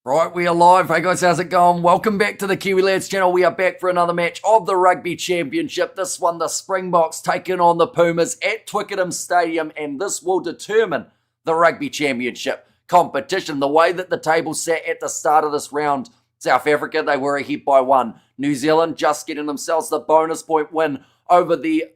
Right, we are live. Hey guys, how's it going? Welcome back to the Kiwi Lads channel. We are back for another match of the Rugby Championship. This one, the Springboks taking on the Pumas at Twickenham Stadium, and this will determine the Rugby Championship competition. The way that the table sat at the start of this round, South Africa, they were ahead by one. New Zealand just getting themselves the bonus point win over the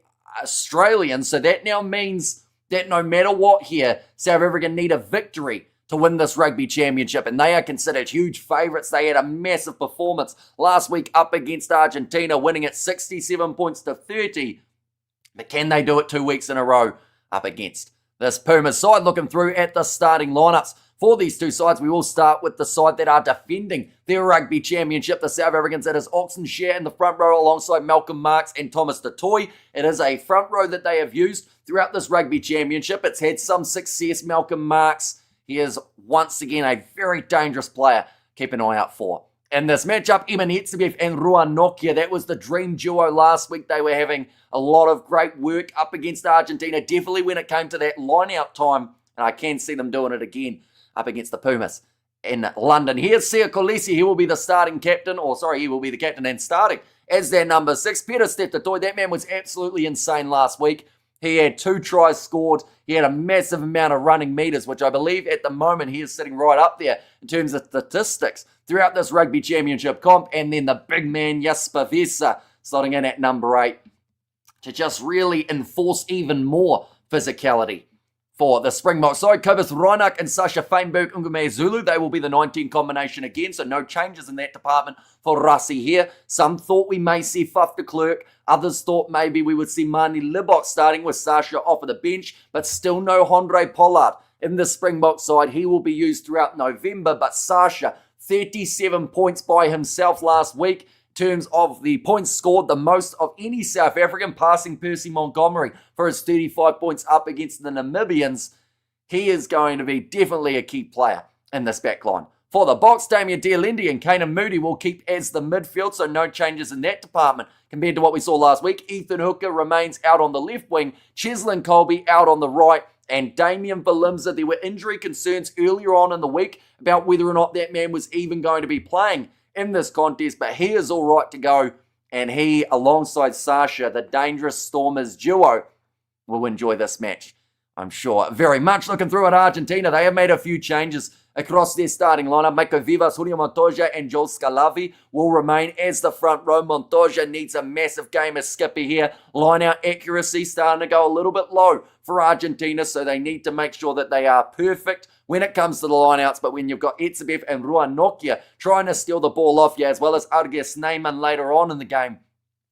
Australians. So that now means that no matter what here, South Africa need a victory to win this Rugby Championship, and they are considered huge favourites. They had a massive performance last week up against Argentina, winning at 67 points to 30. But can they do it 2 weeks in a row up against this Pumas side? Looking through at the starting lineups for these two sides, we will start with the side that are defending their Rugby Championship, the South Africans. It is Oxenshire in the front row alongside Malcolm Marx and Thomas du Toit. It is a front row that they have used throughout this Rugby Championship. It's had some success. Malcolm Marx, he is once again a very dangerous player. Keep an eye out for. In this matchup, Eamon Etzebeth and Ruan Nokia, that was the dream duo last week. They were having a lot of great work up against Argentina, definitely when it came to that line-out time. And I can see them doing it again up against the Pumas in London. Here's Sia Kolisi. He will be the starting captain, he will be the captain and starting as their number 6. Peter Steptotoy, that man was absolutely insane last week. He had 2 tries scored. He had a massive amount of running meters, which I believe at the moment he is sitting right up there in terms of statistics throughout this Rugby Championship comp. And then the big man, Jasper Visser, slotting in at number 8 to just really enforce even more physicality for the Springboks side. Kobus Reinach and Sasha Feinberg Ungume Zulu, they will be the 19 combination again, so no changes in that department for Rassi here. Some thought we may see Faf de Klerk. Others thought maybe we would see Mani Libok starting with Sasha off of the bench, but still no Andre Pollard in the Springbok side. He will be used throughout November, but Sasha, 37 points by himself last week. In terms of the points scored, the most of any South African, passing Percy Montgomery for his 35 points up against the Namibians. He is going to be definitely a key player in this back line. For the Boks, Damien Dialendi and Kainan Moody will keep as the midfield, so no changes in that department compared to what we saw last week. Ethan Hooker remains out on the left wing, Cheslin Colby out on the right, and Damian Valimza. There were injury concerns earlier on in the week about whether or not that man was even going to be playing in this contest, but he is all right to go, and he, alongside Sasha, the dangerous Stormers duo, will enjoy this match, I'm sure. Very much. Looking through at Argentina, they have made a few changes across their starting lineup. Mako Vivas, Julio Montoya, and Joel Scalavi will remain as the front row. Montoya needs a massive game as skipper here. Line-out accuracy starting to go a little bit low for Argentina, so they need to make sure that they are perfect when it comes to the lineouts. But when you've got Etzebeth and Ruan Nokia trying to steal the ball off you, as well as Arges Neyman later on in the game,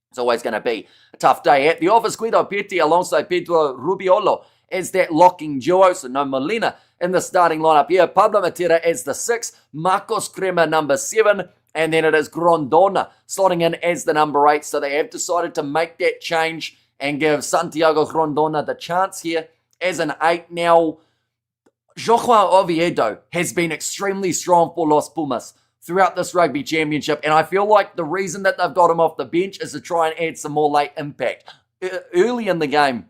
it's always going to be a tough day. At the office, Guido Petti alongside Pedro Rubiolo as that locking duo, so no Molina in the starting lineup here. Pablo Matera as the 6, Marcos Crema number 7, and then it is Grondona slotting in as the number 8. So they have decided to make that change and give Santiago Grondona the chance here as an 8. Now, Joaquin Oviedo has been extremely strong for Los Pumas throughout this Rugby Championship, and I feel like the reason that they've got him off the bench is to try and add some more late impact. Early in the game,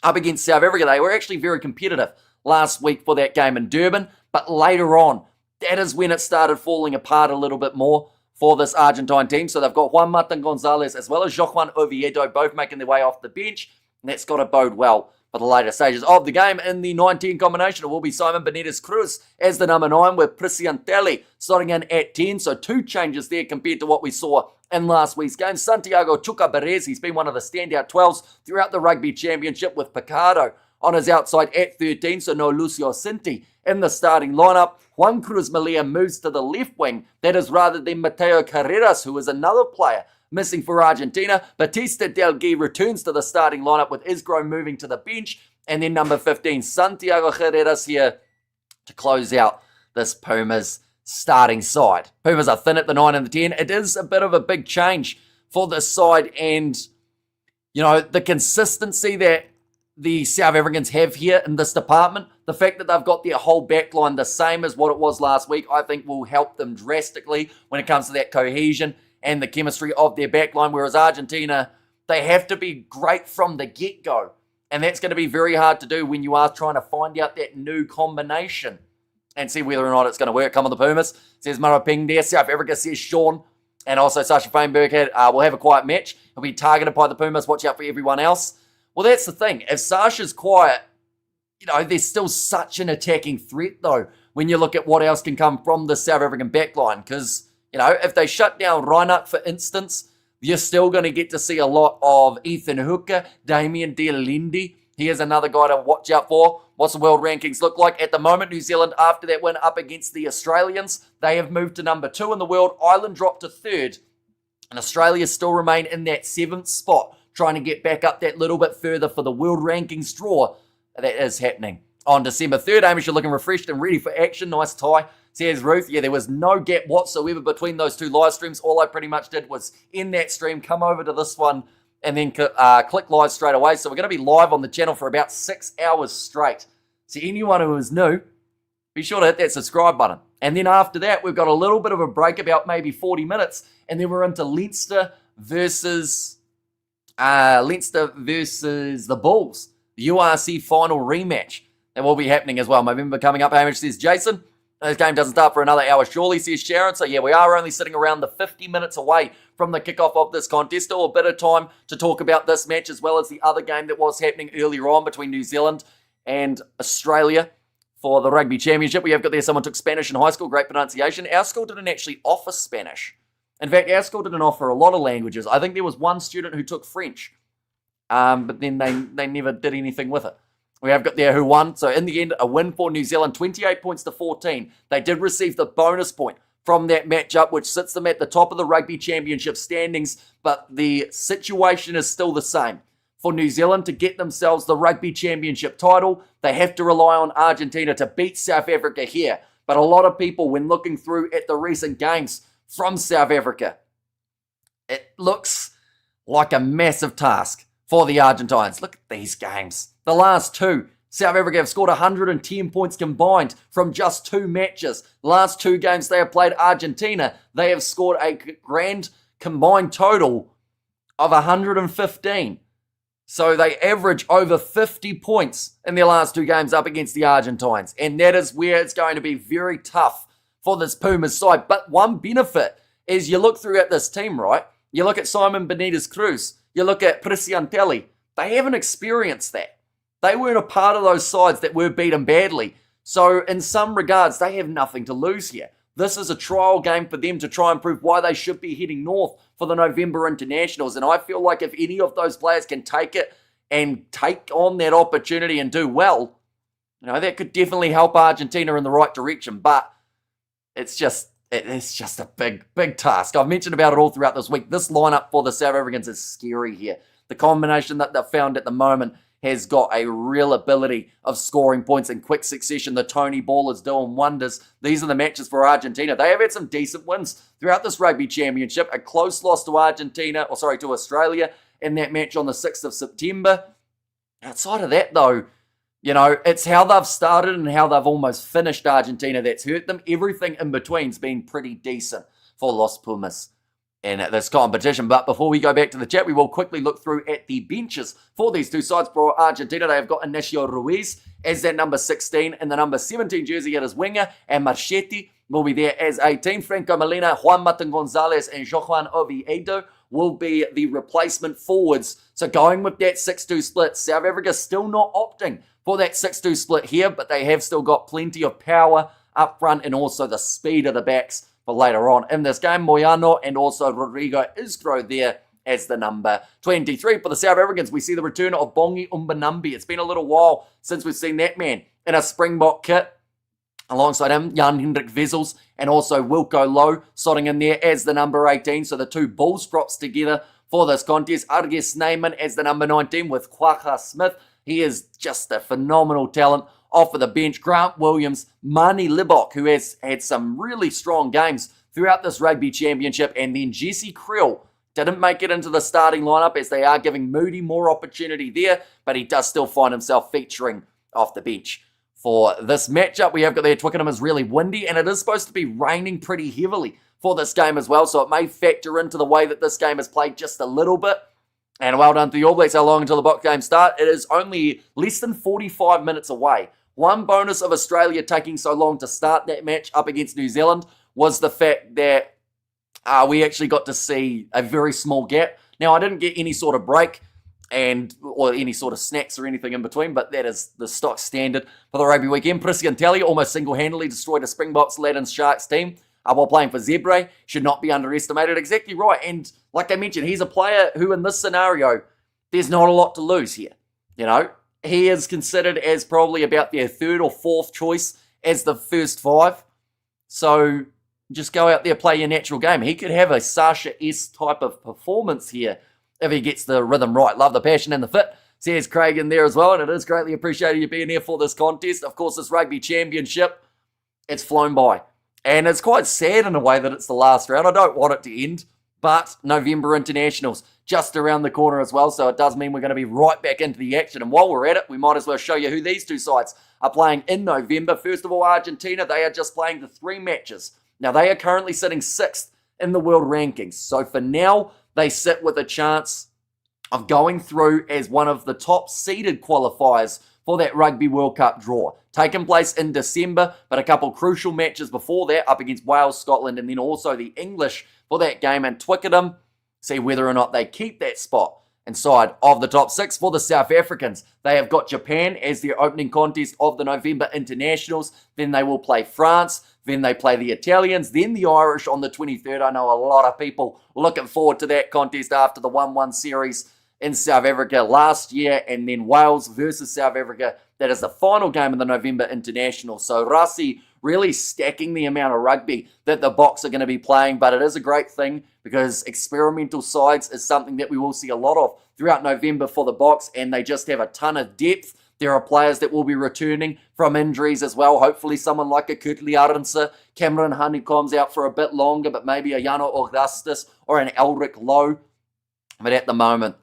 up against South Africa, they were actually very competitive last week for that game in Durban, but later on, that is when it started falling apart a little bit more for this Argentine team. So they've got Juan Martin Gonzalez as well as Joaquin Oviedo both making their way off the bench, and that's got to bode well for the later stages of the game. In the 19 combination, it will be Simon Benitez Cruz as the number 9 with Prisiantelli starting in at 10. So 2 changes there compared to what we saw in last week's game. Santiago Chuka Perez, he's been one of the standout 12s throughout the Rugby Championship with Picardo on his outside at 13. So no Lucio Cinti in the starting lineup. Juan Cruz Malia moves to the left wing. That is rather than Mateo Carreras, who is another player missing for Argentina. Batista Del Gui returns to the starting lineup with Isgro moving to the bench. And then number 15, Santiago Carreras here to close out this Pumas starting side. Pumas are thin at the 9 and the 10. It is a bit of a big change for this side, and you know, the consistency that the South Africans have here in this department, the fact that they've got their whole backline the same as what it was last week, I think will help them drastically when it comes to that cohesion and the chemistry of their backline. Whereas Argentina, they have to be great from the get-go, and that's going to be very hard to do when you are trying to find out that new combination and see whether or not it's going to work. Come on the Pumas, says Maraping there. South Africa, says Sean. And also Sasha Feinberg will have a quiet match. He'll be targeted by the Pumas. Watch out for everyone else. Well, that's the thing. If Sasha's quiet, there's still such an attacking threat, though, when you look at what else can come from the South African backline. Because, if they shut down Reinhardt, for instance, you're still going to get to see a lot of Ethan Hooker, Damien De Linde. He is another guy to watch out for. What's the world rankings look like? At the moment, New Zealand, after that win up against the Australians, they have moved to number 2 in the world. Ireland dropped to 3rd. And Australia still remain in that 7th spot, trying to get back up that little bit further for the world rankings draw that is happening on December 3rd. Amish, you're looking refreshed and ready for action. Nice tie. Says Ruth. Yeah, there was no gap whatsoever between those 2 live streams. All I pretty much did was end that stream, come over to this one, and then click live straight away. So we're going to be live on the channel for about 6 hours straight. So anyone who is new, be sure to hit that subscribe button. And then after that, we've got a little bit of a break, about maybe 40 minutes, and then we're into Leinster versus the Bulls, the URC final rematch. That will be happening as well. November coming up. Hamish says, Jason, this game doesn't start for another hour, surely, says Sharon. So, yeah, we are only sitting around the 50 minutes away from the kickoff of this contest. Still a bit of time to talk about this match as well as the other game that was happening earlier on between New Zealand and Australia for the Rugby Championship. We have got there someone took Spanish in high school. Great pronunciation. Our school didn't actually offer Spanish. In fact, our school didn't offer a lot of languages. I think there was one student who took French, but then they never did anything with it. We have got there who won. So in the end, a win for New Zealand, 28 points to 14. They did receive the bonus point from that matchup, which sits them at the top of the Rugby Championship standings, but the situation is still the same. For New Zealand to get themselves the Rugby Championship title, they have to rely on Argentina to beat South Africa here. But a lot of people, when looking through at the recent games from South Africa, it looks like a massive task for the Argentines. Look at these games. The last 2, South Africa have scored 110 points combined from just 2 matches. The last 2 games they have played Argentina, they have scored a grand combined total of 115. So they average over 50 points in their last 2 games up against the Argentines. And that is where it's going to be very tough for this Pumas side. But one benefit is you look through at this team, right? You look at Simon Benitez Cruz. You look at Presiantelli. They haven't experienced that. They weren't a part of those sides that were beaten badly. So in some regards, they have nothing to lose here. This is a trial game for them to try and prove why they should be heading north for the November internationals. And I feel like if any of those players can take it and take on that opportunity and do well, that could definitely help Argentina in the right direction. But it's just a big task. I've mentioned about it all throughout this week. This lineup for the South Africans is scary here. The combination that they've found at the moment has got a real ability of scoring points in quick succession. The Tony ball is doing wonders. These are the matches for Argentina. They have had some decent wins throughout this Rugby Championship. A close loss to to Australia in that match on the 6th of September. Outside of that, though, it's how they've started and how they've almost finished Argentina that's hurt them. Everything in between's been pretty decent for Los Pumas in this competition. But before we go back to the chat, we will quickly look through at the benches for these 2 sides. For Argentina, they have got Inicio Ruiz as that number 16 and the number 17 jersey at his winger, and Marchetti will be there as 18. Franco Molina, Juan Martin Gonzalez, and Johan Oviedo will be the replacement forwards. So going with that 6-2 split, South Africa still not opting for that 6-2 split here, but they have still got plenty of power up front and also the speed of the backs for later on in this game. Moyano and also Rodrigo Isgro there as the number 23. For the South Africans, we see the return of Bongi Umbanambi. It's been a little while since we've seen that man in a Springbok kit. Alongside him, Jan-Hendrik Wessels and also Wilco Lowe slotting in there as the number 18. So the 2 Bulls props together for this contest. Argus Neyman as the number 19 with Quaha Smith. He is just a phenomenal talent off of the bench. Grant Williams, Mani Libok, who has had some really strong games throughout this Rugby Championship. And then Jesse Creel didn't make it into the starting lineup as they are giving Moody more opportunity there, but he does still find himself featuring off the bench. For this matchup, we have got there, Twickenham is really windy, and it is supposed to be raining pretty heavily for this game as well, so it may factor into the way that this game is played just a little bit. And well done to the All Blacks. How long until the box game start? It is only less than 45 minutes away. One bonus of Australia taking so long to start that match up against New Zealand was the fact that we actually got to see a very small gap. Now, I didn't get any sort of break or any sort of snacks or anything in between, but that is the stock standard for the rugby weekend. Prisciantelli almost single-handedly destroyed a Springboks, Latin Sharks team while playing for Zebre. Should not be underestimated. Exactly right. And like I mentioned, he's a player who in this scenario, there's not a lot to lose here. You know, he is considered as probably about their third or fourth choice as the first five. So just go out there, play your natural game. He could have a Sasha S type of performance here if he gets the rhythm right. Love the passion and the fit. Says Craig in there as well, and it is greatly appreciated you being here for this contest. Of course, this Rugby Championship, it's flown by. And it's quite sad in a way that it's the last round. I don't want it to end, but November internationals just around the corner as well, so it does mean we're going to be right back into the action. And while we're at it, we might as well show you who these two sides are playing in November. First of all, Argentina, they are just playing the 3 matches. Now, they are currently sitting 6th in the world rankings. So for now, they sit with a chance of going through as one of the top seeded qualifiers for that Rugby World Cup draw. Taking place in December, but a couple crucial matches before that up against Wales, Scotland, and then also the English for that game in Twickenham. See whether or not they keep that spot inside of the top 6. For the South Africans, they have got Japan as their opening contest of the November internationals. Then they will play France. Then they play the Italians. Then the Irish on the 23rd. I know a lot of people looking forward to that contest after the 1-1 series in South Africa last year. And then Wales versus South Africa. That is the final game of the November international. So Rassi really stacking the amount of rugby that the Boks are going to be playing. But it is a great thing because experimental sides is something that we will see a lot of throughout November for the Boks. And they just have a ton of depth. There are players that will be returning from injuries as well. Hopefully someone like a Kurtley Arendse, Cameron Honeycomb's out for a bit longer, but maybe a Jano Augustus or an Eldrick Lowe. But at the moment,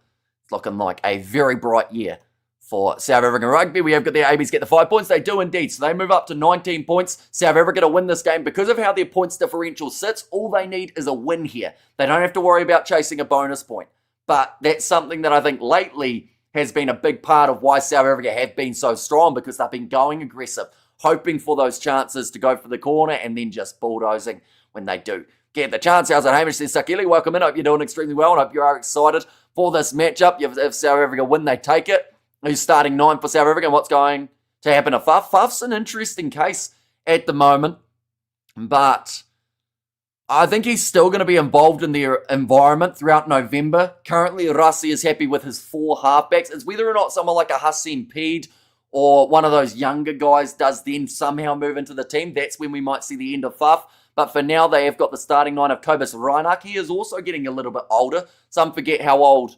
it's looking like a very bright year for South African rugby. We have got their ABs get the 5 points. They do indeed. So they move up to 19 points. South Africa to win this game. Because of how their points differential sits, all they need is a win here. They don't have to worry about chasing a bonus point. But that's something that I think lately has been a big part of why South Africa have been so strong, because they've been going aggressive, hoping for those chances to go for the corner and then just bulldozing when they do get the chance. How's it, Hamish? Says Sakili, welcome in. Hope you're doing extremely well and hope you are excited for this matchup. If South Africa win, they take it. Who's starting 9 for South Africa and what's going to happen to Faf? Faf's an interesting case at the moment, but I think he's still going to be involved in their environment throughout November. Currently, Rassi is happy with his 4 halfbacks. It's whether or not someone like a Hassan Peed or one of those younger guys does then somehow move into the team. That's when we might see the end of Faf. But for now, they have got the starting 9 of Cobus Reinach. He is also getting a little bit older. Some forget how old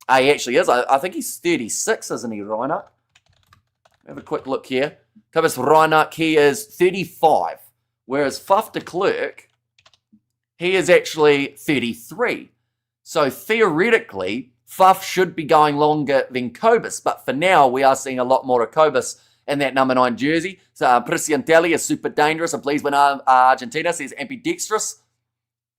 he actually is. I think he's 36, isn't he, Reinach? Have a quick look here. Cobus Reinach, he is 35. Whereas Faf de Klerk, he is actually 33. So theoretically, Faf should be going longer than Cobus. But for now, we are seeing a lot more of Cobus in that number 9 jersey. So Prisciantelli is super dangerous. And please, when Argentina says ambidextrous.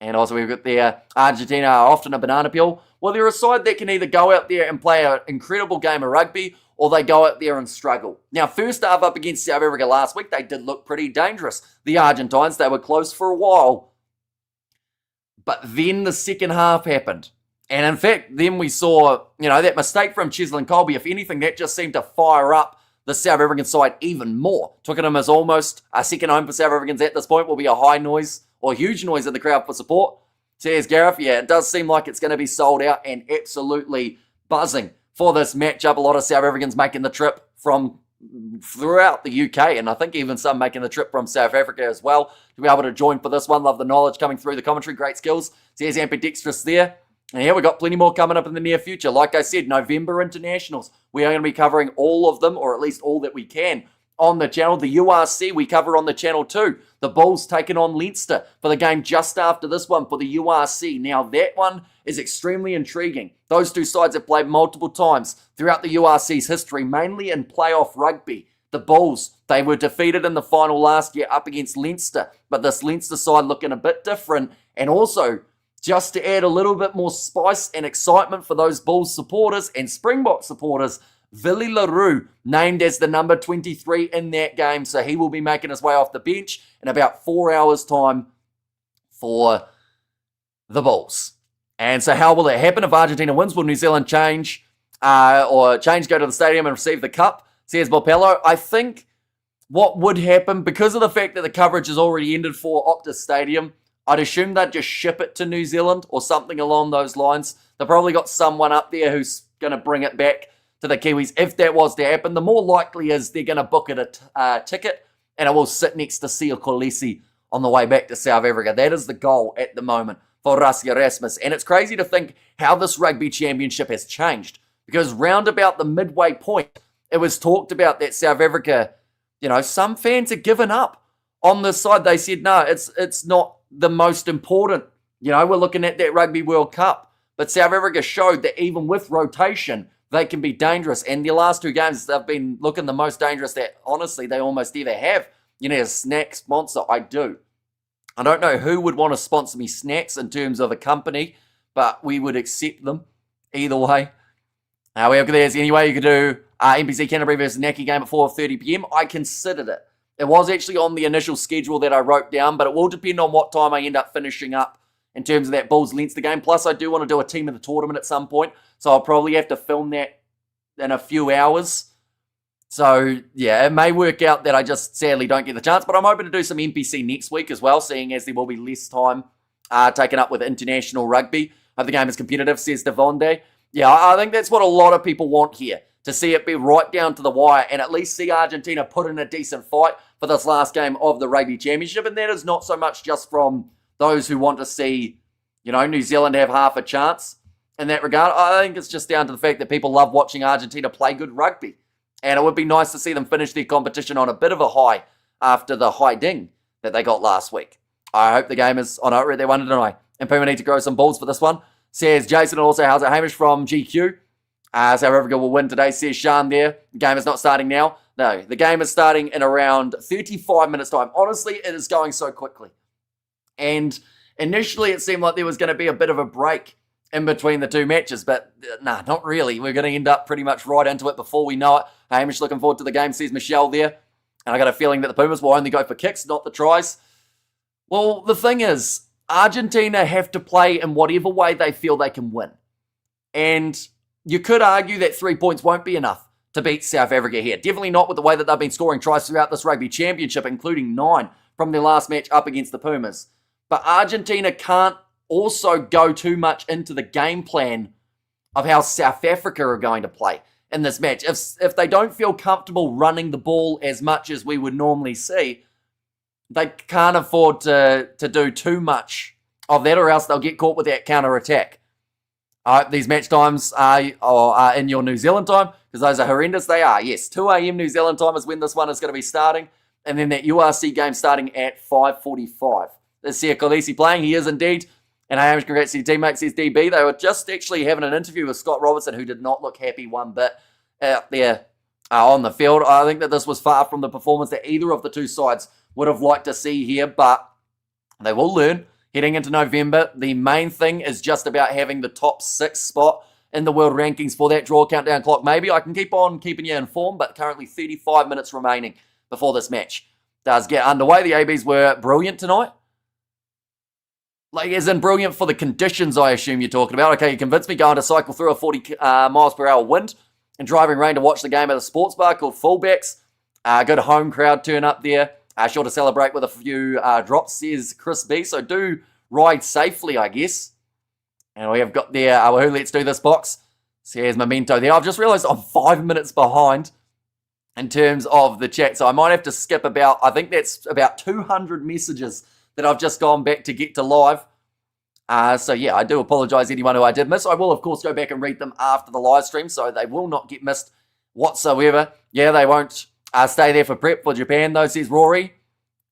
And also we've got there, Argentina are often a banana peel. Well, they're a side that can either go out there and play an incredible game of rugby, or they go out there and struggle. Now, first half up against South Africa last week, they did look pretty dangerous. The Argentines, they were close for a while. But then the second half happened. And in fact, then we saw, that mistake from Cheslin Colby. If anything, that just seemed to fire up the South African side even more. Twickenham is almost a second home for South Africans at this point. Will be a high noise or huge noise in the crowd for support. Says Gareth, yeah, it does seem like it's going to be sold out and absolutely buzzing for this matchup. A lot of South Africans making the trip from throughout the UK, and I think even some making the trip from South Africa as well to be able to join for this one. Love the knowledge coming through the commentary. Great skills. Says ambidextrous there. And here we've got plenty more coming up in the near future. Like I said, November internationals. We are going to be covering all of them, or at least all that we can, on the channel. The URC we cover on the channel too. The Bulls taking on Leinster for the game just after this one for the URC. Now that one is extremely intriguing. Those two sides have played multiple times throughout the URC's history, mainly in playoff rugby. The Bulls, they were defeated in the final last year up against Leinster, but this Leinster side looking a bit different. And also, just to add a little bit more spice and excitement for those Bulls supporters and Springbok supporters, Villy LaRue named as the number 23 in that game, so he will be making his way off the bench in about 4 hours' time for the Bulls. And so how will it happen? If Argentina wins, will New Zealand go to the stadium and receive the cup? Says Bopello. I think what would happen, because of the fact that the coverage has already ended for Optus Stadium, I'd assume they'd just ship it to New Zealand or something along those lines. They've probably got someone up there who's going to bring it back to the Kiwis if that was to happen. The more likely is they're going to book it a ticket and it will sit next to Sia Kolisi on the way back to South Africa. That is the goal at the moment for Rassie Erasmus. And it's crazy to think how this rugby championship has changed, because round about the midway point, it was talked about that South Africa, some fans had given up on this side. They said, no, it's not the most important. We're looking at that Rugby World Cup. But South Africa showed that even with rotation, they can be dangerous. And the last 2 games, they've been looking the most dangerous that, honestly, they almost ever have. A snack sponsor, I do. I don't know who would want to sponsor me snacks in terms of a company, but we would accept them either way. We have there's anyway you could do NPC Canterbury versus Naki game at 4:30 p.m. I considered it. It was actually on the initial schedule that I wrote down, but it will depend on what time I end up finishing up in terms of that Bulls-Leinster game. Plus, I do want to do a team of the tournament at some point, so I'll probably have to film that in a few hours. So, yeah, it may work out that I just sadly don't get the chance, but I'm hoping to do some NPC next week as well, seeing as there will be less time taken up with international rugby. Hope the game is competitive, says Devonde. Yeah, I think that's what a lot of people want here, to see it be right down to the wire and at least see Argentina put in a decent fight for this last game of the Rugby Championship. And that is not so much just from those who want to see, New Zealand have half a chance in that regard. I think it's just down to the fact that people love watching Argentina play good rugby. And it would be nice to see them finish their competition on a bit of a high after the high ding that they got last week. I hope the game is on over. They won tonight. And Puma need to grow some balls for this one, says Jason. And also, how's it, Hamish from GQ? South Africa will win today, says Sean there. The game is not starting now. No, the game is starting in around 35 minutes time. Honestly, it is going so quickly. And initially, it seemed like there was going to be a bit of a break in between the 2 matches, but nah, not really. We're going to end up pretty much right into it before we know it. Hamish looking forward to the game, says Michelle there. And I got a feeling that the Pumas will only go for kicks, not the tries. Well, the thing is, Argentina have to play in whatever way they feel they can win. And you could argue that 3 points won't be enough to beat South Africa here. Definitely not with the way that they've been scoring tries throughout this Rugby Championship, including 9 from their last match up against the Pumas. But Argentina can't also go too much into the game plan of how South Africa are going to play in this match. If they don't feel comfortable running the ball as much as we would normally see, they can't afford to do too much of that, or else they'll get caught with that counter-attack. I hope these match times are in your New Zealand time, because those are horrendous. They are, yes. 2 a.m. New Zealand time is when this one is going to be starting, and then that URC game starting at 5:45. There's Sia Kolisi playing. He is indeed. And Hamish, congrats to your teammate, says DB. They were just actually having an interview with Scott Robertson, who did not look happy one bit out there on the field. I think that this was far from the performance that either of the 2 sides would have liked to see here, but they will learn. Heading into November, the main thing is just about having the top 6 spot in the world rankings for that draw countdown clock. Maybe I can keep on keeping you informed, but currently 35 minutes remaining before this match does get underway. The ABs were brilliant tonight. Like, as in brilliant for the conditions, I assume you're talking about. Okay, you convinced me going to cycle through a 40 miles per hour wind and driving rain to watch the game at a sports bar called Fullbacks. Good home crowd turn up there. Sure to celebrate with a few drops, says Chris B. So do ride safely, I guess. And we have got there, who let's do this box, says Memento there. I've just realized I'm 5 minutes behind in terms of the chat. So I might have to skip I think that's about 200 messages that I've just gone back to get to live. So yeah, I do apologize anyone who I did miss. I will, of course, go back and read them after the live stream, so they will not get missed whatsoever. Yeah, they won't stay there for prep for Japan, though, says Rory.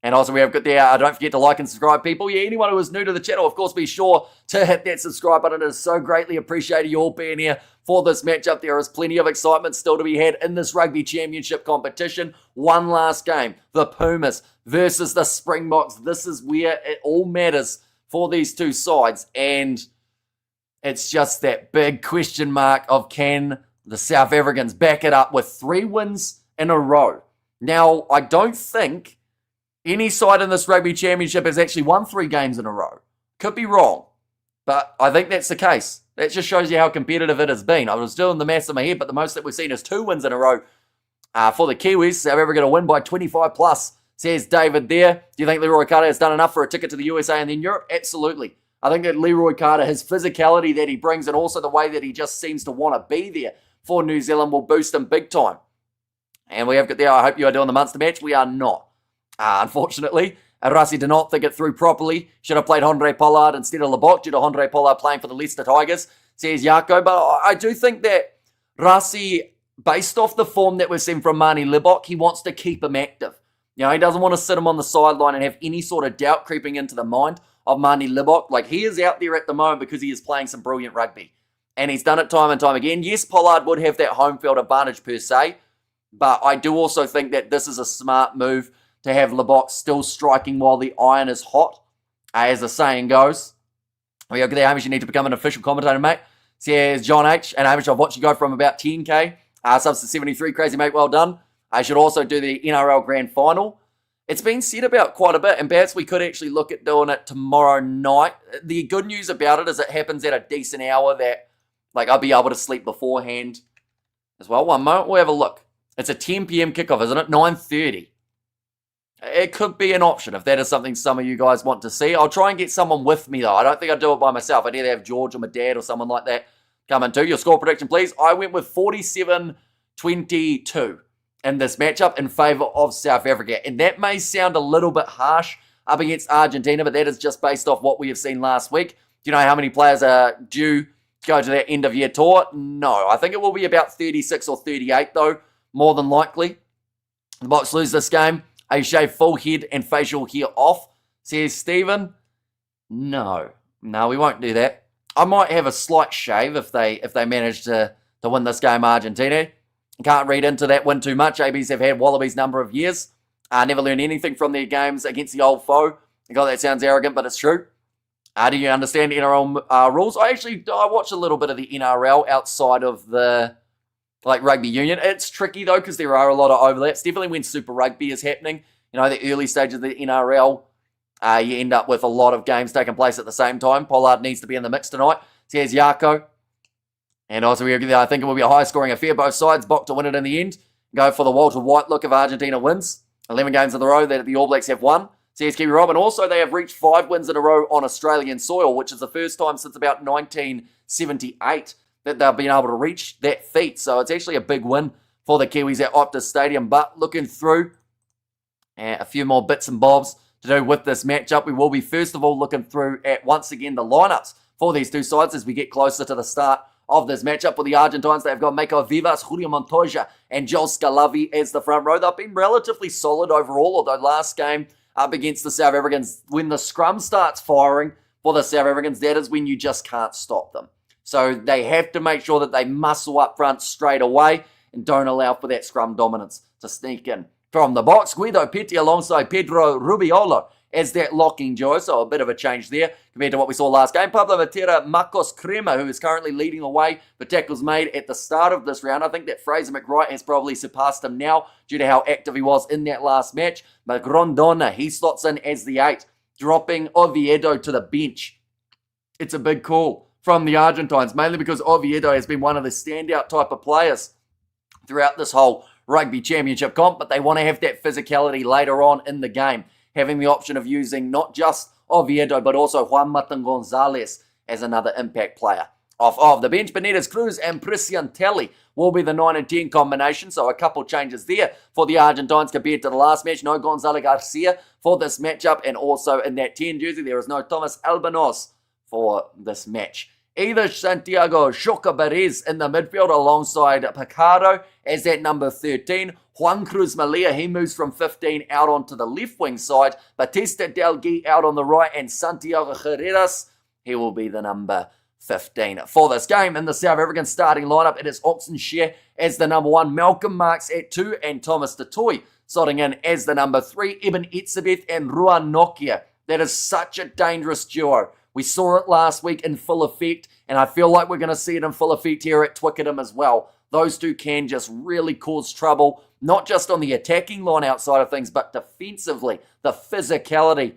And also we have got there, don't forget to like and subscribe, people. Yeah, anyone who is new to the channel, of course, be sure to hit that subscribe button. It is so greatly appreciated you all being here for this matchup. There is plenty of excitement still to be had in this Rugby Championship competition. One last game, the Pumas versus the Springboks. This is where it all matters for these 2 sides. And it's just that big question mark of, can the South Africans back it up with 3 wins in a row. Now, I don't think any side in this Rugby Championship has actually won 3 games in a row. Could be wrong, but I think that's the case. That just shows you how competitive it has been. I was doing the maths in my head, but the most that we've seen is 2 wins in a row for the Kiwis. South Africa to win by 25 plus, says David there. Do you think Leroy Carter has done enough for a ticket to the USA and then Europe? Absolutely. I think that Leroy Carter, his physicality that he brings and also the way that he just seems to want to be there for New Zealand will boost him big time. And we have got there, I hope you are doing the Munster match. We are not. Unfortunately, Rassi did not think it through properly. Should have played Andre Pollard instead of Lebok due to Andre Pollard playing for the Leicester Tigers, says Jaco. But I do think that Rassi, based off the form that we've seen from Mani Lebok, he wants to keep him active. You know, he doesn't want to sit him on the sideline and have any sort of doubt creeping into the mind of Mani Lebok. Like, he is out there at the moment because he is playing some brilliant rugby. And he's done it time and time again. Yes, Pollard would have that home field advantage per se, but I do also think that this is a smart move to have Lebok still striking while the iron is hot, as the saying goes. We go there, Hamish, you need to become an official commentator, mate. Says John H. And Hamish, I've watched you go from about 10k subs to 73. Crazy, mate. Well done. I should also do the NRL Grand Final. It's been said about quite a bit, and perhaps we could actually look at doing it tomorrow night. The good news about it is it happens at a decent hour that, like, I'll be able to sleep beforehand as well. One moment, we'll have a look. It's a 10 p.m. kickoff, isn't it? 9:30. It could be an option if that is something some of you guys want to see. I'll try and get someone with me, though. I don't think I'd do it by myself. I'd either have George or my dad or someone like that come in too. Your score prediction, please. I went with 47-22 in this matchup in favour of South Africa. And that may sound a little bit harsh up against Argentina, but that is just based off what we have seen last week. Do you know how many players are due to go to that end-of-year tour? No. I think it will be about 36 or 38, though, more than likely. The Box lose this game. I shave full head and facial hair off, says Stephen. No, we won't do that. I might have a slight shave if they manage to win this game, Argentina. Can't read into that win too much. ABs have had Wallabies number of years. Never learned anything from their games against the old foe. God, that sounds arrogant, but it's true. Do you understand NRL rules? I watch a little bit of the NRL outside of the rugby union. It's tricky though because there are a lot of overlaps. Definitely when Super Rugby is happening, you know, the early stages of the NRL, you end up with a lot of games taking place at the same time. Pollard needs to be in the mix tonight, says Jaco. And also, I think it will be a high-scoring affair. Both sides, Bok to win it in the end. Go for the Walter White look if Argentina wins. 11 games in a row that the All Blacks have won, says Kiwi Rob. And also, they have reached 5 wins in a row on Australian soil, which is the first time since about 1978 that they've been able to reach that feat. So it's actually a big win for the Kiwis at Optus Stadium. But looking through a few more bits and bobs to do with this matchup, we will be first of all looking through at once again the lineups for these two sides as we get closer to the start of this matchup. For the Argentines, they've got Mako Vivas, Julio Montoya, and Joel Scalavi as the front row. They've been relatively solid overall, although last game up against the South Africans, when the scrum starts firing for the South Africans, that is when you just can't stop them. So they have to make sure that they muscle up front straight away and don't allow for that scrum dominance to sneak in. From the box, Guido Petti alongside Pedro Rubiolo as that locking duo, so a bit of a change there compared to what we saw last game. Pablo Matera, Marcos Crema, who is currently leading the way for tackles made at the start of this round. I think that Fraser McWright has probably surpassed him now due to how active he was in that last match. But Grondona, he slots in as the 8, dropping Oviedo to the bench. It's a big call from the Argentines, mainly because Oviedo has been one of the standout type of players throughout this whole Rugby Championship comp, but they want to have that physicality later on in the game, having the option of using not just Oviedo, but also Juan Martin Gonzalez as another impact player. Off of the bench, Benitez Cruz and Presiantelli will be the 9 and 10 combination, so a couple changes there for the Argentines compared to the last match. No Gonzalo Garcia for this matchup, and also in that 10 jersey, there is no Thomas Albanos for this match. Either Santiago Chocabarez in the midfield alongside Picaro as that number 13. Juan Cruz Malia, he moves from 15 out onto the left wing side. Batista Delgui out on the right, and Santiago Herreras, he will be the number 15 for this game. In the South African starting lineup, it is Oxenshare as the number 1, Malcolm Marks at 2, and Thomas Tatoy slotting in as the number 3, Eben Etzebeth and Ruan Nokia. That is such a dangerous duo. We saw it last week in full effect, and I feel like we're going to see it in full effect here at Twickenham as well. those two can just really cause trouble, not just on the attacking line outside of things, but defensively. The physicality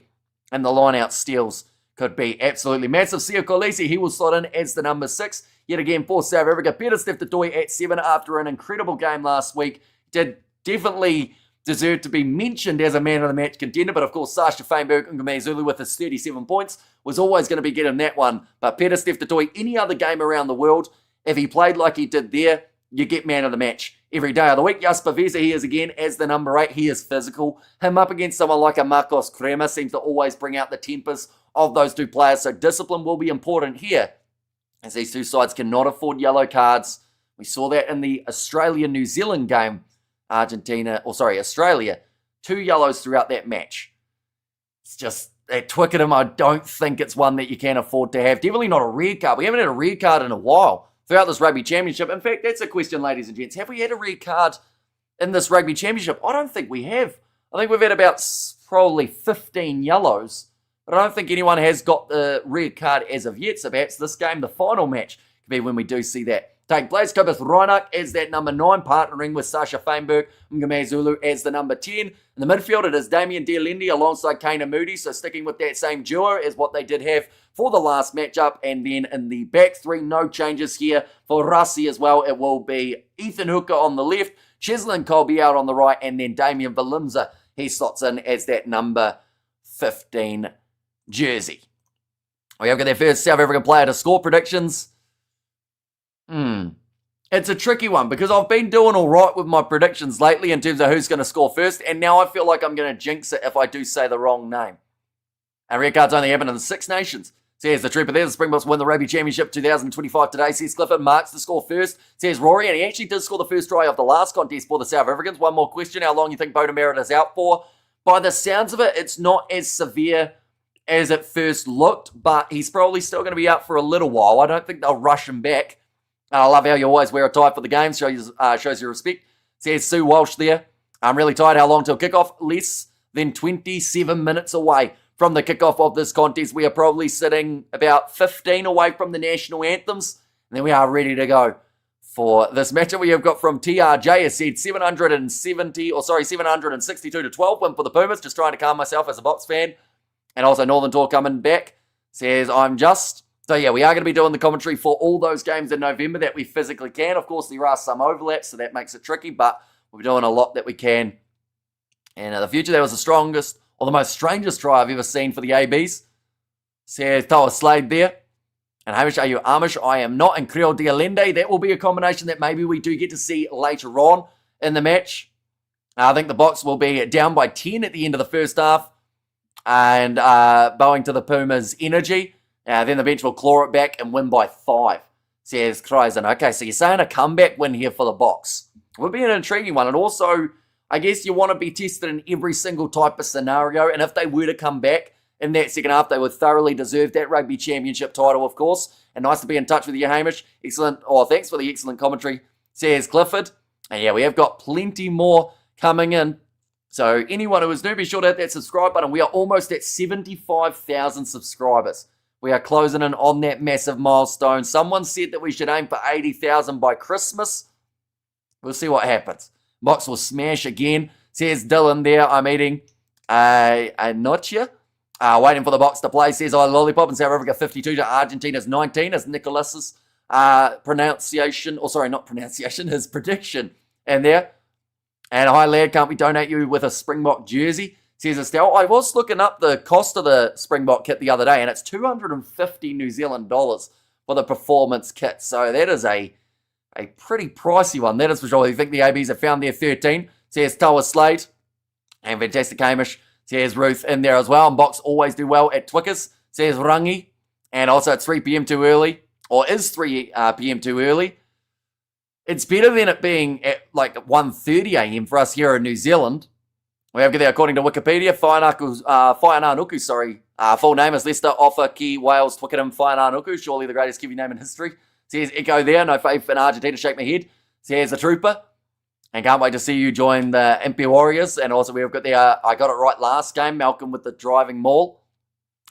and the line out steals could be absolutely massive. Sia Kolisi, he will slot in as the number 6. Yet again for South Africa, Peter Steph-Dutoy at 7 after an incredible game last week. Did definitely deserve to be mentioned as a man of the match contender, but of course Sasha Feinberg-Ngumezulu with his 37 points was always going to be getting that one. But Peter Steph-Dutoy, any other game around the world, if he played like he did there, you get man of the match every day of the week. Jasper Wiese, he is again as the number 8. He is physical. Him up against someone like a Marcos Kremer seems to always bring out the tempers of those two players, so discipline will be important here, as these two sides cannot afford yellow cards. We saw that in the Australia-New Zealand game. Australia. 2 yellows throughout that match. It's just, at Twickenham, I don't think it's one that you can afford to have. Definitely not a red card. We haven't had a red card in a while throughout this Rugby Championship. In fact, that's a question, ladies and gents. Have we had a red card in this Rugby Championship? I don't think we have. I think we've had about probably 15 yellows, but I don't think anyone has got the red card as of yet. So perhaps this game, the final match, could be when we do see that take place. Kobus Reinach as that number 9, partnering with Sasha Feinberg-Ngumezulu as the number 10. In the midfield, it is Damien Dialendi alongside Kana Moody, so sticking with that same duo as what they did have for the last matchup. And then in the back three, no changes here for Rassi as well. It will be Ethan Hooker on the left, Cheslin Colby out on the right, and then Damien Valimza, he slots in as that number 15 jersey. We have got their first South African player to score predictions. It's a tricky one because I've been doing all right with my predictions lately in terms of who's going to score first, and now I feel like I'm going to jinx it if I do say the wrong name. And red cards only happen in the Six Nations. So here's the trooper there. The Springboks win the Rugby Championship 2025 today. Says Clifford marks the score first. Says Rory, and he actually did score the first try of the last contest for the South Africans. One more question. How long do you think Boda Merritt is out for? By the sounds of it, it's not as severe as it first looked, but he's probably still going to be out for a little while. I don't think they'll rush him back. I love how you always wear a tie for the game. Shows your respect. Says Sue Walsh there. I'm really tired. How long till kickoff? Less than 27 minutes away from the kickoff of this contest. We are probably sitting about 15 away from the national anthems. And then we are ready to go for this matchup. We have got from TRJ. Has said 762 to 12 win for the Pumas. Just trying to calm myself as a Box fan. And also Northern Tour coming back. Says I'm just... So yeah, we are going to be doing the commentary for all those games in November that we physically can. Of course, there are some overlaps, so that makes it tricky, but we're doing a lot that we can. And in the future, that was the strongest, or the most strangest try I've ever seen for the ABs. Says Toa Slade there. And Hamish, are you Amish? I am not. And Creole Dialende, that will be a combination that maybe we do get to see later on in the match. I think the Box will be down by 10 at the end of the first half. And bowing to the Pumas' energy. Then the bench will claw it back and win by 5, says Kreisen. Okay, so you're saying a comeback win here for the Box. It would be an intriguing one. And also, I guess you want to be tested in every single type of scenario. And if they were to come back in that second half, they would thoroughly deserve that Rugby Championship title, of course. And nice to be in touch with you, Hamish. Excellent. Oh, thanks for the excellent commentary, says Clifford. And yeah, we have got plenty more coming in. So anyone who is new, be sure to hit that subscribe button. We are almost at 75,000 subscribers. We are closing in on that massive milestone. Someone said that we should aim for 80,000 by Christmas. We'll see what happens. Box will smash again. Says Dylan there. I'm eating a notcha. Waiting for the Box to play. Says I Lollipop in South Africa 52 to Argentina's 19 as Nicholas's his prediction. And there. And hi lad, can't we donate you with a Springbok jersey? Says Estelle. I was looking up the cost of the Springbok kit the other day, and it's 250 New Zealand dollars for the performance kit. So that is a pretty pricey one. That is for sure. You think the ABs have found their 13? Says Toa Slade. And Fantastic Hamish. Says Ruth in there as well. And Box always do well at Twickers. Says Rangi. And also it's 3 p.m. too early. Or is 3 p.m. too early. It's better than it being at like 1:30 a.m. for us here in New Zealand. We have there, according to Wikipedia, Whainganuku, full name is Lester Ofaki Wales Twickenham Whainganuku, surely the greatest Kiwi name in history. Says Echo there, no faith in Argentina, shake my head. Says the trooper, and can't wait to see you join the MP Warriors. And also we have got there, I got it right last game, Malcolm with the driving maul.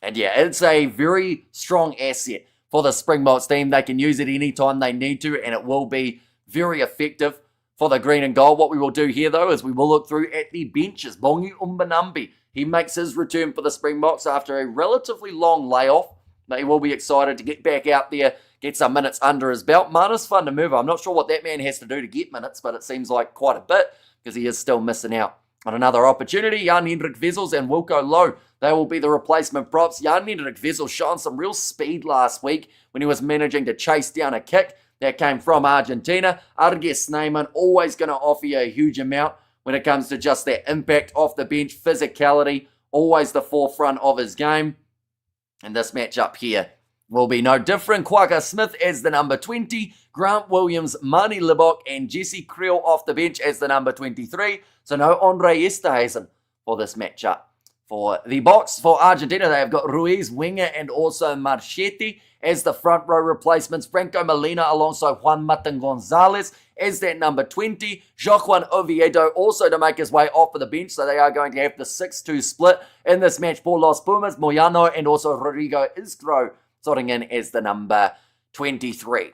And yeah, it's a very strong asset for the Springboks team. They can use it anytime they need to, and it will be very effective for the green and gold. What we will do here, though, is we will look through at the benches. Bongi Umbanambi, he makes his return for the Springboks after a relatively long layoff. But he will be excited to get back out there, get some minutes under his belt. Manus van der Merwe, I'm not sure what that man has to do to get minutes, but it seems like quite a bit because he is still missing out on another opportunity. Jan-Hendrik Wessels and Wilco Low, they will be the replacement props. Jan-Hendrik Wessels showing some real speed last week when he was managing to chase down a kick that came from Argentina. Arges Sneeman, always going to offer you a huge amount when it comes to just that impact off the bench, physicality, always the forefront of his game. And this matchup here will be no different. Quagga Smith as the number 20, Grant Williams, Mani Libok, and Jesse Creel off the bench as the number 23. So no Andre Esterhuizen for this matchup. For the Boks, for Argentina, they have got Ruiz, Winger, and also Marchetti as the front row replacements. Franco Molina alongside Juan Martin Gonzalez as that number 20. Joaquin Oviedo also to make his way off of the bench. So they are going to have the 6-2 split in this match for Los Pumas. Moyano and also Rodrigo Isgro sorting in as the number 23.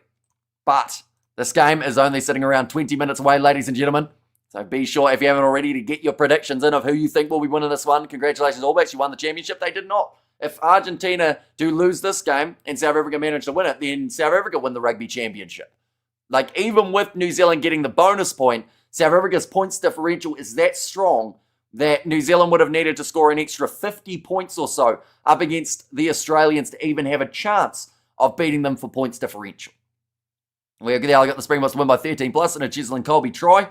But this game is only sitting around 20 minutes away, ladies and gentlemen. So be sure, if you haven't already, to get your predictions in of who you think will be winning this one. Congratulations, All Blacks. You won the championship. They did not. If Argentina do lose this game and South Africa manage to win it, then South Africa win the Rugby Championship. Like, even with New Zealand getting the bonus point, South Africa's points differential is that strong that New Zealand would have needed to score an extra 50 points or so up against the Australians to even have a chance of beating them for points differential. We've now got the Springboks to win by 13 plus and a Cheslin Colby try.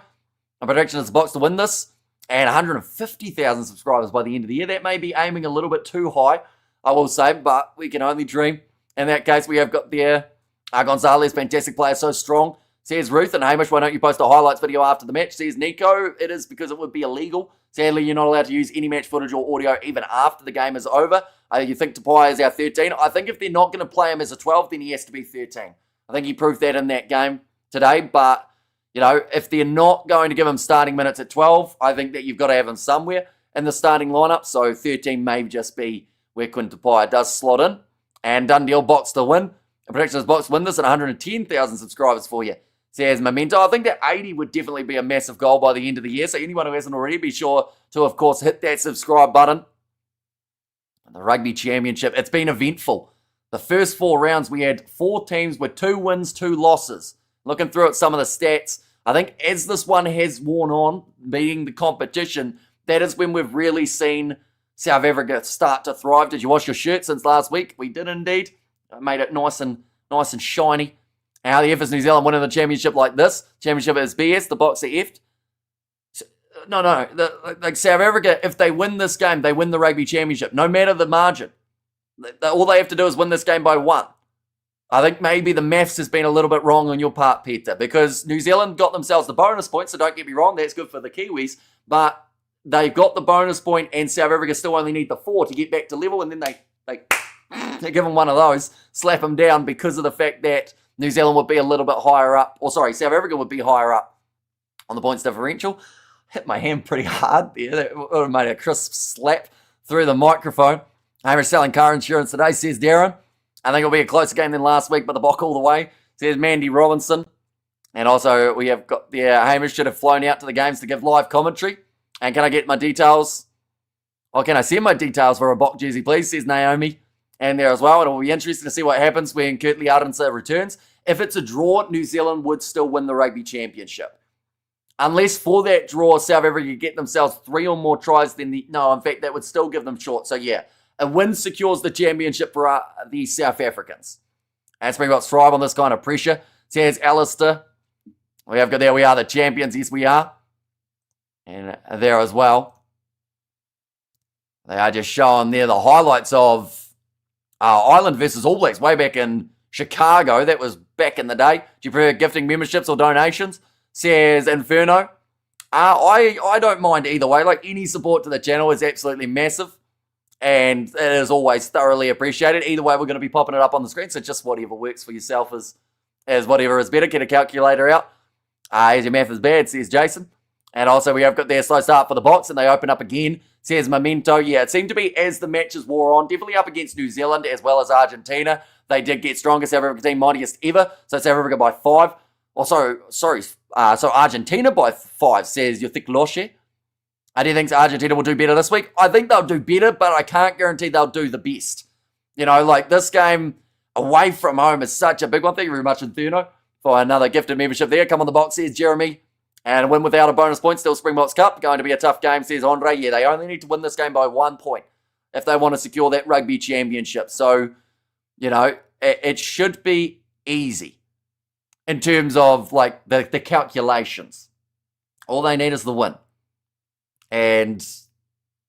My prediction is the Boks to win this and 150,000 subscribers by the end of the year. That may be aiming a little bit too high, I will say, but we can only dream. In that case, we have got there Gonzalez, fantastic player, so strong. Says Ruth and Hamish, why don't you post a highlights video after the match? Says Nico, it is because it would be illegal. Sadly, you're not allowed to use any match footage or audio even after the game is over. You think Tapai is our 13? I think if they're not going to play him as a 12, then he has to be 13. I think he proved that in that game today, but you know, if they're not going to give him starting minutes at 12, I think that you've got to have him somewhere in the starting lineup. So 13 may just be where Quinn Tapai does slot in. And Dundee Boks to win. The prediction is Boks win this at 110,000 subscribers for you. Says Memento. I think that 80 would definitely be a massive goal by the end of the year. So anyone who hasn't already, be sure to, of course, hit that subscribe button. The Rugby Championship, it's been eventful. The first 4 rounds, we had 4 teams with 2 wins, 2 losses. Looking through at some of the stats, I think as this one has worn on, beating the competition, that is when we've really seen South Africa start to thrive. Did you wash your shirt since last week? We did indeed. I made it nice and shiny. How the F is New Zealand winning the championship like this? Championship is BS, the Boks are F'd. Like South Africa, if they win this game, they win the Rugby Championship, no matter the margin. All they have to do is win this game by 1. I think maybe the maths has been a little bit wrong on your part, Peter, because New Zealand got themselves the bonus point, so don't get me wrong, that's good for the Kiwis, but they've got the bonus point and South Africa still only need the 4 to get back to level, and then they give them one of those, slap them down because of the fact that New Zealand would be a little bit higher up, South Africa would be higher up on the points differential. Hit my hand pretty hard there. That would have made a crisp slap through the microphone. Hamish selling car insurance today, says Darren. I think it'll be a closer game than last week, but the Bok all the way, says Mandy Robinson. And also, we have got the Hamish should have flown out to the games to give live commentary. And can I get my details? Or can I send my details for a Bok jersey, please, says Naomi. And there as well. It'll be interesting to see what happens when Kurtley Arendse returns. If it's a draw, New Zealand would still win the Rugby Championship. Unless for that draw, South Africa get themselves 3 or more tries, then no, in fact, that would still give them short. So yeah, a win secures the championship for the South Africans. And Springboks thrive on this kind of pressure. Says Alistair. We have got there, we are the champions. Yes, we are. And there as well. They are just showing there the highlights of Ireland versus All Blacks way back in Chicago. That was back in the day. Do you prefer gifting memberships or donations? Says Inferno. I don't mind either way. Like, any support to the channel is absolutely massive. And it is always thoroughly appreciated. Either way, we're going to be popping it up on the screen. So just whatever works for yourself as whatever is better. Get a calculator out. As your math is bad, says Jason. And also we have got their slow start for the Boks and they open up again. Says Memento. Yeah, it seemed to be as the matches wore on. Definitely up against New Zealand as well as Argentina. They did get stronger. South Africa team mightiest ever. So South Africa by 5. So Argentina by 5, says Yothik Loshe. Do you think Argentina will do better this week? I think they'll do better, but I can't guarantee they'll do the best. Like this game away from home is such a big one. Thank you very much, Inferno, for another gifted membership there. Come on the box, says Jeremy. And win without a bonus point, still Springboks Cup. Going to be a tough game, says Andre. Yeah, they only need to win this game by 1 point if they want to secure that rugby championship. So, it should be easy in terms of like the calculations. All they need is the win. And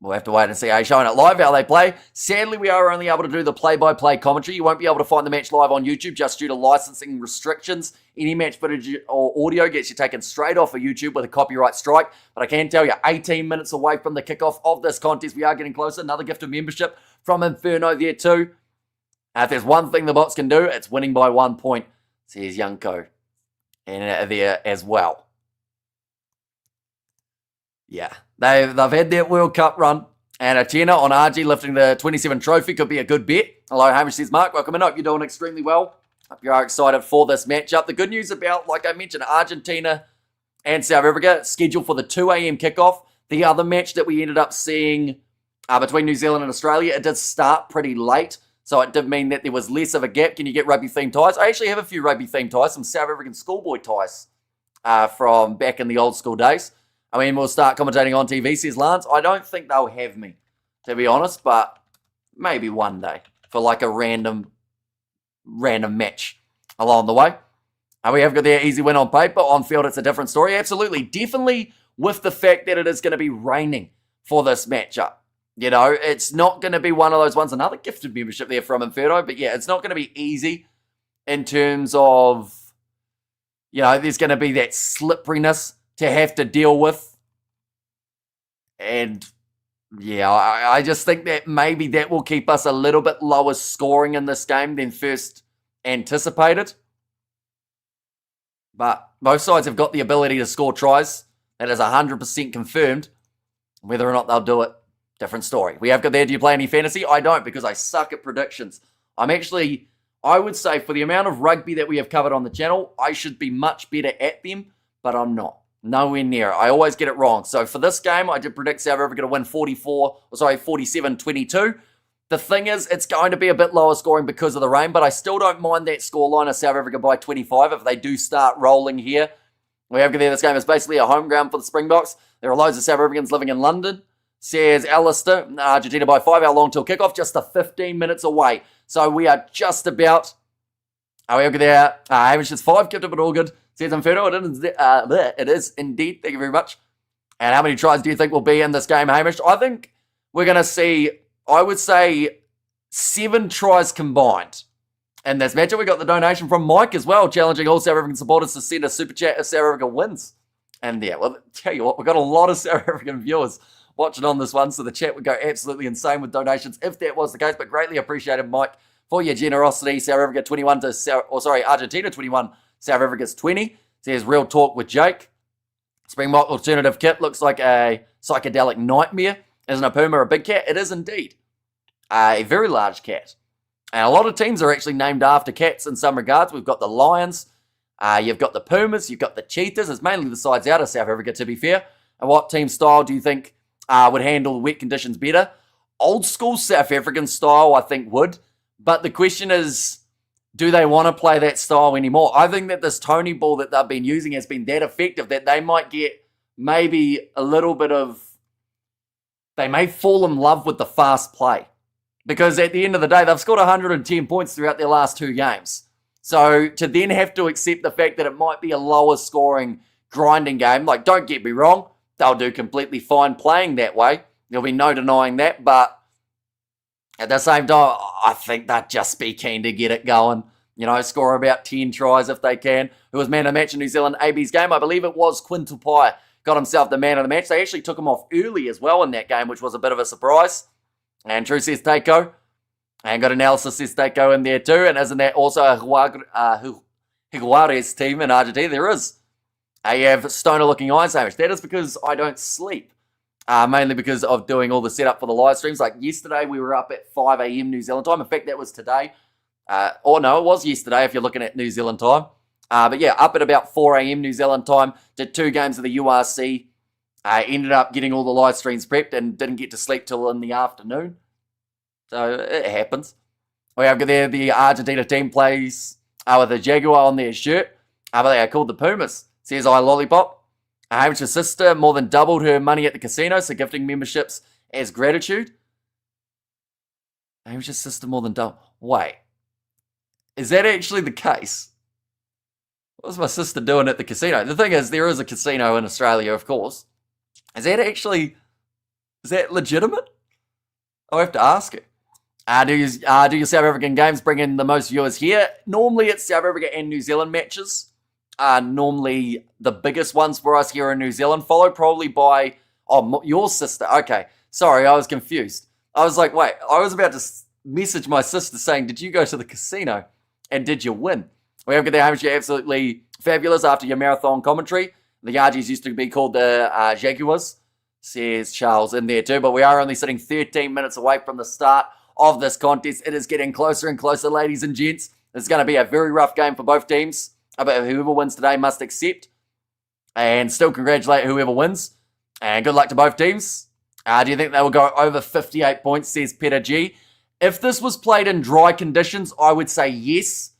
we'll have to wait and see. Showing it live, how they play. Sadly, we are only able to do the play-by-play commentary. You won't be able to find the match live on YouTube just due to licensing restrictions. Any match footage or audio gets you taken straight off of YouTube with a copyright strike. But I can tell you, 18 minutes away from the kickoff of this contest, we are getting closer. Another gift of membership from Inferno there too. If there's one thing the bots can do, it's winning by 1 point, says Youngko. And there as well. Yeah, they've had their World Cup run, and a tenner on RG lifting the 27 trophy could be a good bet. Hello, Hamish, says Mark. Welcome in. Hope you're doing extremely well. Hope you are excited for this matchup. The good news about, like I mentioned, Argentina and South Africa scheduled for the 2 a.m. kickoff. The other match that we ended up seeing between New Zealand and Australia, it did start pretty late, so it did mean that there was less of a gap. Can you get rugby-themed ties? I actually have a few rugby-themed ties, some South African schoolboy ties from back in the old school days. I mean, we'll start commentating on TV, says Lance. I don't think they'll have me, to be honest, but maybe one day for like a random match along the way. And we have got their easy win on paper. On field, it's a different story. Absolutely. Definitely with the fact that it is going to be raining for this matchup. It's not going to be one of those ones. Another gifted membership there from Inferno. But yeah, it's not going to be easy in terms of, there's going to be that slipperiness to have to deal with. And yeah, I just think that maybe that will keep us a little bit lower scoring in this game than first anticipated. But both sides have got the ability to score tries. That is 100% confirmed. Whether or not they'll do it, different story. We have got there, do you play any fantasy? I don't, because I suck at predictions. I would say for the amount of rugby that we have covered on the channel, I should be much better at them, but I'm not. Nowhere near. I always get it wrong. So for this game, I did predict South Africa to win 47-22. The thing is, it's going to be a bit lower scoring because of the rain, but I still don't mind that scoreline of South Africa by 25 if they do start rolling here. We have there, this game is basically a home ground for the Springboks. There are loads of South Africans living in London, says Alistair. Argentina by 5, how long till kickoff? Just 15 minutes away. So we are just about... we have there, Hamish is 5, kept it, but all good. Says Inferno, it is indeed. Thank you very much. And how many tries do you think will be in this game, Hamish? I think we're going to see, I would say, 7 tries combined in this matchup. We got the donation from Mike as well, challenging all South African supporters to send a super chat if South Africa wins. And yeah, well, tell you what, we've got a lot of South African viewers watching on this one, so the chat would go absolutely insane with donations if that was the case. But greatly appreciated, Mike, for your generosity. South Africa 21 to Argentina 21. South Africa's 20. Says Real Talk with Jake. Springbok alternative kit looks like a psychedelic nightmare. Isn't a puma a big cat? It is indeed. A very large cat. And a lot of teams are actually named after cats in some regards. We've got the Lions. You've got the Pumas. You've got the Cheetahs. It's mainly the sides out of South Africa, to be fair. And what team style do you think would handle wet conditions better? Old school South African style, I think, would. But the question is, do they want to play that style anymore? I think that this Tony ball that they've been using has been that effective that they might get maybe a little bit of... They may fall in love with the fast play. Because at the end of the day, they've scored 110 points throughout their last 2 games. So to then have to accept the fact that it might be a lower scoring, grinding game, like, don't get me wrong, they'll do completely fine playing that way. There'll be no denying that, but at the same time, I think they'd just be keen to get it going. Score about 10 tries if they can. Who was man of the match in New Zealand AB's game? I believe it was Quinn Tupai. Got himself the man of the match. They actually took him off early as well in that game, which was a bit of a surprise. And True says Teiko. And got analysis says Teiko in there too. And isn't that also Higuare's team in Argentina? There is. You have stoner-looking eyes, Hamish. That is because I don't sleep. Mainly because of doing all the setup for the live streams. Like yesterday, we were up at 5 a.m. New Zealand time. In fact, that was today. It was yesterday if you're looking at New Zealand time. But yeah, up at about 4 a.m. New Zealand time, did 2 games of the URC. Ended up getting all the live streams prepped and didn't get to sleep till in the afternoon. So it happens. We have there the Argentina team plays with a Jaguar on their shirt. But they are called the Pumas. Says I Lollipop. Hamish's sister more than doubled her money at the casino, so gifting memberships as gratitude. Hamish's sister more than doubled. Wait. Is that actually the case? What was my sister doing at the casino? The thing is, there is a casino in Australia, of course. Is that legitimate? I'll have to ask her. Do your South African games bring in the most viewers here? Normally it's South Africa and New Zealand matches. Normally the biggest ones for us here in New Zealand, followed probably by, your sister. Okay, sorry, I was confused. I was like, wait, I was about to message my sister saying, did you go to the casino? And did you win? We have got there, Hamish, you're absolutely fabulous after your marathon commentary. The Argies used to be called the Jaguars, says Charles in there too, but we are only sitting 13 minutes away from the start of this contest. It is getting closer and closer, ladies and gents. It's going to be a very rough game for both teams, but whoever wins today must accept. And still congratulate whoever wins. And good luck to both teams. Do you think they will go over 58 points, says Peter G. If this was played in dry conditions, I would say yes.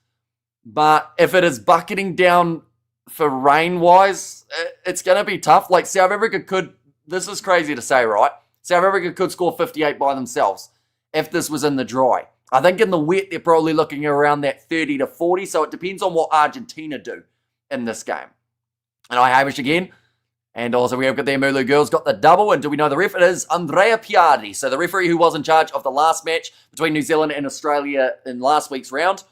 But if it is bucketing down for rain-wise, it's going to be tough. Like South Africa could, this is crazy to say, right? South Africa could score 58 by themselves if this was in the dry. I think in the wet, they're probably looking around that 30 to 40, so it depends on what Argentina do in this game. And I Hamish again. And also we have got their Mulu girls got the double. And do we know the ref? It is Andrea Piardi. So the referee who was in charge of the last match between New Zealand and Australia in last week's round.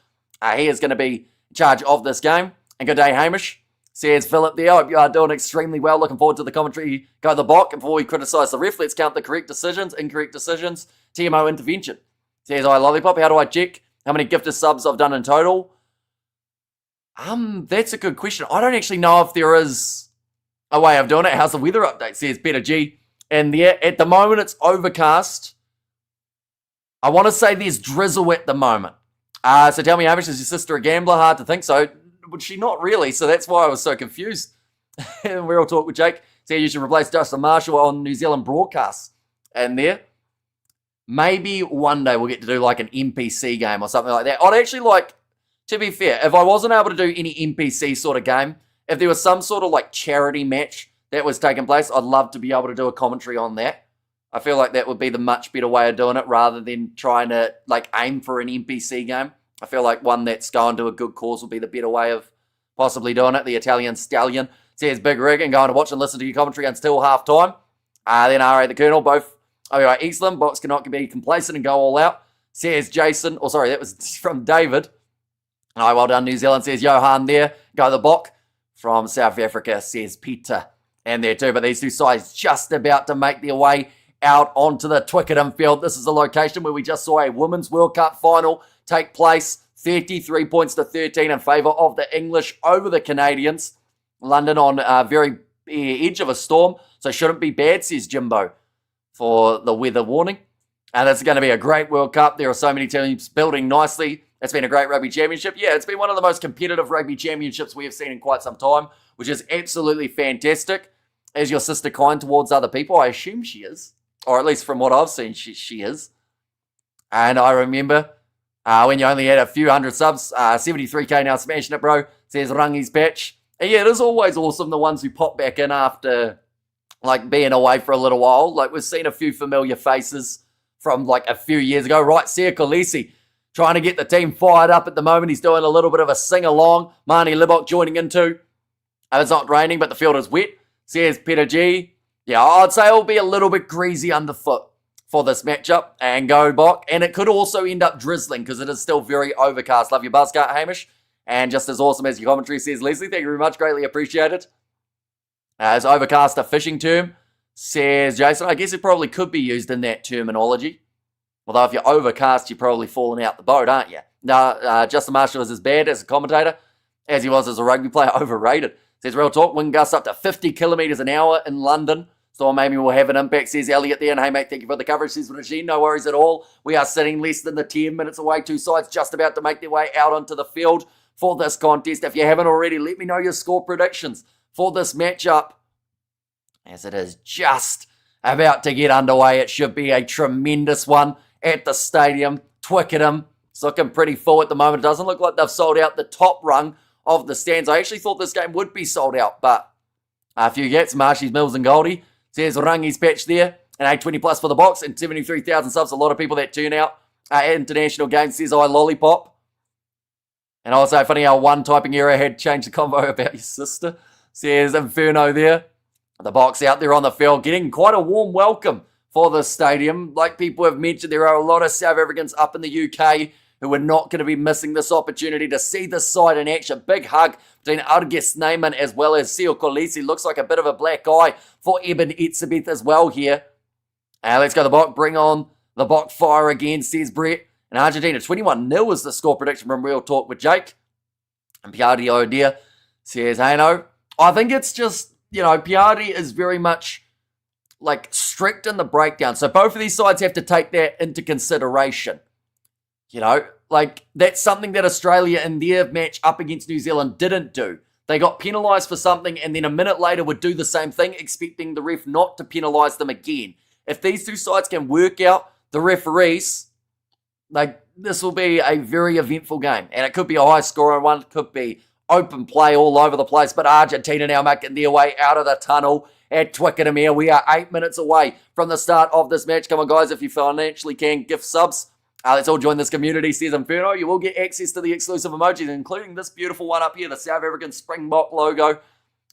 He is going to be in charge of this game. And good day, Hamish. Says Philip there. I hope you are doing extremely well. Looking forward to the commentary. Go the Bok. And before we criticise the ref, let's count the correct decisions, incorrect decisions, TMO intervention. Says I Lollipop. How do I check how many gifted subs I've done in total? That's a good question. I don't actually know if there is a way of doing it. How's the weather update? Says Peter G. And there, at the moment, it's overcast. I want to say there's drizzle at the moment. So tell me, Hamish, is your sister a gambler? Hard to think so. But she not really, so that's why I was so confused. We're all talk with Jake. So you should replace Justin Marshall on New Zealand broadcasts. And there, maybe one day we'll get to do like an NPC game or something like that. I'd actually like, to be fair, if I wasn't able to do any NPC sort of game, if there was some sort of like charity match that was taking place, I'd love to be able to do a commentary on that. I feel like that would be the much better way of doing it rather than trying to like aim for an NPC game. I feel like one that's going to a good cause would be the better way of possibly doing it. The Italian Stallion says Big Rig and going to watch and listen to your commentary until half time. Then R.A. the Colonel, both excellent. Box cannot be complacent and go all out. Says Jason, that was from David. Well done, New Zealand, says Johan there. Go the Bok. From South Africa, says Peter. And there too, but these two sides just about to make their way out onto the Twickenham field. This is the location where we just saw a Women's World Cup final take place. 33 points to 13 in favour of the English over the Canadians. London on a very edge of a storm, so shouldn't be bad, says Jimbo, for the weather warning. And it's going to be a great World Cup. There are so many teams building nicely. It's been a great rugby championship. Yeah, it's been one of the most competitive rugby championships we have seen in quite some time, which is absolutely fantastic. Is your sister kind towards other people? I assume she is. Or at least from what I've seen, she is. And I remember when you only had a few hundred subs, 73k now smashing it, bro, says Rangi's Patch. And yeah, it is always awesome, the ones who pop back in after like being away for a little while. Like we've seen a few familiar faces from like a few years ago. Right, Sia Kolisi trying to get the team fired up at the moment. He's doing a little bit of a sing-along. Marnie Libok joining in too. It's not raining, but the field is wet. Says Peter G. Yeah, I'd say it'll be a little bit greasy underfoot for this matchup. And go Bok. And it could also end up drizzling because it is still very overcast. Love your buzzcut, Hamish. And just as awesome as your commentary, says Leslie. Thank you very much. Greatly appreciated. As overcast a fishing term, says Jason. I guess it probably could be used in that terminology. Although if you're overcast, you're probably falling out the boat, aren't you? No, Justin Marshall is as bad as a commentator as he was as a rugby player. Overrated. Says real talk, wind gusts up to 50 kilometres an hour in London. So maybe we'll have an impact, says Elliot there. And hey, mate, thank you for the coverage, says Regine. No worries at all. We are sitting less than the 10 minutes away. Two sides just about to make their way out onto the field for this contest. If you haven't already, let me know your score predictions for this matchup, as it is just about to get underway. It should be a tremendous one at the stadium. Twickenham, it's looking pretty full at the moment. It doesn't look like they've sold out the top rung of the stands. I actually thought this game would be sold out, but a few gets. Marshies, Mills and Goldie. Says Rangi's patch there. And 820 plus for the box and 73,000 subs. A lot of people that turn out at international games, says I Lollipop. And also funny how one typing error had changed the convo about your sister. Says Inferno there. The box out there on the field, getting quite a warm welcome for the stadium. Like people have mentioned, there are a lot of South Africans up in the UK who are not going to be missing this opportunity to see this side in action. Big hug between Argus Neyman as well as Sio Kolisi. Looks like a bit of a black eye for Eben Etzebeth as well here. Let's go the Bok. Bring on the Bok fire again, says Brett. And Argentina 21-0 is the score prediction from Real Talk with Jake. And Piardi O'Dear says, hey no. I think it's just, Piardi is very much like strict in the breakdown. So both of these sides have to take that into consideration. That's something that Australia in their match up against New Zealand didn't do. They got penalised for something and then a minute later would do the same thing, expecting the ref not to penalise them again. If these two sides can work out the referees, this will be a very eventful game. And it could be a high-scoring one. It could be open play all over the place. But Argentina now making their way out of the tunnel at Twickenham here. We are 8 minutes away from the start of this match. Come on, guys, if you financially can, gift subs. Let's all join this community, says Inferno. You will get access to the exclusive emojis, including this beautiful one up here, the South African Springbok logo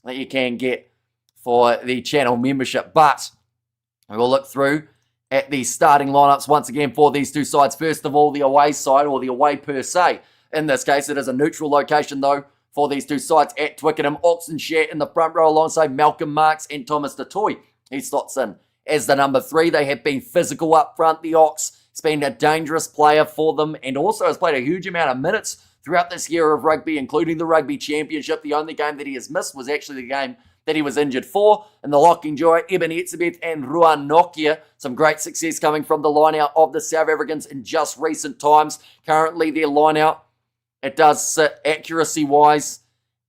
that you can get for the channel membership. But we will look through at the starting lineups once again for these two sides. First of all, the away side, or the away per se. In this case, it is a neutral location, though, for these two sides at Twickenham. Oxenstierna in the front row alongside Malcolm Marks and Thomas du Toit. He slots in as the number 3. They have been physical up front, the Ox. He's been a dangerous player for them and also has played a huge amount of minutes throughout this year of rugby, including the Rugby Championship. The only game that he has missed was actually the game that he was injured for. And the locking duo, Eben Etzebeth and Ruan Nokia. Some great success coming from the line-out of the South Africans in just recent times. Currently, their line-out, it does sit accuracy-wise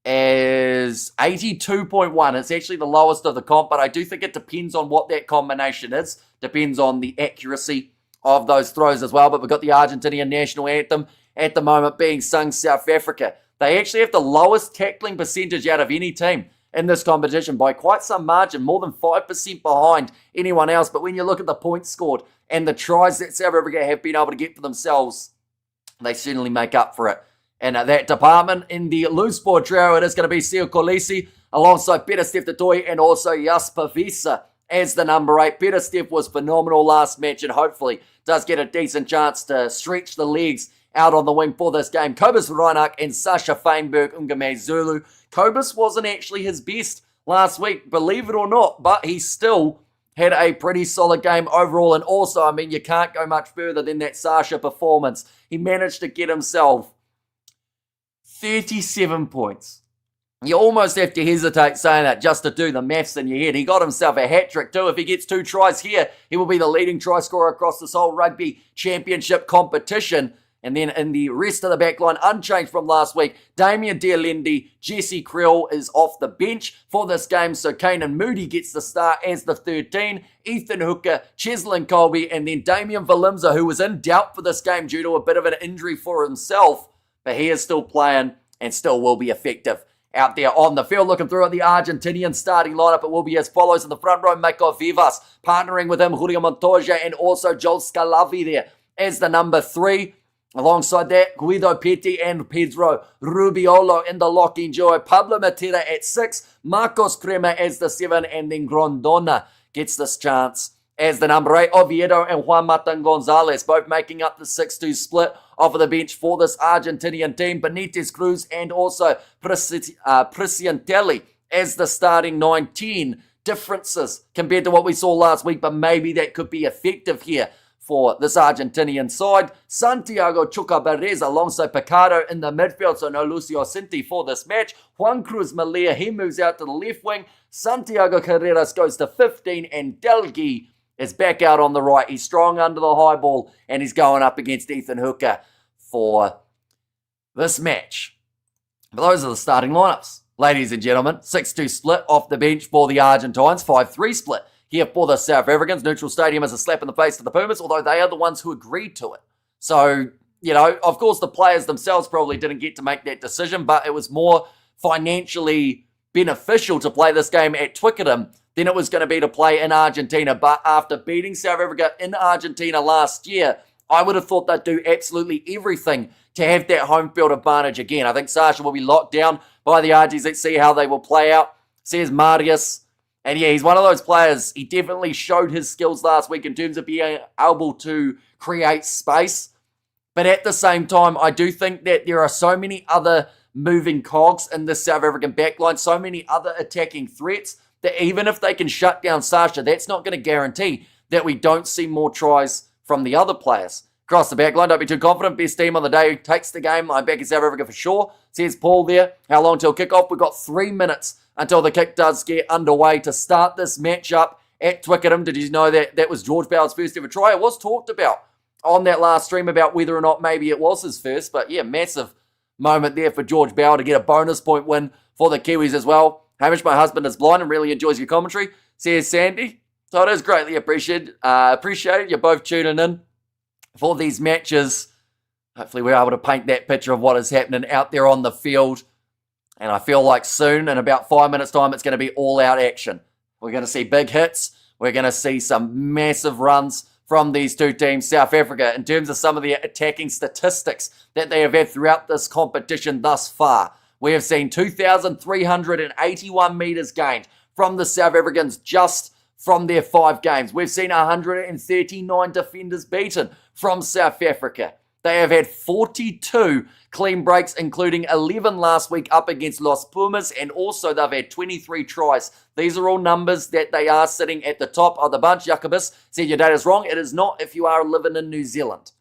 as 82.1. It's actually the lowest of the comp, but I do think it depends on what that combination is. Depends on the accuracy of those throws as well. But we've got the Argentinian national anthem at the moment being sung South Africa. They actually have the lowest tackling percentage out of any team in this competition by quite some margin, more than 5% behind anyone else. But when you look at the points scored and the tries that South Africa have been able to get for themselves, they certainly make up for it. And at that department, in the loose ball trio, it is going to be Sio Kolisi alongside Peter Steph Toy and also Jasper Visa as the number 8. Peter Steph was phenomenal last match and hopefully does get a decent chance to stretch the legs out on the wing for this game. Kobus Reinach and Sasha Feinberg Ungame Zulu. Kobus wasn't actually his best last week, believe it or not, but he still had a pretty solid game overall. And also, you can't go much further than that Sasha performance. He managed to get himself 37 points. You almost have to hesitate saying that just to do the maths in your head. He got himself a hat-trick too. If he gets 2 tries here, he will be the leading try scorer across this whole Rugby Championship competition. And then in the rest of the back line, unchanged from last week, Damien Dearlendy, Jesse Creel is off the bench for this game. So Kanan Moody gets the start as the 13. Ethan Hooker, Cheslin Colby, and then Damian Valimza, who was in doubt for this game due to a bit of an injury for himself. But he is still playing and still will be effective out there on the field. Looking through at the Argentinian starting lineup, it will be as follows. In the front row, Mako Vivas, partnering with him, Julio Montoya, and also Joel Scalavi there as the number 3. Alongside that, Guido Petty and Pedro Rubiolo in the locking duo. Pablo Matera at 6, Marcos Crema as the 7, and then Grondona gets this chance as the number 8. Oviedo and Juan Matan Gonzalez both making up the 6-2 split off of the bench for this Argentinian team. Benitez Cruz and also Presiantelli as the starting 9-10. Differences compared to what we saw last week, but maybe that could be effective here for this Argentinian side. Santiago Chucabarez alongside Picardo in the midfield, so no Lucio Cinti for this match. Juan Cruz Malia, he moves out to the left wing. Santiago Carreras goes to 15, and Delgi is back out on the right. He's strong under the high ball, and he's going up against Ethan Hooker for this match. But those are the starting lineups. Ladies and gentlemen, 6-2 split off the bench for the Argentines, 5-3 split here for the South Africans. Neutral stadium is a slap in the face to the Pumas, although they are the ones who agreed to it. So, of course the players themselves probably didn't get to make that decision, but it was more financially beneficial to play this game at Twickenham than it was going to be to play in Argentina. But after beating South Africa in Argentina last year, I would have thought they'd do absolutely everything to have that home field advantage again. I think Sasha will be locked down by the Argies. Let's see how they will play out. Says Marius. And yeah, he's one of those players. He definitely showed his skills last week in terms of being able to create space. But at the same time, I do think that there are so many other moving cogs in the South African backline, so many other attacking threats, that even if they can shut down Sasha, that's not going to guarantee that we don't see more tries from the other players. Across the back line, don't be too confident. Best team on the day takes the game. I'm back in South Africa for sure. Says Paul there. How long till kickoff? We've got 3 minutes until the kick does get underway to start this matchup at Twickenham. Did you know that that was George Bowell's first ever try? It was talked about on that last stream about whether or not maybe it was his first. But yeah, massive moment there for George Bowell to get a bonus point win for the Kiwis as well. Hamish, my husband, is blind and really enjoys your commentary. Says Sandy. So it is greatly appreciated. You're both tuning in for these matches. Hopefully we're able to paint that picture of what is happening out there on the field. And I feel like soon, in about 5 minutes' time, it's going to be all-out action. We're going to see big hits. We're going to see some massive runs from these two teams. South Africa, in terms of some of the attacking statistics that they have had throughout this competition thus far, we have seen 2,381 metres gained from the South Africans just from their 5 games. We've seen 139 defenders beaten from South Africa. They have had 42 clean breaks, including 11 last week up against Los Pumas, and also they've had 23 tries. These are all numbers that they are sitting at the top of the bunch. Jacobus said your data's wrong. It is not if you are living in New Zealand,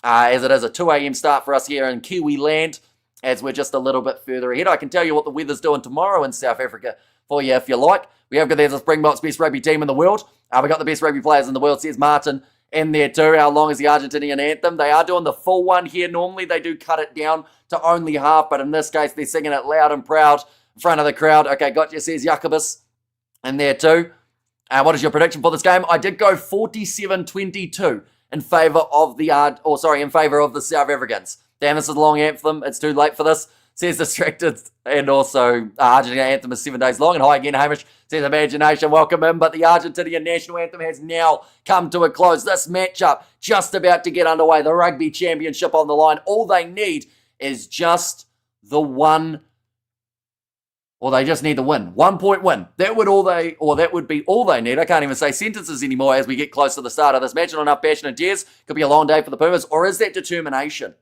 as it is a 2 a.m. start for us here in Kiwi land, as we're just a little bit further ahead. I can tell you what the weather's doing tomorrow in South Africa for you if you like. We have got there's the Springboks best rugby team in the world. We got the best rugby players in the world, says Martin in there too. How long is the Argentinian anthem? They are doing the full one here. Normally they do cut it down to only half, but in this case they're singing it loud and proud in front of the crowd. Okay, gotcha, says Jacobus in there too. What is your prediction for this game? I did go 47-22 in favour of the South Africans. Damn, this is a long anthem. It's too late for this. Says Distracted, and also Argentina anthem is 7 days long. And hi again, Hamish. Says Imagination, welcome in. But the Argentinian national anthem has now come to a close. This matchup just about to get underway. The Rugby Championship on the line. All they need is just the one, or they just need the win. 1 point win. That would be all they need. I can't even say sentences anymore as we get close to the start of this match. Not enough passion and tears. Could be a long day for the Pumas. Or is that determination?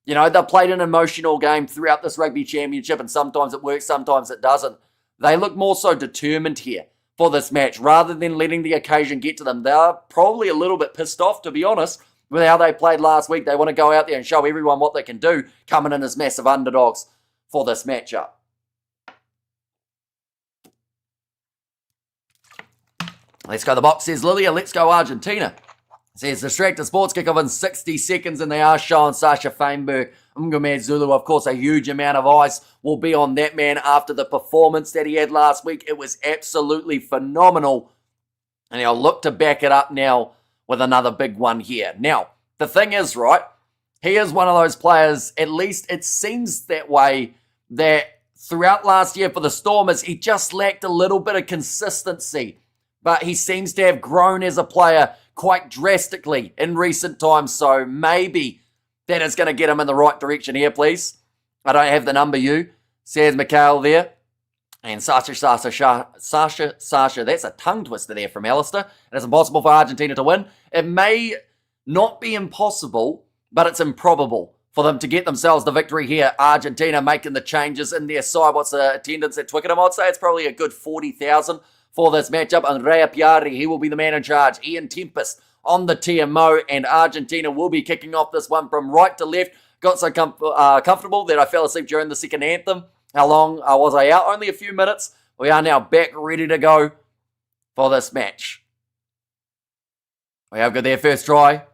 They've played an emotional game throughout this Rugby Championship, and sometimes it works, sometimes it doesn't. They look more so determined here for this match, rather than letting the occasion get to them. They're probably a little bit pissed off, to be honest, with how they played last week. They want to go out there and show everyone what they can do, coming in as massive underdogs for this matchup. Let's go the box, says Lilia. Let's go Argentina. Says Distracted Sports, kick off in 60 seconds, and they are showing Sasha Feinberg. Ngomad Zulu, of course, a huge amount of eyes will be on that man after the performance that he had last week. It was absolutely phenomenal, and he'll look to back it up now with another big one here. Now, the thing is, right, he is one of those players, at least it seems that way, that throughout last year for the Stormers, he just lacked a little bit of consistency, but he seems to have grown as a player quite drastically in recent times, so maybe that is going to get him in the right direction here, please. I don't have the number, says Mikhail there. And Sasha, that's a tongue twister there from Alistair. It is impossible for Argentina to win. It may not be impossible, but it's improbable for them to get themselves the victory here. Argentina making the changes in their side. What's the attendance at Twickenham? I'd say it's probably a good 40,000 for this matchup. Andrea Piari, he will be the man in charge. Ian Tempest on the TMO, and Argentina will be kicking off this one from right to left. Got so comfortable that I fell asleep during the second anthem. How long was I out? Only a few minutes. We are now back ready to go for this match. We have got their first try,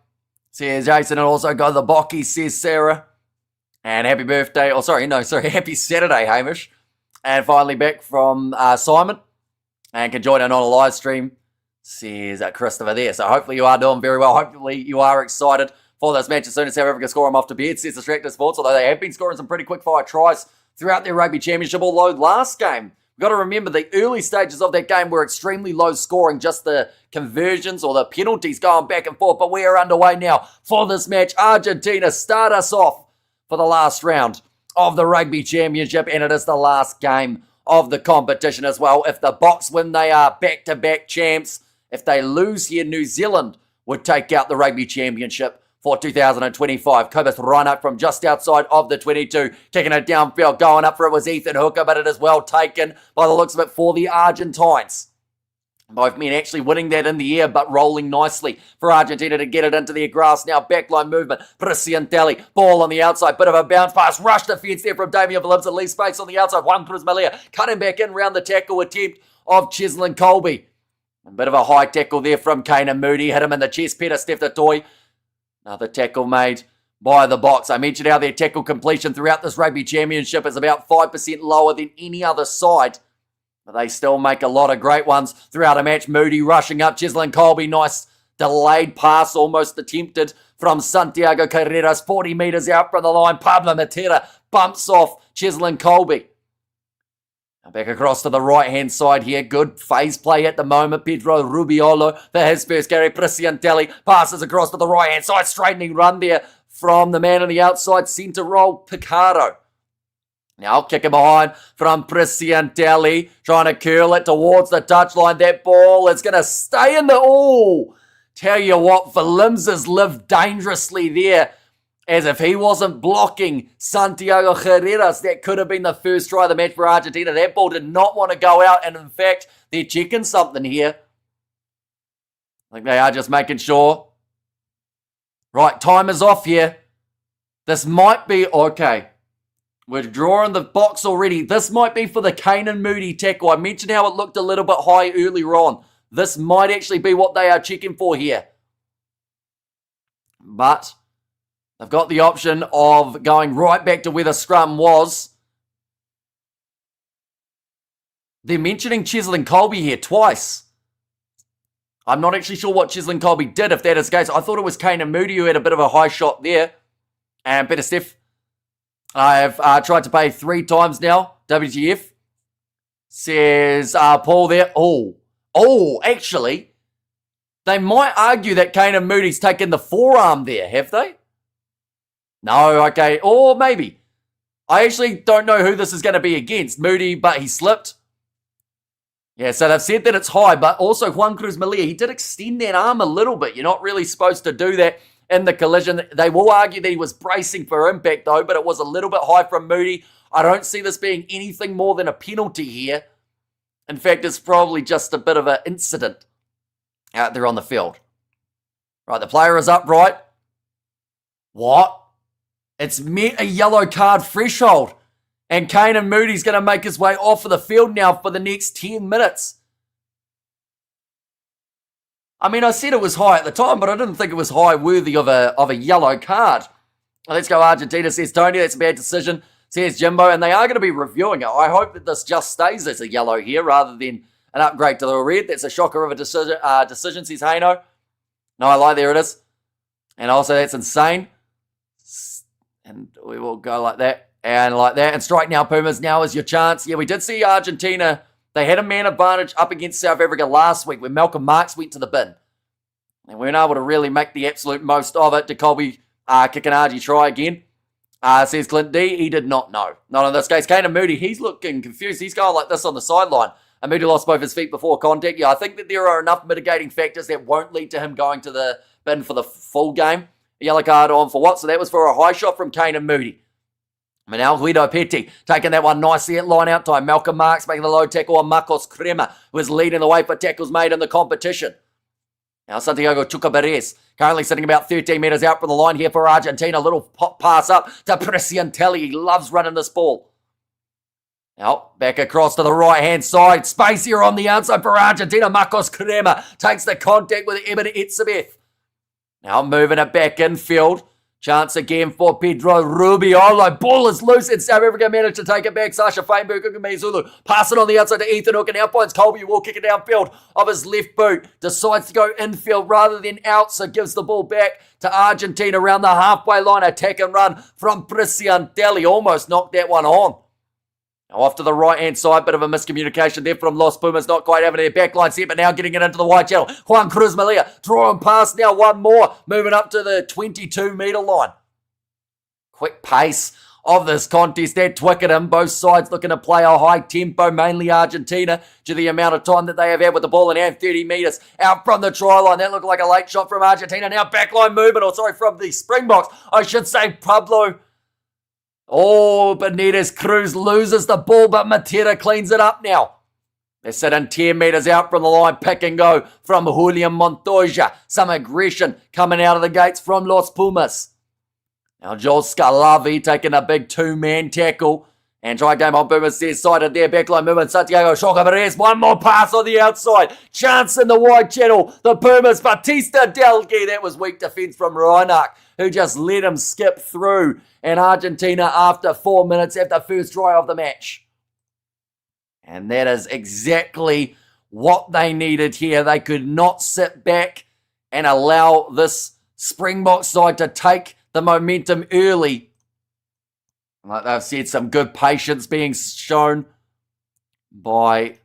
says Jason, and also got the Bocky, says Sarah. And happy birthday, happy Saturday, Hamish. And finally back from Simon, and can join in on a live stream, says Christopher there. So hopefully you are doing very well. Hopefully you are excited for this match. As soon as South Africa score, I'm off to bed, says Distractor Sports, although they have been scoring some pretty quick fire tries throughout their rugby championship, although last game, we've got to remember the early stages of that game were extremely low scoring, just the conversions or the penalties going back and forth. But we are underway now for this match. Argentina start us off for the last round of the Rugby Championship, and it is the last game of the competition as well. If the Boks win, they are back-to-back champs. If they lose here, New Zealand would take out the Rugby Championship for 2025. Kobus run up from just outside of the 22, kicking it downfield, going up for it was Ethan Hooker, but it is well taken by the looks of it for the Argentines. Both men actually winning that in the air, but rolling nicely for Argentina to get it into their grass. Now backline movement. Presiantelli, ball on the outside. Bit of a bounce pass. Rush defense there from Damian Phillips. At least space on the outside. Juan Cruz Malia cutting back in round the tackle attempt of Cheslin Colby. A bit of a high tackle there from Kanan Moody. Hit him in the chest. Peter Steftatoy. Another tackle made by the Boks. I mentioned how their tackle completion throughout this Rugby Championship is about 5% lower than any other side. But they still make a lot of great ones throughout a match. Moody rushing up. Cheslin Colby, nice delayed pass, almost attempted from Santiago Carreras. 40 metres out from the line. Pablo Matera bumps off Cheslin Colby. Now back across to the right-hand side here. Good phase play at the moment. Pedro Rubiolo for his first carry. Presiantelli passes across to the right-hand side. Straightening run there from the man on the outside. Centre roll, Picaro. Now kicking behind from Presiantelli, trying to curl it towards the touchline. That ball is going to stay in the... Oh, tell you what, Phillips has lived dangerously there. As if he wasn't blocking Santiago Carreras, that could have been the first try of the match for Argentina. That ball did not want to go out, and in fact, they're checking something here. I think they are just making sure. Right, time is off here. This might be... Okay. We're drawing the box already. This might be for the Kanan Moody tackle. I mentioned how it looked a little bit high earlier on. This might actually be what they are checking for here. But they've got the option of going right back to where the scrum was. They're mentioning Cheslin Colby here twice. I'm not actually sure what Cheslin Colby did, if that is the case. I thought it was Kanan Moody who had a bit of a high shot there. And Peter Steph, I have tried to pay 3 times now. WTF. Says Paul there. Oh, actually, they might argue that Kanan Moody's taken the forearm there, have they? No, okay. Or maybe. I actually don't know who this is going to be against. Moody, but he slipped. Yeah, so they've said that it's high, but also Juan Cruz Malia, he did extend that arm a little bit. You're not really supposed to do that in the collision. They will argue that he was bracing for impact though, but it was a little bit high from Moody. I don't see this being anything more than a penalty here. In fact, it's probably just a bit of an incident out there on the field. Right, the player is upright. What? It's met a yellow card threshold. And Kanan Moody's going to make his way off of the field now for the next 10 minutes. I mean, I said it was high at the time, but I didn't think it was high worthy of a yellow card. Let's go Argentina, says Tony. That's a bad decision, says Jimbo. And they are going to be reviewing it. I hope that this just stays as a yellow here rather than an upgrade to the red. That's a shocker of a decision, says Haino. No, I lie, there it is. And also, that's insane. And we will go like that and like that. And strike now, Pumas. Now is your chance. Yeah, we did see Argentina. They had a man advantage up against South Africa last week when Malcolm Marks went to the bin. And we weren't able to really make the absolute most of it. Colby kick an Argie try again. Says Clint D. He did not know. Not in this case. Kanan Moody, he's looking confused. He's going like this on the sideline. And Moody lost both his feet before contact. Yeah, I think that there are enough mitigating factors that won't lead to him going to the bin for the full game. A yellow card on for what? So that was for a high shot from Kanan Moody. Manel Guido Petty taking that one nicely at line out time. Malcolm Marks making the low tackle on Marcos Crema, who is leading the way for tackles made in the competition. Now Santiago Chucaberes currently sitting about 13 metres out from the line here for Argentina. Little pop pass up to Presiantelli. He loves running this ball. Now back across to the right-hand side. Space here on the outside for Argentina. Marcos Crema takes the contact with Eben Etzebeth. Now moving it back infield. Chance again for Pedro Rubiolo. Ball is loose and South Africa managed to take it back. Sasha Feinberg, Zulu, pass it on the outside to Ethan Hook, and now finds Colby Wall, kick it downfield of his left boot. Decides to go infield rather than out, so gives the ball back to Argentina around the halfway line. Attack and run from Prisiantelli. Almost knocked that one on. Now off to the right-hand side, bit of a miscommunication there from Los Pumas, not quite having their backline set, but now getting it into the wide channel. Juan Cruz Malia, drawing past now, one more, moving up to the 22-metre line. Quick pace of this contest at Twickenham. Both sides looking to play a high tempo, mainly Argentina, due to the amount of time that they have had with the ball in hand. 30 metres out from the try line. That looked like a late shot from Argentina. Now backline movement, from the Springboks, I should say. Pablo. Oh, Benitez Cruz loses the ball, but Matera cleans it up now. They're sitting 10 metres out from the line. Pick and go from Julian Montoya. Some aggression coming out of the gates from Los Pumas. Now Joel Scalavi taking a big two-man tackle. And try game on Pumas there, sided there. Backline movement. Santiago Shoka Perez. One more pass on the outside. Chance in the wide channel. The Pumas. Batista Delgey. That was weak defence from Reinach, who just let him skip through. And Argentina, after 4 minutes, have the first try of the match. And that is exactly what they needed here. They could not sit back and allow this Springbok side to take the momentum early. Like they've said, some good patience being shown by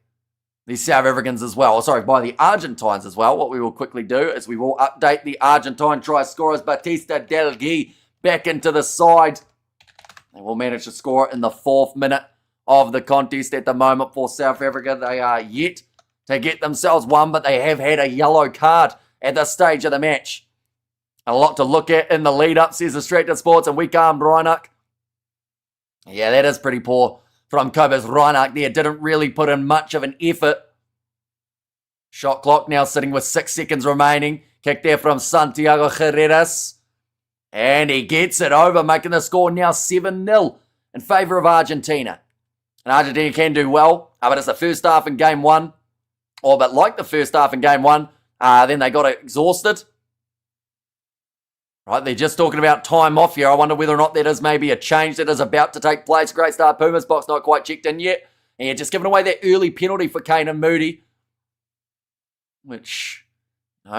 the South Africans as well. By the Argentines as well. What we will quickly do is we will update the Argentine try scorers. Batista Delgey back into the side. They will manage to score in the 4th minute of the contest at the moment for South Africa. They are yet to get themselves one, but they have had a yellow card at this stage of the match. A lot to look at in the lead-up, says Distracted Sports, and weak-armed Reinach. Yeah, that is pretty poor from Cobus Reinach there. Didn't really put in much of an effort. Shot clock now sitting with 6 seconds remaining. Kick there from Santiago Herreras. And he gets it over, making the score now 7-0 in favour of Argentina. And Argentina can do well, but it's the first half in game 1. But like the first half in game 1, then they got exhausted. Right, they're just talking about time off here. I wonder whether or not that is maybe a change that is about to take place. Great start, Pumas. Box not quite checked in yet. And you're just giving away that early penalty for Kane and Moody. Which,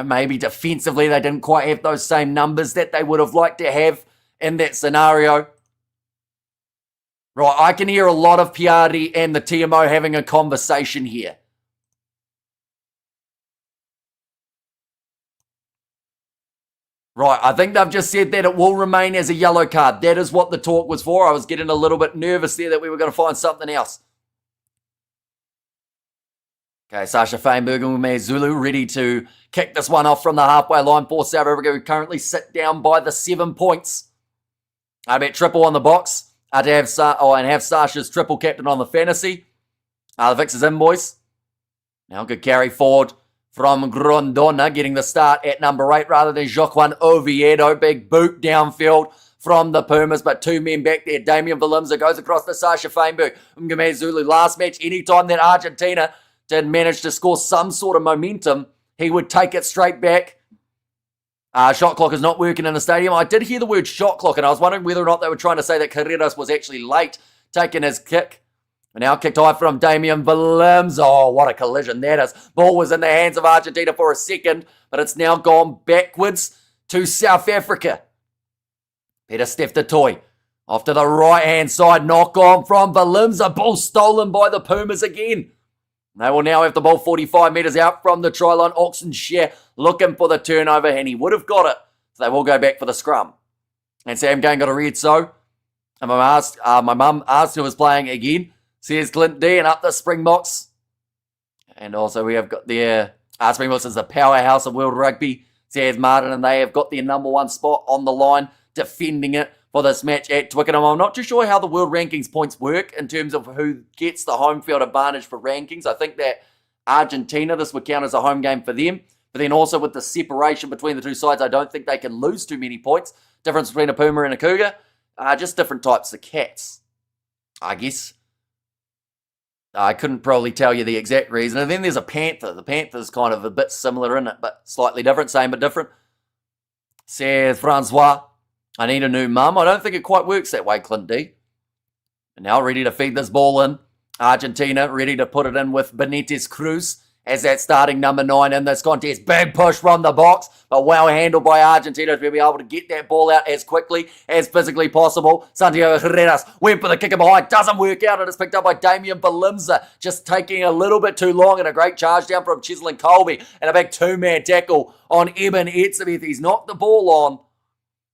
maybe defensively they didn't quite have those same numbers that they would have liked to have in that scenario. Right, I can hear a lot of Piatti and the TMO having a conversation here. Right, I think they've just said that it will remain as a yellow card. That is what the talk was for. I was getting a little bit nervous there that we were going to find something else. Okay, Sasha Feinberg and Zulu ready to kick this one off from the halfway line for South Africa, who currently sit down by the 7 points. I bet triple on the box to have Sasha's triple captain on the fantasy. The Vix is in, boys. Now good carry forward from Grondona, getting the start at number 8 rather than Joaquin Oviedo. Big boot downfield from the Pumas, but 2 men back there. Damian Valimza goes across to Sasha Feinberg. Mgame Zulu, last match, anytime that Argentina did manage to score some sort of momentum, he would take it straight back. Shot clock is not working in the stadium. I did hear the word shot clock, and I was wondering whether or not they were trying to say that Carreras was actually late taking his kick. And now kicked high from Damian Williams. Oh, what a collision that is. Ball was in the hands of Argentina for a second, but it's now gone backwards to South Africa. Peter Steph-Toy off to the right-hand side. Knock on from Williams. A ball stolen by the Pumas again. They will now have the ball 45 metres out from the try line. Oxenshire looking for the turnover, and he would have got it. So they will go back for the scrum. And Sam Gain got a red so. And my mum asked who was playing again. Says Clint D, and up the Springboks. And also we have got their Springboks is the powerhouse of world rugby. Says Martin, and they have got their number 1 spot on the line, defending it for this match at Twickenham. I'm not too sure how the world rankings points work in terms of who gets the home field advantage for rankings. I think that Argentina, this would count as a home game for them. But then also with the separation between the two sides, I don't think they can lose too many points. Difference between a Puma and a Cougar. Just different types of cats, I guess. I couldn't probably tell you the exact reason. And then there's a Panther. The Panther's kind of a bit similar in it, but slightly different. Same but different. Says Francois. I need a new mum. I don't think it quite works that way, Clint D. And now ready to feed this ball in. Argentina ready to put it in with Benitez Cruz as that starting number 9 in this contest. Big push from the box, but well handled by Argentina to be able to get that ball out as quickly as physically possible. Santiago Herreras went for the kicker behind. Doesn't work out. It is picked up by Damian Valimza, just taking a little bit too long, and a great charge down from Cheslin Colby and a big 2-man tackle on Eben Etzebeth. He's knocked the ball on.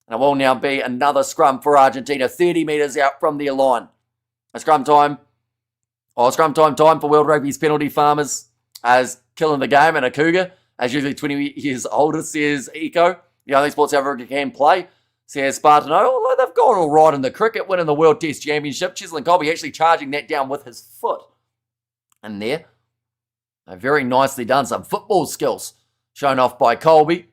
And it will now be another scrum for Argentina, 30 metres out from their line. A scrum time. Scrum time for World Rugby's penalty farmers as killing the game, and a cougar, as usually 20 years older, says Eco. The only Sports South Africa can play, says Spartano. Although they've gone all right in the cricket, winning the World Test Championship. Cheslin Colby actually charging that down with his foot. And there, very nicely done. Some football skills shown off by Colby.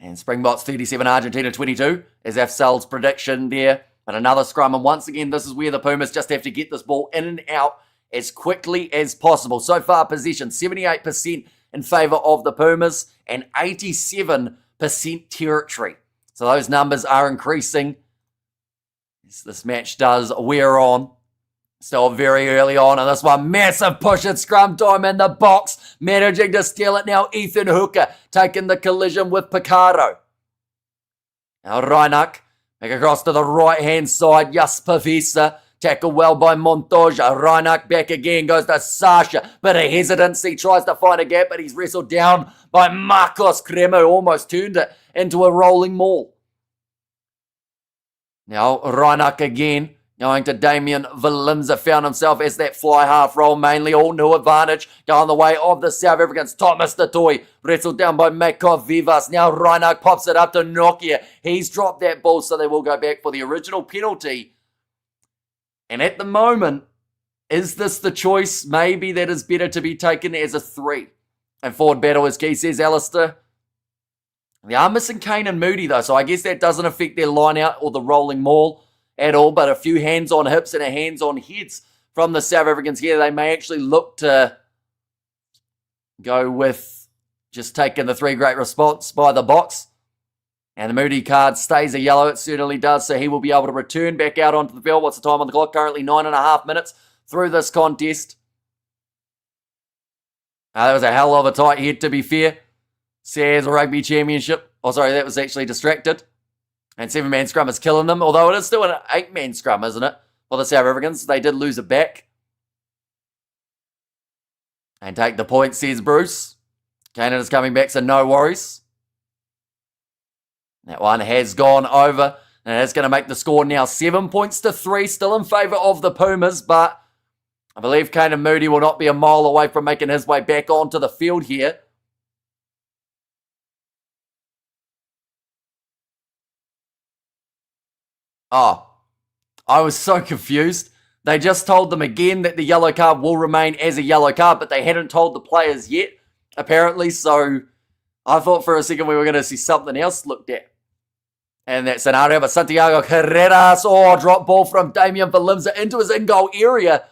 And Springboks 37, Argentina 22 is Afsal's prediction there. But another scrum, and once again, this is where the Pumas just have to get this ball in and out as quickly as possible. So far, possession 78% in favour of the Pumas and 87% territory. So those numbers are increasing as this match does wear on. Still very early on in this one. Massive push at scrum time in the box. Managing to steal it now. Ethan Hooker taking the collision with Picardo. Now Reinach back across to the right-hand side. Jasper Visa. Tackle well by Montoya. Reinach back again. Goes to Sasha. Bit of hesitancy. Tries to find a gap, but he's wrestled down by Marcos Cremo. Almost turned it into a rolling maul. Now Reinach again. Going to Damian Valimza, found himself as that fly half roll, mainly all new advantage. Going the way of the South Africans. Thomas Tatoy, wrestled down by Makov Vivas. Now Reinach pops it up to Nokia. He's dropped that ball, so they will go back for the original penalty. And at the moment, is this the choice? Maybe that is better to be taken as a 3. And forward battle is key, says Alistair. They are missing Kane and Moody, though, so I guess that doesn't affect their line out or the rolling maul at all, but a few hands on hips and a hands on heads from the South Africans here. They may actually look to go with just taking the 3 great response by the box. And the Moody card stays a yellow. It certainly does, so he will be able to return back out onto the field. What's the time on the clock? Currently 9.5 minutes through this contest. That was a hell of a tight head, to be fair. Says Rugby Championship. Oh, sorry, that was actually distracted. And 7-man scrum is killing them, although it is still an 8-man scrum, isn't it? For the South Africans, they did lose a back. And take the point, says Bruce. Canada's coming back, so no worries. That one has gone over, and it's going to make the score now 7 points to 3, still in favour of the Pumas, but I believe Kane Moody will not be a mile away from making his way back onto the field here. Oh, I was so confused. They just told them again that the yellow card will remain as a yellow card, but they hadn't told the players yet, apparently. So I thought for a second we were going to see something else looked at. And that scenario, but Santiago Herreras, drop ball from Damian Valimza into his in-goal area.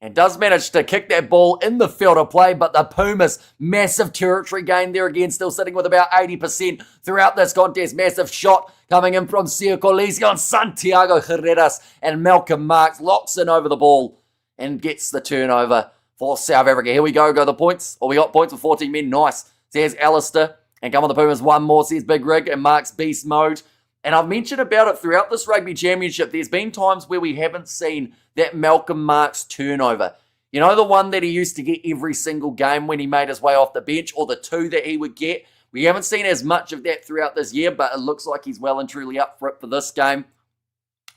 And does manage to kick that ball in the field of play, but the Pumas, massive territory gain there again, still sitting with about 80% throughout this contest. Massive shot coming in from Sia Colisio on Santiago Herreras, and Malcolm Marks locks in over the ball and gets the turnover for South Africa. Here we go the points. We got points with 14 men. Nice, says Alistair. And come on the Pumas, one more, says Big Rig, and Marks beast mode. And I've mentioned about it throughout this Rugby Championship. There's been times where we haven't seen that Malcolm Marks turnover. You know, the one that he used to get every single game when he made his way off the bench, or the 2 that he would get. We haven't seen as much of that throughout this year, but it looks like he's well and truly up for it for this game.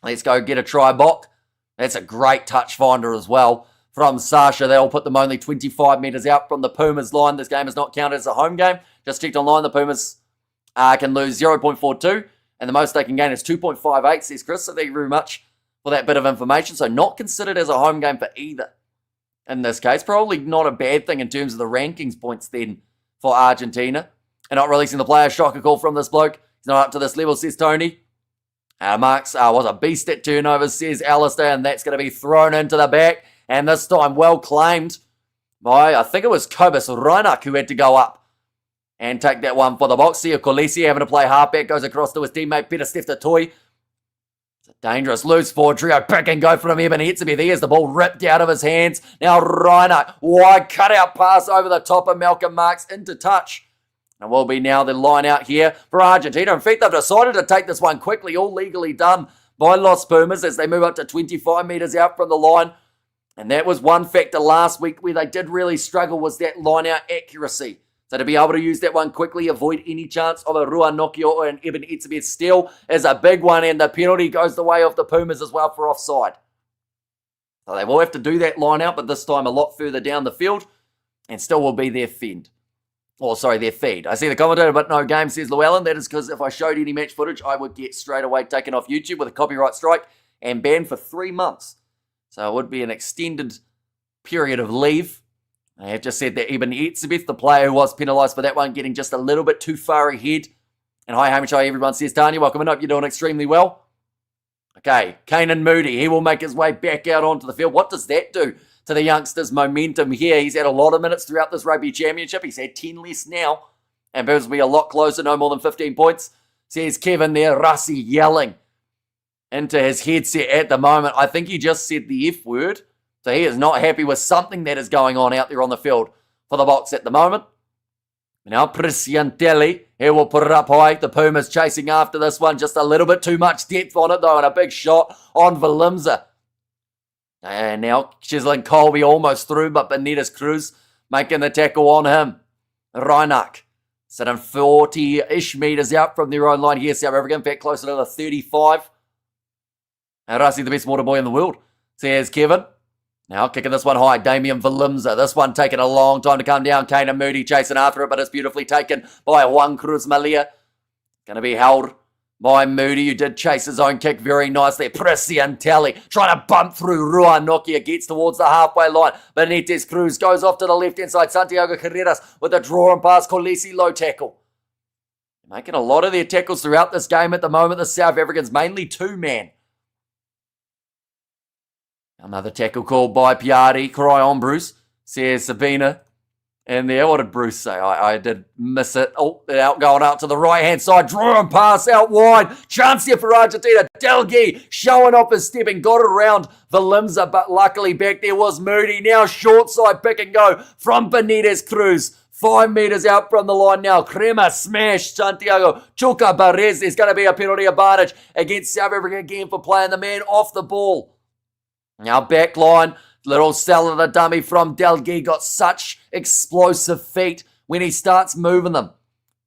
Let's go get a try block. That's a great touch finder as well from Sasha. They'll put them only 25 metres out from the Pumas line. This game is not counted as a home game. Just checked online, the Pumas can lose 0.42. And the most they can gain is 2.58, says Chris. So thank you very much for that bit of information. So not considered as a home game for either in this case. Probably not a bad thing in terms of the rankings points then for Argentina. And not releasing the player. Shocker call from this bloke. He's not up to this level, says Tony. Marks was a beast at turnovers, says Alistair. And that's going to be thrown into the back. And this time well claimed by, I think it was Kobus Reinach who had to go up and take that one for the box. See Kolisi having to play halfback, goes across to his teammate Peter Steftatoi. It's a dangerous loose forward trio, pick and go from Eben Etzebeth. There's the ball ripped out of his hands. Now Reiner, wide cutout pass over the top of Malcolm Marks into touch. And will be now the line out here for Argentina. In fact, they've decided to take this one quickly, all legally done by Los Pumas as they move up to 25 metres out from the line. And that was one factor last week where they did really struggle, was that line out accuracy. So to be able to use that one quickly, avoid any chance of a Rua Nokio or an Eben Etzebeth steal is a big one, and the penalty goes the way of the Pumas as well for offside. So they will have to do that line out, but this time a lot further down the field, and still will be their feed. I see the commentator, but no game, says Llewellyn. That is because if I showed any match footage, I would get straight away taken off YouTube with a copyright strike and banned for 3 months. So it would be an extended period of leave. I have just said that Eben Etzebeth, the player who was penalised for that one, getting just a little bit too far ahead. And hi, Hamish, hi, everyone, says Tanya. Welcome in. Hope you're doing extremely well. Okay, Kanan Moody, he will make his way back out onto the field. What does that do to the youngsters' momentum here? He's had a lot of minutes throughout this Rugby Championship. He's had 10 less now. And Bills will be a lot closer, no more than 15 points. Says Kevin there, Russie yelling into his headset at the moment. I think he just said the F word. So he is not happy with something that is going on out there on the field for the Boks at the moment. Now Presiantelli, he will put it up high. The Pumas chasing after this one. Just a little bit too much depth on it though, and a big shot on Valimza. And now Chislin Colby almost through, but Benitez Cruz making the tackle on him. Reinach sitting 40-ish metres out from their own line here. South Africa, in fact, closer to the 35. And Rassi, the best water boy in the world, says Kevin. Now kicking this one high, Damian Valimza. This one taking a long time to come down. Kanan Moody chasing after it, but it's beautifully taken by Juan Cruz Malia. Going to be held by Moody, who did chase his own kick very nicely. Presiantelli trying to bump through Rua Nokia, gets towards the halfway line. Benitez Cruz goes off to the left-hand side. Santiago Carreras with a draw and pass. Kolisi low tackle. Making a lot of their tackles throughout this game at the moment. The South Africans mainly two-man. Another tackle called by Piatti. Cry on, Bruce, says Sabina. And there, what did Bruce say? I did miss it. Oh, out going out to the right-hand side. Draw and pass out wide. Chance here for Argentina. Delgi showing off his step and got it around Valimza, but luckily back there was Moody. Now short side pick and go from Benitez Cruz. 5 metres out from the line now. Crema smash Santiago. Chuka Barres. There's going to be a penalty advantage against South Africa again for playing the man off the ball. Now back line, little sell of the dummy from Delgi, got such explosive feet when he starts moving them.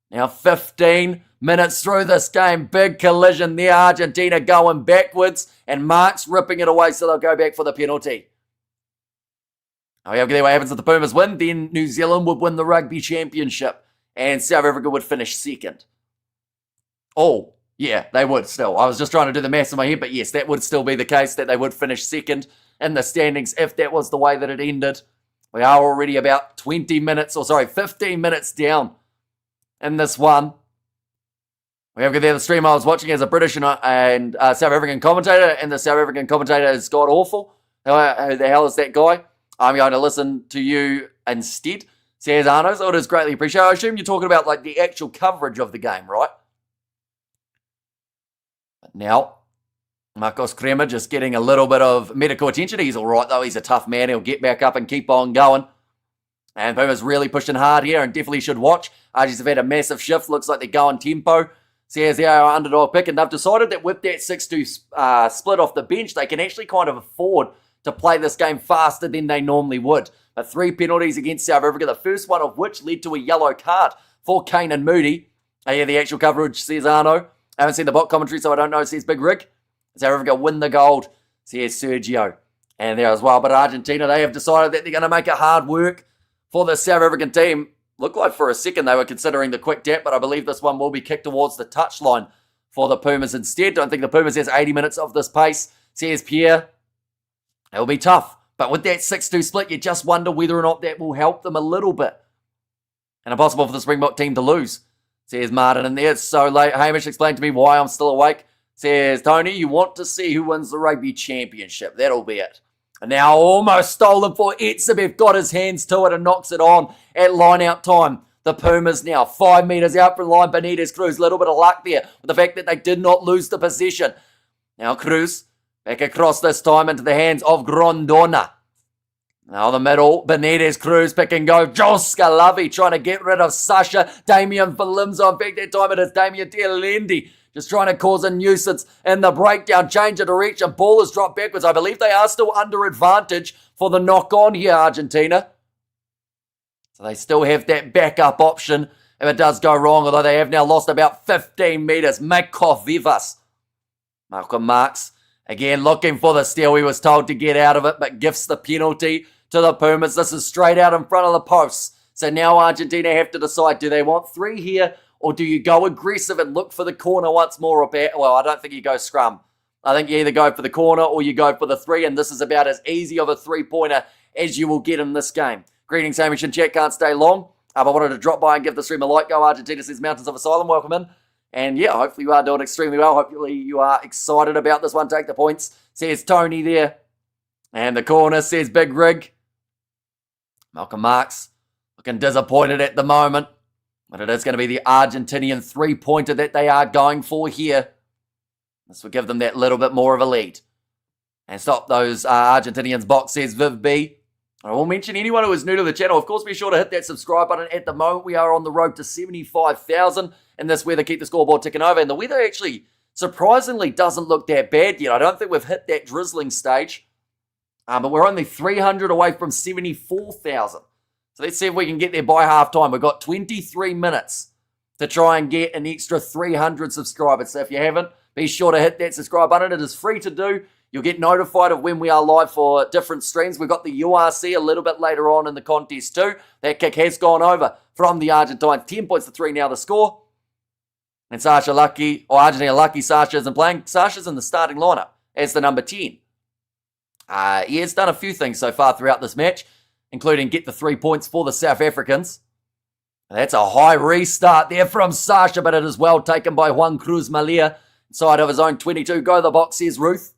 Now 15 minutes through this game, big collision there, Argentina going backwards and Mark's ripping it away, so they'll go back for the penalty. Oh, yeah, what happens if the Pumas win? Then New Zealand would win the Rugby Championship and South Africa would finish second. Oh. Yeah, they would still. I was just trying to do the maths in my head, but yes, that would still be the case, that they would finish second in the standings if that was the way that it ended. We are already about 15 minutes down in this one. We have there the stream I was watching as a British and South African commentator, and the South African commentator is god awful. Who the hell is that guy? I'm going to listen to you instead, says Arno. So it is greatly appreciated. I assume you're talking about like the actual coverage of the game, right? Now, Marcos Crema just getting a little bit of medical attention. He's all right, though. He's a tough man. He'll get back up and keep on going. And Puma's really pushing hard here and definitely should watch. Argies have had a massive shift. Looks like they're going tempo. Says they are underdog pick. And they've decided that with that 6-2 split off the bench, they can actually kind of afford to play this game faster than they normally would. But 3 penalties against South Africa, the first one of which led to a yellow card for Kanan Moody. Yeah, the actual coverage, says Arno. I haven't seen the bot commentary, so I don't know, says Big Rig. South Africa win the gold, says Sergio. And there as well. But Argentina, they have decided that they're going to make it hard work for the South African team. Looked like for a second they were considering the quick tap, but I believe this one will be kicked towards the touchline for the Pumas instead. Don't think the Pumas has 80 minutes of this pace, says Pierre. It will be tough. But with that 6-2 split, you just wonder whether or not that will help them a little bit. And impossible for the Springbok team to lose, says Martin. And there, it's so late. Hamish explained to me why I'm still awake. Says, Tony, you want to see who wins the Rugby Championship. That'll be it. And now almost stolen for Etzebeth. Got his hands to it and knocks it on at line-out time. the Pumas now. 5 metres out from the line. Benitez Cruz, a little bit of luck there with the fact that they did not lose the possession. Now Cruz back across this time into the hands of Grondona. Now the middle, Benitez Cruz pick and go. Joel Scalavi trying to get rid of Sasha. Damian Falimzo. In fact, that time it is Damian Dialendi just trying to cause a nuisance in the breakdown. Change of direction. Ball is dropped backwards. I believe they are still under advantage for the knock-on here, Argentina. So they still have that backup option if it does go wrong, although they have now lost about 15 metres. Makov Vivas. Malcolm Marks, again, looking for the steal. He was told to get out of it, but gifts the penalty to the Pumas. This is straight out in front of the posts. So now Argentina have to decide, do they want 3 here, or do you go aggressive and look for the corner once more? Well, I don't think you go scrum. I think you either go for the corner or you go for the 3, and this is about as easy of a 3-pointer as you will get in this game. Greetings, Hamish and chat. Can't stay long. I wanted to drop by and give the stream a like. Go Argentina, says Mountains of Asylum. Welcome in. And yeah, hopefully you are doing extremely well. Hopefully you are excited about this one. Take the points, says Tony there. And the corner, says Big Rig. Malcolm Marks looking disappointed at the moment. But it is going to be the Argentinian 3-pointer that they are going for here. This will give them that little bit more of a lead. And stop those Argentinians box, says Viv B. I will mention anyone who is new to the channel, of course, be sure to hit that subscribe button. At the moment, we are on the road to 75,000. And this weather keep the scoreboard ticking over. And the weather actually, surprisingly, doesn't look that bad yet. I don't think we've hit that drizzling stage. But we're only 300 away from 74,000. So let's see if we can get there by halftime. We've got 23 minutes to try and get an extra 300 subscribers. So if you haven't, be sure to hit that subscribe button. It is free to do. You'll get notified of when we are live for different streams. We've got the URC a little bit later on in the contest too. That kick has gone over from the Argentines. 10 points to 3 now the score. And Sasha lucky, or Argentina lucky, Sasha isn't playing. Sasha's in the starting lineup as the number 10. He has done a few things so far throughout this match, including get the 3 points for the South Africans. That's a high restart there from Sasha, but it is well taken by Juan Cruz Malia. Inside of his own 22. Go the box, says Ruth.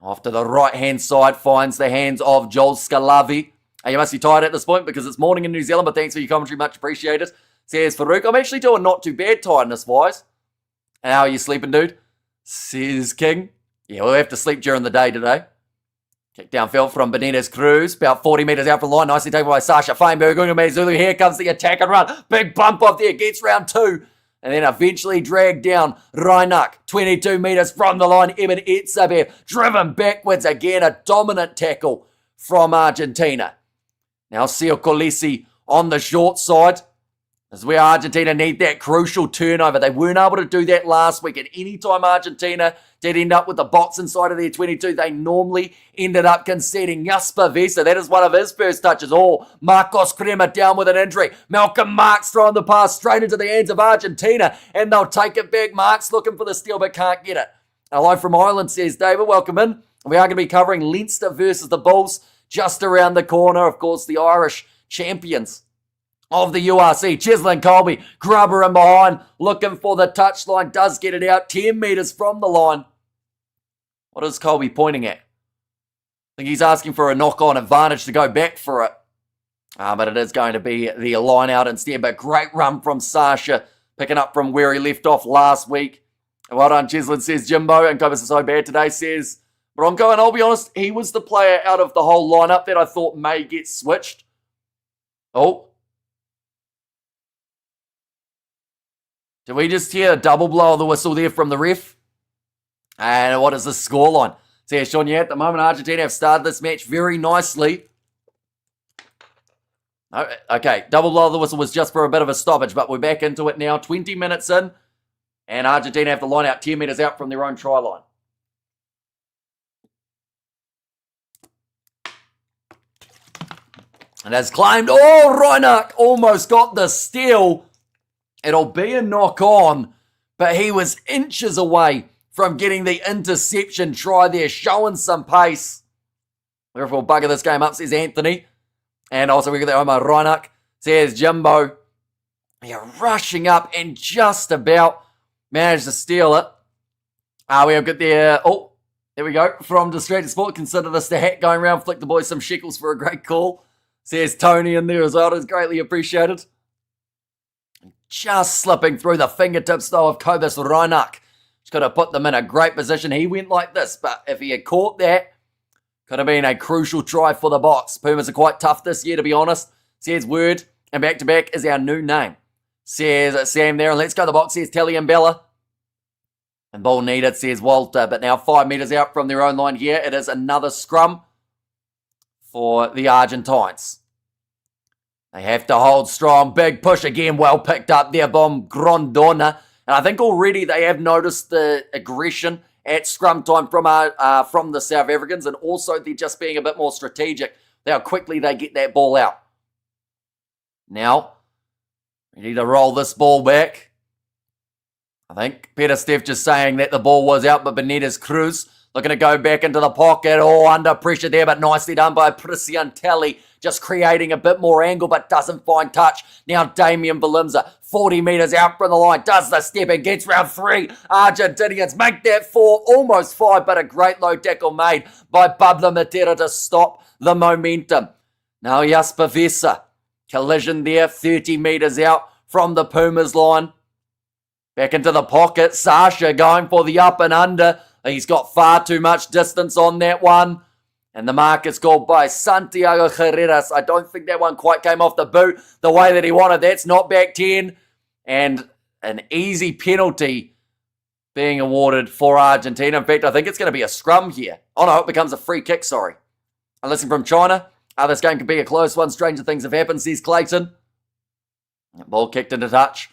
Off to the right-hand side, finds the hands of Joel Scalavi. You must be tired at this point because it's morning in New Zealand, but thanks for your commentary, much appreciated. Says Farouk. I'm actually doing not too bad tiredness-wise. How are you sleeping, dude? Says King. Yeah, we'll have to sleep during the day today. Kick downfield from Benitez Cruz, about 40 metres out from the line. Nicely taken by Sasha Feinberg. Zulu. Here comes the attack and run. Big bump off there, gets round 2. And then eventually dragged down Reinach, 22 metres from the line. Eben Etsabev driven backwards again. A dominant tackle from Argentina. Now Sio Colisi on the short side. This is where Argentina need that crucial turnover. They weren't able to do that last week. And any time Argentina did end up with the box inside of their 22, they normally ended up conceding. Jasper Vesa, that is one of his first touches. Oh, Marcos Crema down with an injury. Malcolm Marks throwing the pass straight into the hands of Argentina. And they'll take it back. Marks looking for the steal but can't get it. Hello from Ireland, says David. Welcome in. We are going to be covering Leinster versus the Bulls just around the corner. Of course, the Irish champions of the URC. Cheslin Colby, grubber in behind, looking for the touchline, does get it out, 10 metres from the line. What is Colby pointing at? I think he's asking for a knock-on advantage to go back for it. But it is going to be the line out instead. But great run from Sasha, picking up from where he left off last week. Well done, Cheslin, says Jimbo. And Cobus is so bad today, says Bronco. And I'll be honest, he was the player out of the whole lineup that I thought may get switched. Oh. Did we just hear a double blow of the whistle there from the ref? And what is the scoreline? So yeah, Sean, yeah, at the moment, Argentina have started this match very nicely. Okay, double blow of the whistle was just for a bit of a stoppage, but we're back into it now, 20 minutes in, and Argentina have to line out 10 metres out from their own try line. And as claimed, oh, Reinach almost got the steal. It'll be a knock-on, but he was inches away from getting the interception try there, showing some pace. Therefore, we'll bugger this game up, says Anthony. And also, we got that Omar Reinach, says Jimbo. Yeah, rushing up and just about managed to steal it. We have got there. Oh, there we go. From Distracted Sport, consider this the hat going around. Flick the boys some shekels for a great call, says Tony in there as well. It's greatly appreciated. Just slipping through the fingertips, though, of Kobus Reinach. He's got to put them in a great position. He went like this, but if he had caught that, could have been a crucial try for the Boks. Pumas are quite tough this year, to be honest. Says Word, and back-to-back is our new name. Says Sam there, and let's go the Boks, says Telly and Bella. And ball needed, says Walter, but now 5 metres out from their own line here. It is another scrum for the Argentines. They have to hold strong. Big push again, well picked up there by Grondona. And I think already they have noticed the aggression at scrum time from the South Africans, and also they're just being a bit more strategic. How quickly they get that ball out. Now, we need to roll this ball back. I think Peter Steph just saying that the ball was out, but Benitez Cruz looking to go back into the pocket. Oh, under pressure there, but nicely done by Prisiantelli. Just creating a bit more angle, but doesn't find touch. Now Damian Valimza, 40 metres out from the line, does the step and gets round 3. Argentinians make that 4, almost 5, but a great low tackle made by Pablo Matera to stop the momentum. Now Jasper Vesa, collision there, 30 metres out from the Pumas line. Back into the pocket, Sasha going for the up and under. He's got far too much distance on that one. And the mark is called by Santiago Herreras. I don't think that one quite came off the boot the way that he wanted. That's not back 10. And an easy penalty being awarded for Argentina. In fact, I think it's going to be a scrum here. Oh no, it becomes a free kick, sorry. I'm listening from China. This game could be a close one. Stranger things have happened, says Clayton. Ball kicked into touch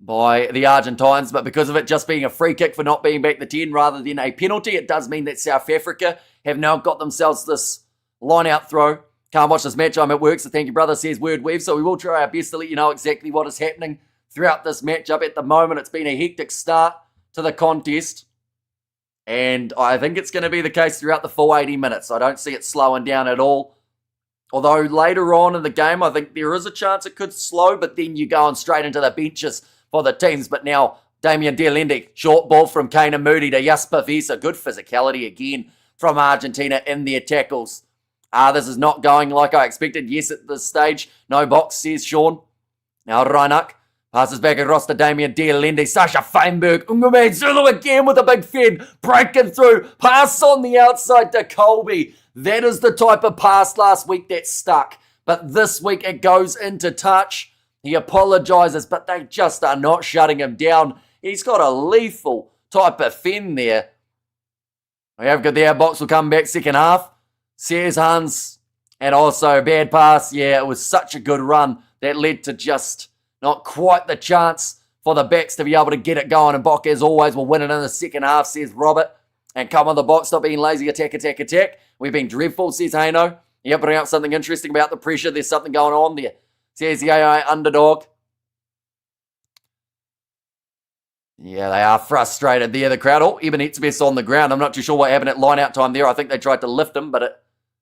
by the Argentines, but because of it just being a free kick for not being back the 10 rather than a penalty, it does mean that South Africa have now got themselves this line-out throw. Can't watch this match, I'm at work, so thank you, brother, says Word Weave. So we will try our best to let you know exactly what is happening throughout this matchup. At the moment, it's been a hectic start to the contest, and I think it's going to be the case throughout the full 80 minutes. I don't see it slowing down at all. Although later on in the game, I think there is a chance it could slow, but then you're going straight into the benches for the teams. But now, Damian Dialende, short ball from Kane Moody to Jasper Vesa. Good physicality again from Argentina in their tackles. This is not going like I expected. Yes, at this stage. No box, says Sean. Now Reinach passes back across to Damian Dialende. Sasha Feinberg. Ungume Zulu again with a big fed. Breaking through. Pass on the outside to Colby. That is the type of pass last week that stuck. But this week it goes into touch. He apologises, but they just are not shutting him down. He's got a lethal type of fend there. We have got the outbox will come back second half. Says Hans. And also bad pass. Yeah, it was such a good run that led to just not quite the chance for the backs to be able to get it going. And Bok, as always, will win it in the second half, says Robert. And come on the box, stop being lazy, attack, attack, attack. We've been dreadful, says Haino. Yeah, bring up something interesting about the pressure. There's something going on there. Says the AI underdog. Yeah, they are frustrated there, the crowd. Oh, Ebenetzebeth's on the ground. I'm not too sure what happened at line-out time there. I think they tried to lift him, but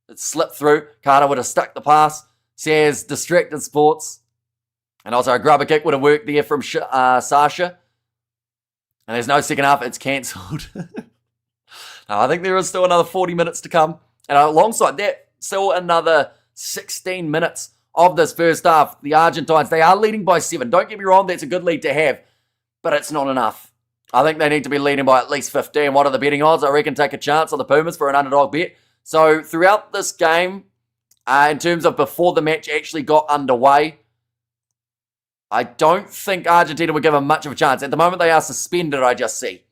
it slipped through. Carter would have stuck the pass. Says Distracted Sports. And also a grubber kick would have worked there from Sasha. And there's no second half. It's cancelled. No, I think there is still another 40 minutes to come. And alongside that, still another 16 minutes of this first half. The Argentines, they are leading by 7. Don't get me wrong, that's a good lead to have. But it's not enough. I think they need to be leading by at least 15. What are the betting odds? I reckon take a chance on the Pumas for an underdog bet. So throughout this game, in terms of before the match actually got underway, I don't think Argentina would give them much of a chance. At the moment, they are suspended, I just see.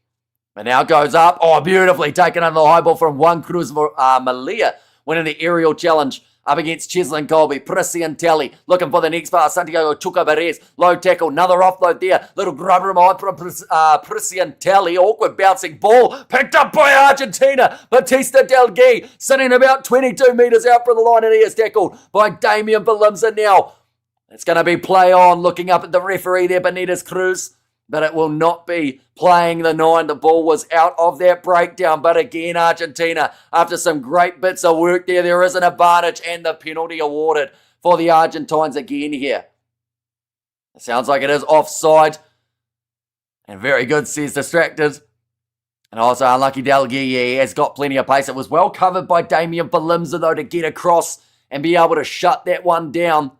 And now goes up. Oh, beautifully taken under the high ball from Juan Cruz Malia, winning the aerial challenge up against Cheslin Colby. Prisiantelli looking for the next pass. Santiago Chucabarez. Low tackle. Another offload there. Little grubber from Prisiantelli. Awkward bouncing ball. Picked up by Argentina. Batista Delgui sitting about 22 metres out from the line, and he is tackled by Damian Valimza now. It's going to be play on. Looking up at the referee there, Benitez Cruz. But it will not be playing the 9. The ball was out of that breakdown. But again, Argentina, after some great bits of work there is an advantage and the penalty awarded for the Argentines again here. It sounds like it is offside. And very good, says Distracted. And also unlucky Delgui, he has got plenty of pace. It was well covered by Damian Valimza, though, to get across and be able to shut that one down.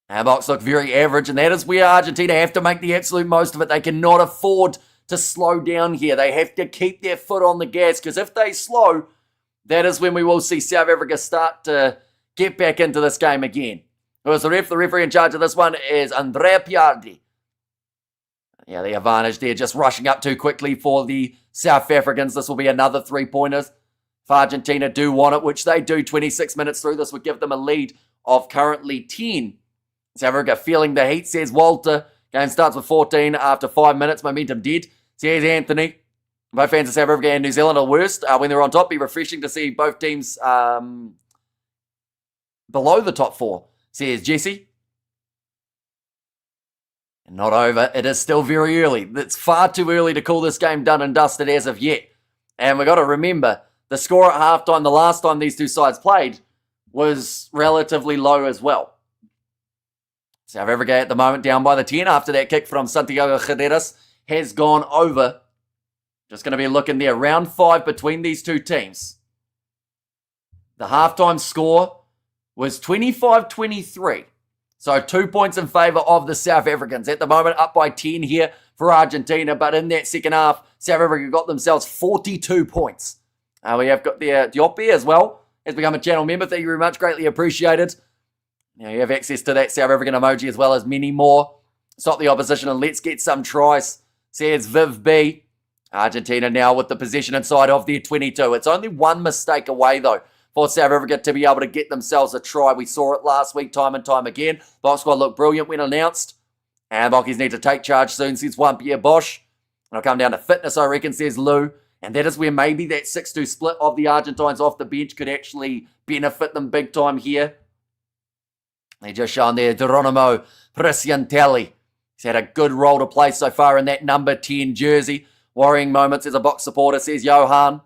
Our Boks look very average, and that is where Argentina have to make the absolute most of it. They cannot afford to slow down here. They have to keep their foot on the gas, because if they slow, that is when we will see South Africa start to get back into this game again. Who is the ref? The referee in charge of this one is Andrea Piardi. Yeah, the advantage there, just rushing up too quickly for the South Africans. This will be another 3-pointers. If Argentina do want it, which they do, 26 minutes through, this would give them a lead of currently 10. South Africa feeling the heat, says Walter. Game starts with 14 after 5 minutes. Momentum dead, says Anthony. Both fans of South Africa and New Zealand are worst. When they're on top, be refreshing to see both teams below the top 4, says Jesse. And not over. It is still very early. It's far too early to call this game done and dusted as of yet. And we've got to remember, the score at halftime, the last time these two sides played, was relatively low as well. South Africa at the moment down by the 10 after that kick from Santiago Guedes has gone over. Just going to be looking there. Round 5 between these two teams. The halftime score was 25-23. So 2 points in favour of the South Africans. At the moment up by 10 here for Argentina. But in that second half, South Africa got themselves 42 points. We have got the Diope as well. Has become a channel member. Thank you very much. Greatly appreciated. Now you have access to that South African emoji as well as many more. Stop the opposition and let's get some tries, says Viv B. Argentina now with the possession inside of their 22. It's only one mistake away though for South Africa to be able to get themselves a try. We saw it last week time and time again. Box squad looked brilliant when announced. And Bockies need to take charge soon, says Juan-Pierre Bosch. It'll come down to fitness, I reckon, says Lou. And that is where maybe that 6-2 split of the Argentines off the bench could actually benefit them big time here. They just shown there Geronimo Presiantelli. He's had a good role to play so far in that number 10 jersey. Worrying moments as a Box supporter, says Johan.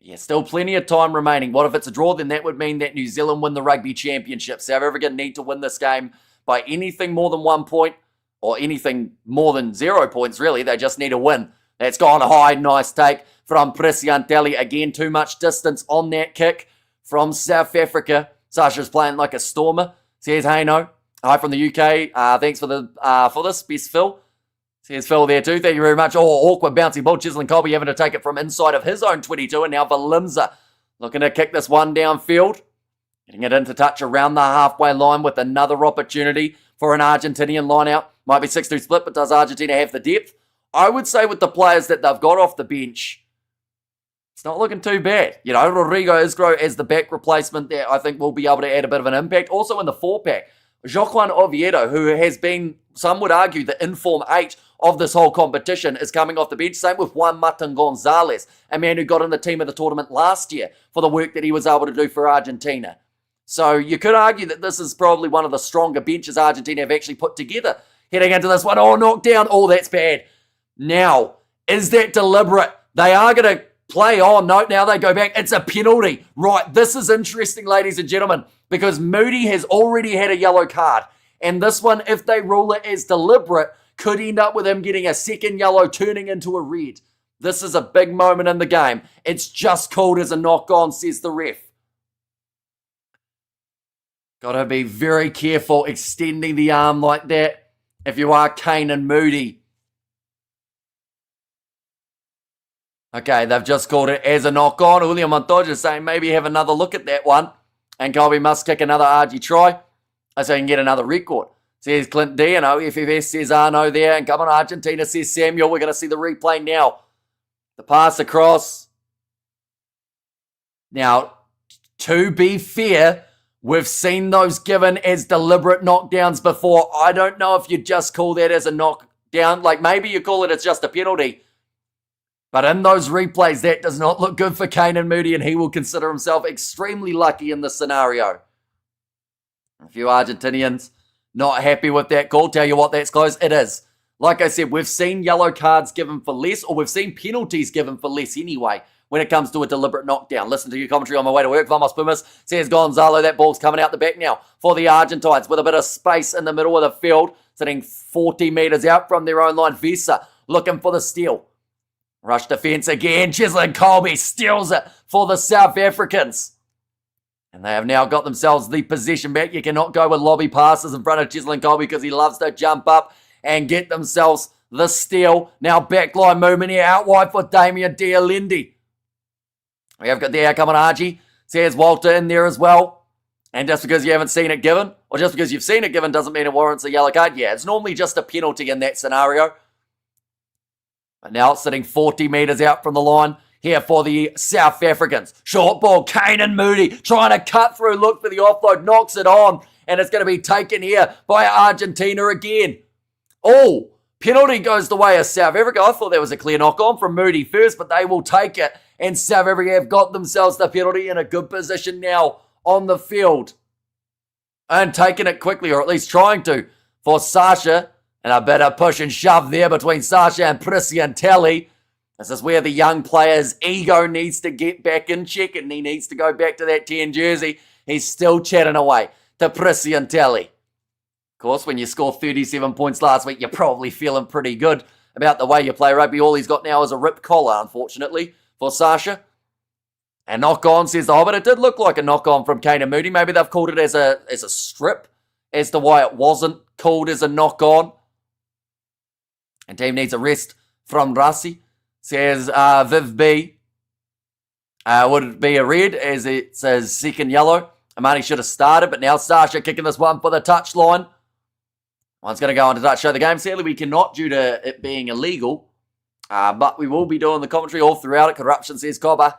Yeah, still plenty of time remaining. What if it's a draw? Then that would mean that New Zealand win the Rugby Championship. South Africa need to win this game by anything more than 1 point or anything more than 0 points, really. They just need a win. That's gone high. Nice take from Presiantelli. Again, too much distance on that kick from South Africa. Sasha's playing like a stormer. Says, hey, no. Hi from the UK. Thanks for this. Best Phil. Says Phil there too. Thank you very much. Oh, awkward bouncy ball. Chislin Colby having to take it from inside of his own 22. And now Valimza looking to kick this one downfield. Getting it into touch around the halfway line with another opportunity for an Argentinian line out. Might be 6-2 split, but does Argentina have the depth? I would say with the players that they've got off the bench, it's not looking too bad. You know, Rodrigo Isgro as the back replacement there, I think will be able to add a bit of an impact. Also in the 4-pack, Joaquin Oviedo, who has been, some would argue, the inform 8 of this whole competition, is coming off the bench. Same with Juan Martin Gonzalez, a man who got in the team of the tournament last year for the work that he was able to do for Argentina. So you could argue that this is probably one of the stronger benches Argentina have actually put together. Heading into this one, oh, knocked down. Oh, that's bad. Now, is that deliberate? They are going to play on. No, now they go back. It's a penalty. Right, this is interesting, ladies and gentlemen, because Moody has already had a yellow card. And this one, if they rule it as deliberate, could end up with him getting a second yellow turning into a red. This is a big moment in the game. It's just called as a knock-on, says the ref. Got to be very careful extending the arm like that if you are Kane and Moody. Okay, they've just called it as a knock-on. Julio Montoya is saying maybe have another look at that one. And Colby must kick another RG try so he can get another record. Says Clint D, and OFFS says Arno there. And come on, Argentina, says Samuel. We're going to see the replay now. The pass across. Now, to be fair, we've seen those given as deliberate knockdowns before. I don't know if you just call that as a knockdown. Like maybe you call it as just a penalty. But in those replays, that does not look good for Kane and Moody, and he will consider himself extremely lucky in this scenario. A few Argentinians not happy with that call. Tell you what, that's close. It is. Like I said, we've seen yellow cards given for less, or we've seen penalties given for less anyway when it comes to a deliberate knockdown. Listen to your commentary on my way to work. Vamos Pumas, says Gonzalo. That ball's coming out the back now for the Argentines with a bit of space in the middle of the field, sitting 40 metres out from their own line. Visa looking for the steal. Rush defence again. Chislin Colby steals it for the South Africans. And they have now got themselves the possession back. You cannot go with lobby passes in front of Cheslin Colby because he loves to jump up and get themselves the steal. Now backline movement here out wide for Damien Dialendi. We have got the outcome on Argie. Says Walter in there as well. And just because you haven't seen it given, or just because you've seen it given doesn't mean it warrants a yellow card. Yeah, it's normally just a penalty in that scenario. But now it's sitting 40 metres out from the line here for the South Africans. Short ball, Kanan Moody trying to cut through, look for the offload, knocks it on, and it's going to be taken here by Argentina again. Oh, penalty goes the way of South Africa. I thought there was a clear knock-on from Moody first, but they will take it, and South Africa have got themselves the penalty in a good position now on the field. And taking it quickly, or at least trying to, for Sasha. And a bit of push and shove there between Sasha and Prisiantelli. This is where the young player's ego needs to get back in check, and he needs to go back to that 10 jersey. He's still chatting away to Prisiantelli. Of course, when you score 37 points last week, you're probably feeling pretty good about the way you play rugby. All he's got now is a ripped collar, unfortunately, for Sasha. And knock-on, says the Hobbit. It did look like a knock-on from Kanan Moody. Maybe they've called it as a strip as to why it wasn't called as a knock-on. And team needs a rest from Rassi. Says Viv B. Would it be a red as it says second yellow? Amani should have started, but now Sasha kicking this one for the touchline. One's going to go on to touch show the game. Sadly, we cannot due to it being illegal. But we will be doing the commentary all throughout it. Corruption, says Cobber.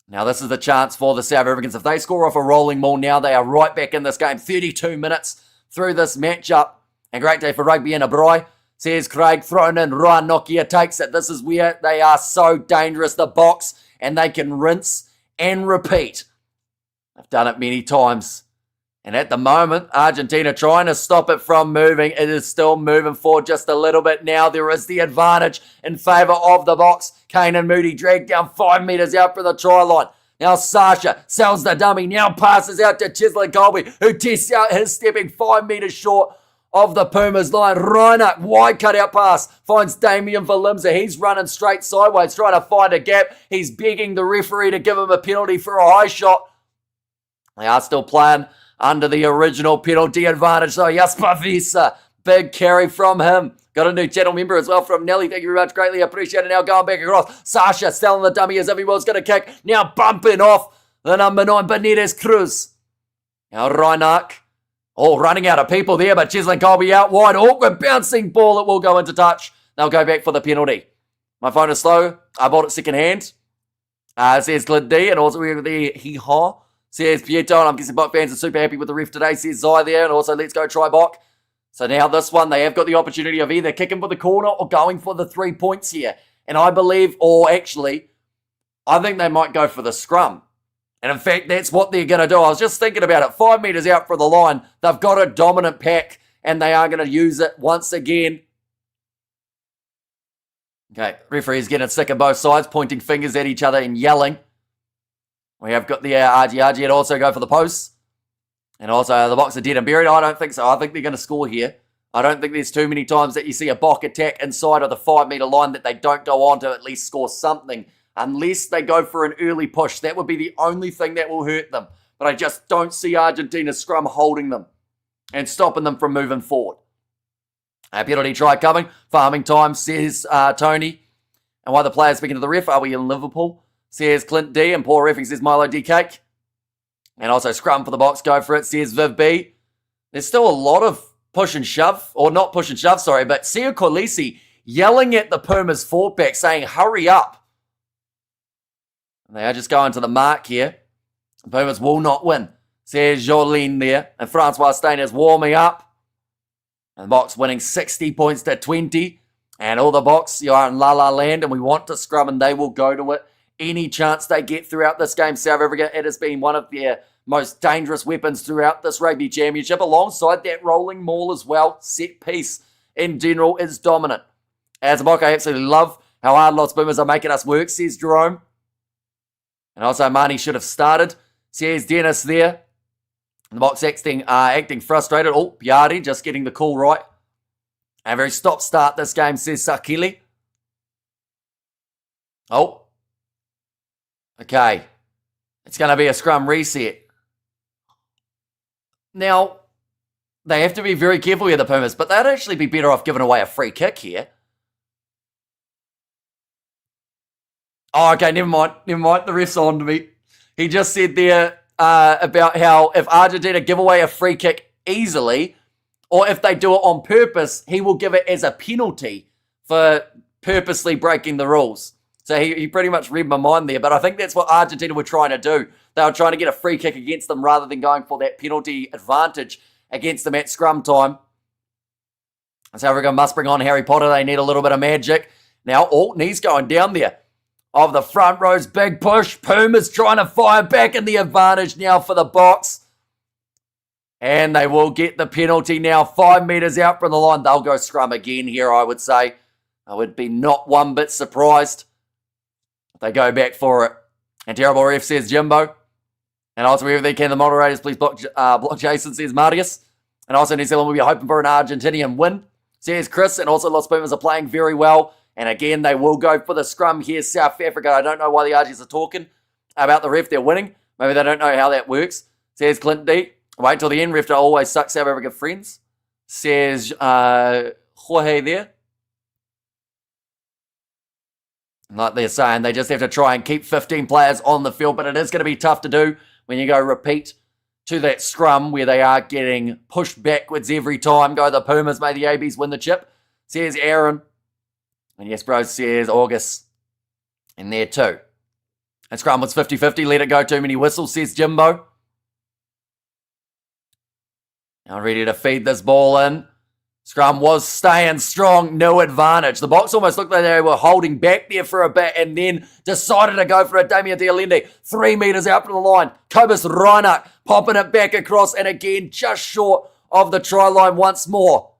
Now this is the chance for the South Africans. If they score off a rolling maul now, they are right back in this game. 32 minutes through this matchup. And great day for rugby in a braai. Says Craig, thrown in, Ryan Nokia takes it. This is where they are so dangerous, the box, and they can rinse and repeat. I've done it many times. And at the moment, Argentina trying to stop it from moving. It is still moving forward just a little bit now. There is the advantage in favour of the box. Kanan Moody dragged down 5 metres out from the try line. Now Sasha sells the dummy, now passes out to Cheslin Colby, who tests out his stepping 5 metres short of the Pumas line. Reinach, wide cutout pass, finds Damien Valimza. He's running straight sideways, trying to find a gap. He's begging the referee to give him a penalty for a high shot. They are still playing under the original penalty advantage. So Jasper Visa, big carry from him. Got a new channel member as well from Nelly. Thank you very much. Greatly appreciated. Now going back across. Sasha selling the dummy as if he was going to kick. Now bumping off the number 9, Benitez Cruz. Now Reinach. Oh, running out of people there, but Cheslin Colby out wide. Awkward bouncing ball that will go into touch. They'll go back for the penalty. My phone is slow. I bought it second hand. Says Clint D. And also we have the hee-haw. Says Pieto. And I'm guessing Bok fans are super happy with the ref today. Says Zai there. And also let's go try Bok. So now this one, they have got the opportunity of either kicking for the corner or going for the 3 points here. And I believe, or actually, I think they might go for the scrum. And in fact, that's what they're going to do. I was just thinking about it. 5 metres out from the line. They've got a dominant pack, and they are going to use it once again. Okay, referee's getting sick of both sides, pointing fingers at each other and yelling. We have got the RG and also go for the posts. And also the box are dead and buried. I don't think so. I think they're going to score here. I don't think there's too many times that you see a Bok attack inside of the 5 metre line that they don't go on to at least score something. Unless they go for an early push. That would be the only thing that will hurt them. But I just don't see Argentina's scrum holding them and stopping them from moving forward. A penalty try coming. Farming time, says Tony. And while the player's speaking to the ref, are we in Liverpool? Says Clint D. And poor ref, says Milo D. Cake. And also scrum for the box, go for it, says Viv B. There's still a lot of push and shove. Or not push and shove, sorry. But Sia Kolisi yelling at the Pumas forward back saying, hurry up. And they are just going to the mark here. Pumas will not win, says Jolene there. And Francois Stein is warming up. And the box winning 60 points to 20. And all the box, you are in La La Land, and we want to scrum, and they will go to it any chance they get throughout this game. South Africa, it has been one of their most dangerous weapons throughout this rugby championship. Alongside that rolling maul as well, set piece in general is dominant. As a Bok, I absolutely love how hard Los Pumas are making us work, says Jerome. And also, Marnie should have started, says Dennis there. The box acting frustrated. Oh, Piardi just getting the call right. A very stop-start this game, says Sakili. Oh. Okay. It's going to be a scrum reset. Now, they have to be very careful here, the Pumas, but they'd actually be better off giving away a free kick here. Oh, okay, never mind. The ref's on to me. He just said there about how if Argentina give away a free kick easily, or if they do it on purpose, he will give it as a penalty for purposely breaking the rules. So he pretty much read my mind there, but I think that's what Argentina were trying to do. They were trying to get a free kick against them rather than going for that penalty advantage against them at scrum time. South Africa must bring on Harry Potter. They need a little bit of magic. Now Altney's going down there. Of the front row's big push. Pumas trying to fire back in the advantage now for the Boks. And they will get the penalty now. 5 metres out from the line. They'll go scrum again here, I would say. I would be not one bit surprised if they go back for it. And terrible ref, says Jimbo. And also, wherever they can, the moderators, please block Jason, says Marius. And also, New Zealand will be hoping for an Argentinian win, says Chris. And also, Los Pumas are playing very well. And again, they will go for the scrum here, South Africa. I don't know why the Argies are talking about the ref. They're winning. Maybe they don't know how that works, says Clint D. Wait till the end. Ref to always suck South Africa friends, says Jorge there. Like they're saying, they just have to try and keep 15 players on the field, but it is going to be tough to do when you go repeat to that scrum where they are getting pushed backwards every time. Go the Pumas, may the ABs win the chip, says Aaron. And yes, bro, says August in there too. And scrum was 50-50. Let it go, too many whistles, says Jimbo. Now ready to feed this ball in. Scrum was staying strong, no advantage. The Boks almost looked like they were holding back there for a bit and then decided to go for it. Damien Dialende, 3 metres out from the line. Cobus Reinach popping it back across and again just short of the try line once more.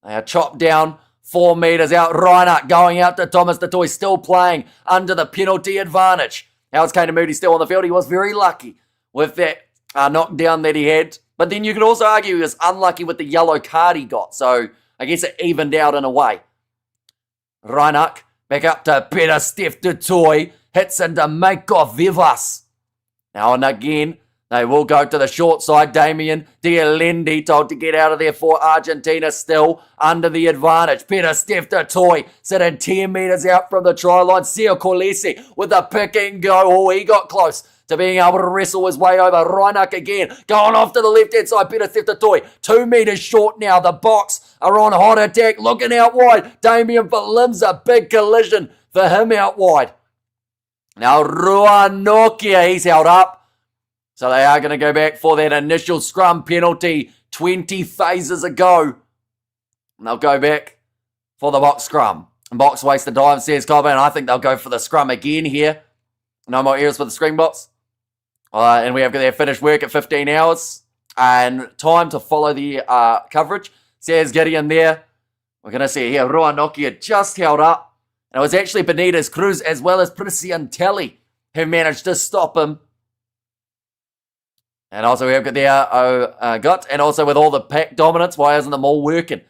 They are chopped down 4 metres out. Reinach going out to Thomas Detoy, still playing under the penalty advantage. How's Kane Moody still on the field? He was very lucky with that knockdown that he had. But then you could also argue he was unlucky with the yellow card he got. So I guess it evened out in a way. Reinach back up to Peter Steph Detoy. Hits into Makeoff Vivas. Now and again, they will go to the short side. Damien Dialende told to get out of there for Argentina, still under the advantage. Peter Steph Detoy sitting 10 metres out from the try line. Seo Kolesi with a pick and go. Oh, he got close to being able to wrestle his way over. Reinach again, going off to the left-hand side. Peter Steph Detoy, 2 metres short now. The Boks are on hot attack, looking out wide. Damien Valim's a big collision for him out wide. Now Ruan Nokia, he's held up. So they are going to go back for that initial scrum penalty 20 phases ago. And they'll go back for the Boks scrum. And Boks wasted time, says Coburn. I think they'll go for the scrum again here. No more errors for the Springboks. And we have their finished work at 15 hours. And time to follow the coverage, says Gideon there. We're going to see here, Ruan Nokia just held up. And it was actually Benitez Cruz as well as Prisian Telly who managed to stop him. And also we have got there Gut, and also with all the pack dominance, why isn't the maul working?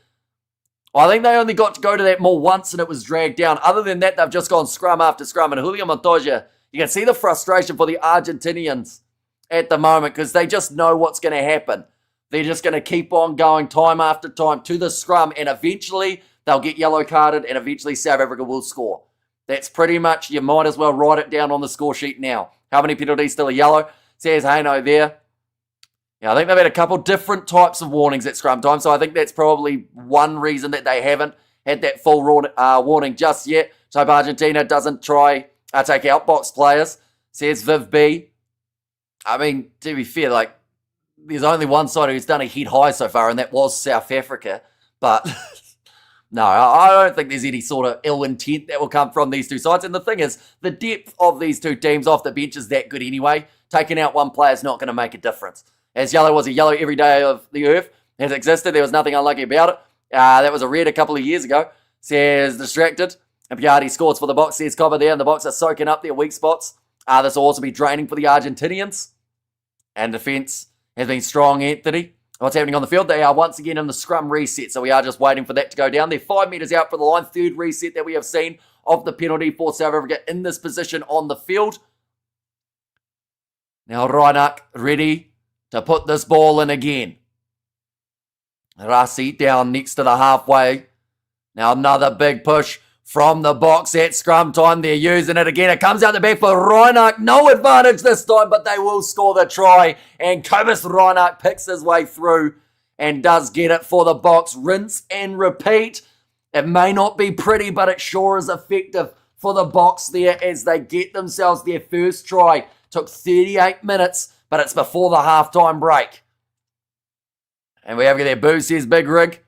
Well, I think they only got to go to that maul once and it was dragged down. Other than that, they've just gone scrum after scrum. And Julio Montoya, you can see the frustration for the Argentinians at the moment because they just know what's going to happen. They're just going to keep on going time after time to the scrum and eventually they'll get yellow carded and eventually South Africa will score. That's pretty much, you might as well write it down on the score sheet now. How many penalties still are yellow? Says Haino there. Yeah, I think they've had a couple different types of warnings at scrum time, so I think that's probably one reason that they haven't had that full warning just yet. So hope Argentina doesn't try take out Boks players, says Viv B. I mean, to be fair, like, there's only one side who's done a head high so far, and that was South Africa. But no, I don't think there's any sort of ill intent that will come from these two sides. And the thing is, the depth of these two teams off the bench is that good anyway. Taking out one player is not going to make a difference. As yellow was a yellow every day of the earth has existed, there was nothing unlucky about it. That was a red a couple of years ago, says Distracted. And Piatti scores for the Boks, says Cobber there, and the Boks are soaking up their weak spots. This will also be draining for the Argentinians. And defence has been strong, Anthony. What's happening on the field? They are once again in the scrum reset, so we are just waiting for that to go down. They're 5 metres out for the line, third reset that we have seen of the penalty for South Africa in this position on the field. Now Reinach ready to put this ball in again. Rassi down next to the halfway. Now another big push from the box at scrum time. They're using it again. It comes out the back for Reinach. No advantage this time, but they will score the try. And Cobus Reinach picks his way through and does get it for the box. Rinse and repeat. It may not be pretty, but it sure is effective for the box there as they get themselves their first try. Took 38 minutes, but it's before the halftime break. And we have there, boo, says Big Rig.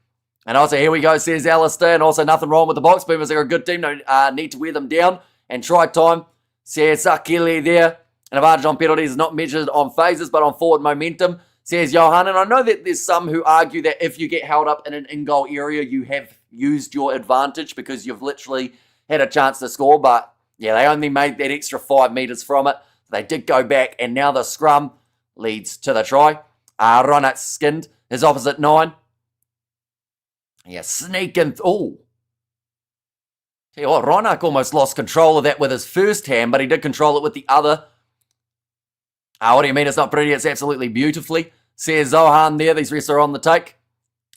And also, here we go, says Alistair. And also, nothing wrong with the box. Pumas are a good team. No need to wear them down. And try time, says Sakili there. An advantage on penalties is not measured on phases, but on forward momentum, says Johan. And I know that there's some who argue that if you get held up in an in-goal area, you have used your advantage because you've literally had a chance to score. But, yeah, they only made that extra 5 metres from it. They did go back, and now the scrum leads to the try. Reinach skinned his opposite 9. Yeah, sneaking. Oh. Tell you what, Reinach almost lost control of that with his first hand, but he did control it with the other. What do you mean it's not pretty? It's absolutely beautifully. Says Zohan there. These refs are on the take.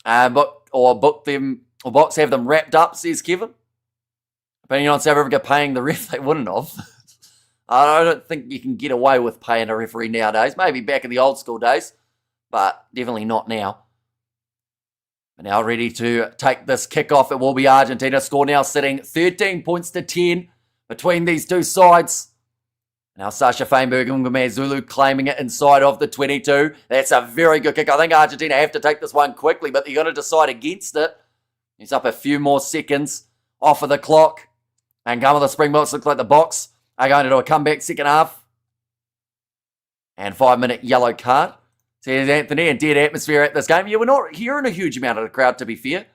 Book them, or box have them wrapped up, says Kevin. Depending on South Africa paying the ref, they wouldn't have. I don't think you can get away with paying a referee nowadays. Maybe back in the old school days, but definitely not now. But now ready to take this kickoff. It will be Argentina. Score now sitting 13 points to 10 between these two sides. Now Sasha Feinberg and Ngame Zulu claiming it inside of the 22. That's a very good kick. I think Argentina have to take this one quickly, but they're going to decide against it. He's up a few more seconds off of the clock. And come with the Springboks. Looks like the box are going to do a comeback second half. And 5-minute yellow card. Says Anthony, and dead atmosphere at this game. Yeah, we're not hearing a huge amount of the crowd, to be fair.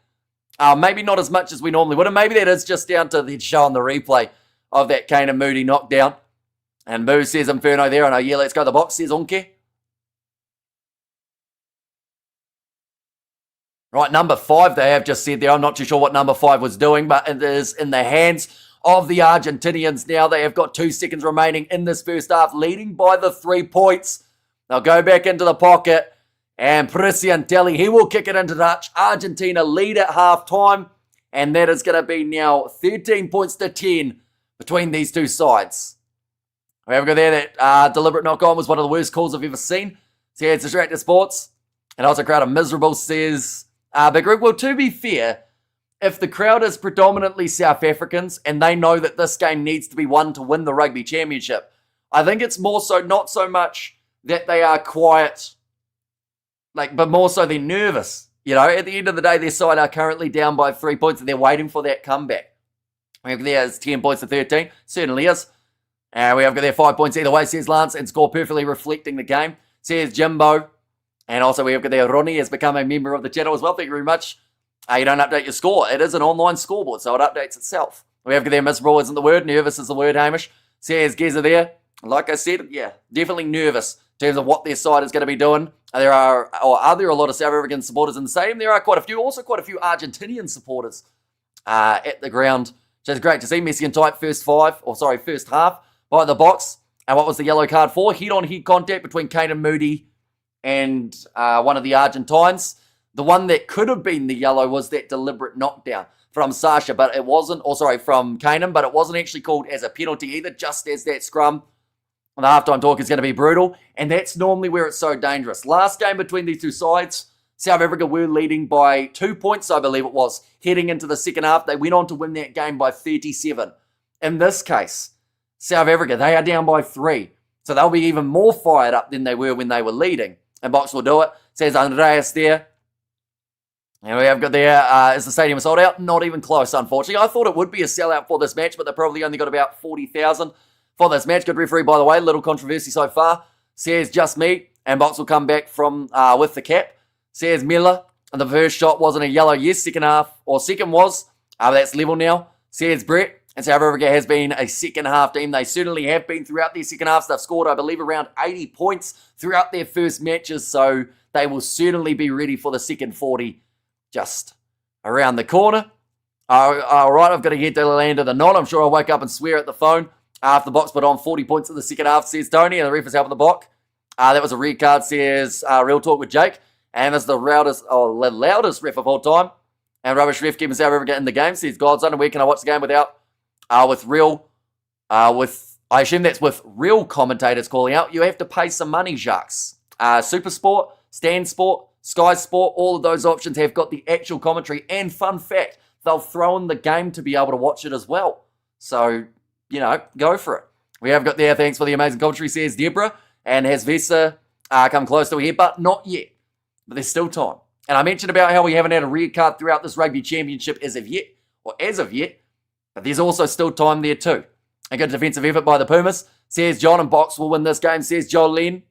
Maybe not as much as we normally would. And maybe that is just down to the show on the replay of that Kane and Moody knockdown. And Boo says Inferno there. And yeah, let's go the box, says Unke. Right, number 5 they have just said there. I'm not too sure what number 5 was doing, but it is in the hands of the Argentinians now. They have got 2 seconds remaining in this first half, leading by the 3 points. They'll go back into the pocket, and Presiantelli, he will kick it into touch. Argentina lead at half-time, and that is going to be now 13 points to 10 between these two sides. We have a go there. That deliberate knock-on was one of the worst calls I've ever seen. So yeah, it's Distracted Sports. And also a crowd of miserable, says Big Rig. Well, to be fair, if the crowd is predominantly South Africans and they know that this game needs to be won to win the Rugby Championship, I think it's more so not so much that they are quiet, but more so they're nervous. You know, at the end of the day, their side are currently down by 3 points and they're waiting for that comeback. We have there is 10 points to 13. Certainly is. And we have got there 5 points either way, says Lance, and score perfectly reflecting the game, says Jimbo. And also we have got there Ronnie has become a member of the channel as well. Thank you very much. You don't update your score. It is an online scoreboard, so it updates itself. We have got there miserable isn't the word. Nervous is the word, Hamish. Says Geza there. Like I said, yeah, definitely nervous in terms of what their side is going to be doing. Are there a lot of South African supporters in the stadium? There are quite a few. Also quite a few Argentinian supporters at the ground. So it's great to see. Messi and tight first half by the box. And what was the yellow card for? Head-on-head contact between Kane and Moody and one of the Argentines. The one that could have been the yellow was that deliberate knockdown from Sasha, but it wasn't, from Kanan, but it wasn't actually called as a penalty either, just as that scrum. The halftime talk is going to be brutal, and that's normally where it's so dangerous. Last game between these two sides, South Africa were leading by 2 points, I believe it was, heading into the second half. They went on to win that game by 37. In this case, South Africa, they are down by 3, so they'll be even more fired up than they were when they were leading. And Box will do it, says Andreas there. And we have got there, is the stadium sold out? Not even close, unfortunately. I thought it would be a sellout for this match, but they probably only got about 40,000 for this match. Good referee, by the way. Little controversy so far. Says just me. And Box will come back from with the cap. Says Miller. And the first shot wasn't a yellow. Yes, second was. That's level now. Says Brett. And South Africa has been a second half team. They certainly have been throughout their second halves. They've scored, I believe, around 80 points throughout their first matches. So they will certainly be ready for the second 40 just around the corner. All right, I've got to get to the land of the knot. I'm sure I'll wake up and swear at the phone after the Box put on 40 points in the second half, says Tony, and the ref is helping the Box. That was a red card, says Real Talk with Jake. And this is the loudest ref of all time. And rubbish ref keeping South Africa in the game. Says Godson, where can I watch the game without I assume that's with real commentators calling out. You have to pay some money, Jacques. Super Sport, Stan Sport, Sky Sport, all of those options have got the actual commentary. And fun fact, they'll throw in the game to be able to watch it as well. So, go for it. We have got there, thanks for the amazing commentary, says Deborah. And has Vesa come close to here? But not yet. But there's still time. And I mentioned about how we haven't had a red card throughout this rugby championship as of yet. But there's also still time there too. A good defensive effort by the Pumas. Says John, and Box will win this game, says Jolene.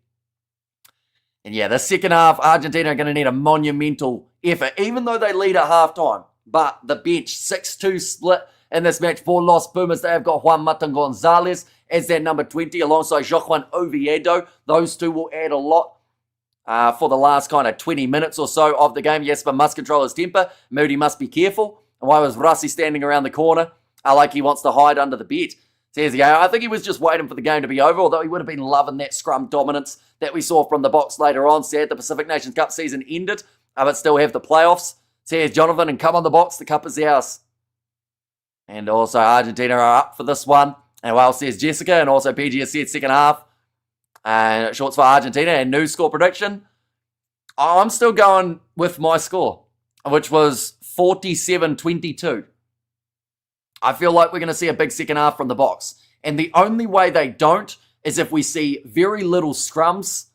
And yeah, the second half, Argentina are going to need a monumental effort, even though they lead at halftime. But the bench, 6-2 split in this match for Los Pumas. They have got Juan Matan Gonzalez as their number 20 alongside Joaquin Oviedo. Those two will add a lot for the last kind of 20 minutes or so of the game. Jesper must control his temper. Moody must be careful. And why was Rusty standing around the corner? Like he wants to hide under the bed. Says again, I think he was just waiting for the game to be over, although he would have been loving that scrum dominance that we saw from the Box later on. Sad the Pacific Nations Cup season ended, but still have the playoffs. Says Jonathan, and come on the Box, the cup is ours. And also Argentina are up for this one. And well, says Jessica, and also PG has said second half. And shorts for Argentina, and new score prediction. I'm still going with my score, which was 47-22. I feel like we're going to see a big second half from the Box. And the only way they don't is if we see very little scrums,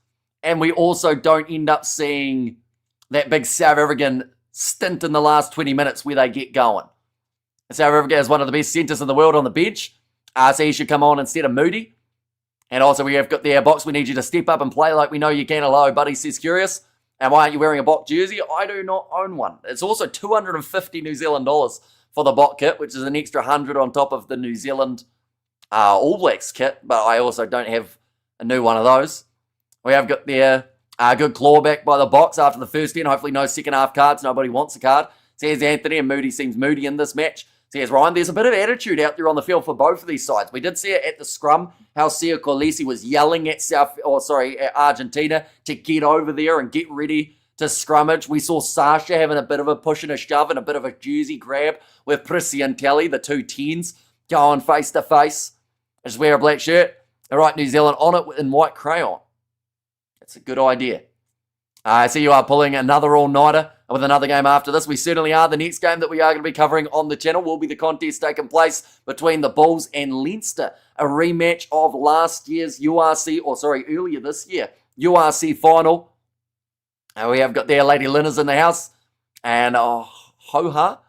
and we also don't end up seeing that big South African stint in the last 20 minutes where they get going. South Africa is one of the best centres in the world on the bench, so he should come on instead of Moody. And also we have got the Box. We need you to step up and play like we know you can. Hello, buddy, says Curious. And why aren't you wearing a Box jersey? I do not own one. It's also 250 New Zealand dollars for the Box kit, which is an extra 100 on top of the New Zealand All Blacks kit, but I also don't have a new one of those. We have got there a good clawback by the Box after the first 10. Hopefully no second half cards. Nobody wants a card. Says Anthony, and Moody seems moody in this match. Says Ryan, there's a bit of attitude out there on the field for both of these sides. We did see it at the scrum, how Sia Kolisi was yelling at at Argentina to get over there and get ready to scrummage. We saw Sasha having a bit of a push and a shove and a bit of a jersey grab with Prissy and Telly, the two 10s, going face to face. Just wear a black shirt and write New Zealand on it in white crayon. It's a good idea. I see you are pulling another all-nighter with another game after this. We certainly are. The next game that we are going to be covering on the channel will be the contest taking place between the Bulls and Leinster. A rematch of last year's earlier this year, URC final. And we have got there Lady Lynn in the house. And hoo-ha,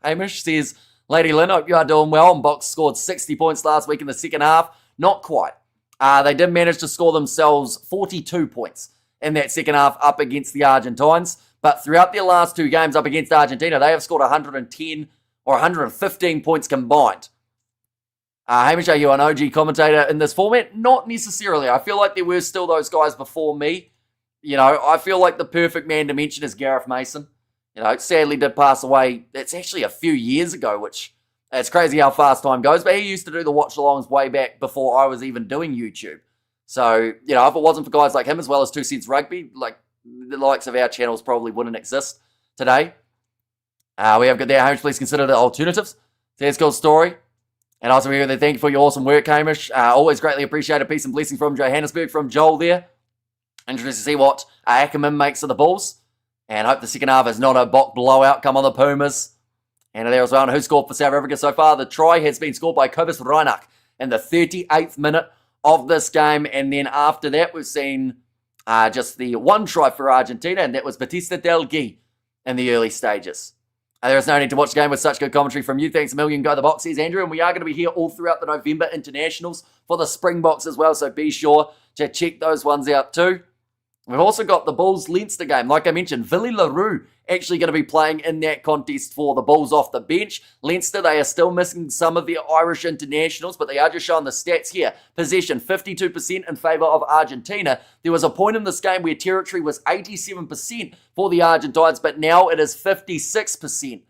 Hamish says, Lady Lynn, hope you are doing well. And Box scored 60 points last week in the second half. Not quite. They did manage to score themselves 42 points in that second half up against the Argentines. But throughout their last two games up against Argentina, they have scored 110 or 115 points combined. Hamish, are you an OG commentator in this format? Not necessarily. I feel like there were still those guys before me. I feel like the perfect man to mention is Gareth Mason. Sadly did pass away. It's actually a few years ago, which it's crazy how fast time goes. But he used to do the watch-alongs way back before I was even doing YouTube. So, if it wasn't for guys like him, as well as 2 Cents Rugby, like the likes of our channels probably wouldn't exist today. We have got there, Hamish, please consider the alternatives. There's cool story. And also, we have there, thank you for your awesome work, Hamish. Always greatly appreciated. Peace and blessing from Johannesburg, from Joel there. Interested to see what Ackerman makes of the Bulls. And hope the second half is not a Bok blowout. Come on, the Pumas. And there as well, and who scored for South Africa so far? The try has been scored by Kobus Reinach in the 38th minute of this game. And then after that, we've seen just the one try for Argentina, and that was Batista Del Gui in the early stages. There is no need to watch the game with such good commentary from you. Thanks a million. Go the Box, says Andrew. And we are going to be here all throughout the November internationals for the Springboks as well, so be sure to check those ones out too. We've also got the Bulls-Leinster game. Like I mentioned, Villy LaRue actually going to be playing in that contest for the Bulls off the bench. Leinster, they are still missing some of their Irish internationals, but they are just showing the stats here. Possession, 52% in favour of Argentina. There was a point in this game where territory was 87% for the Argentines, but now it is 56%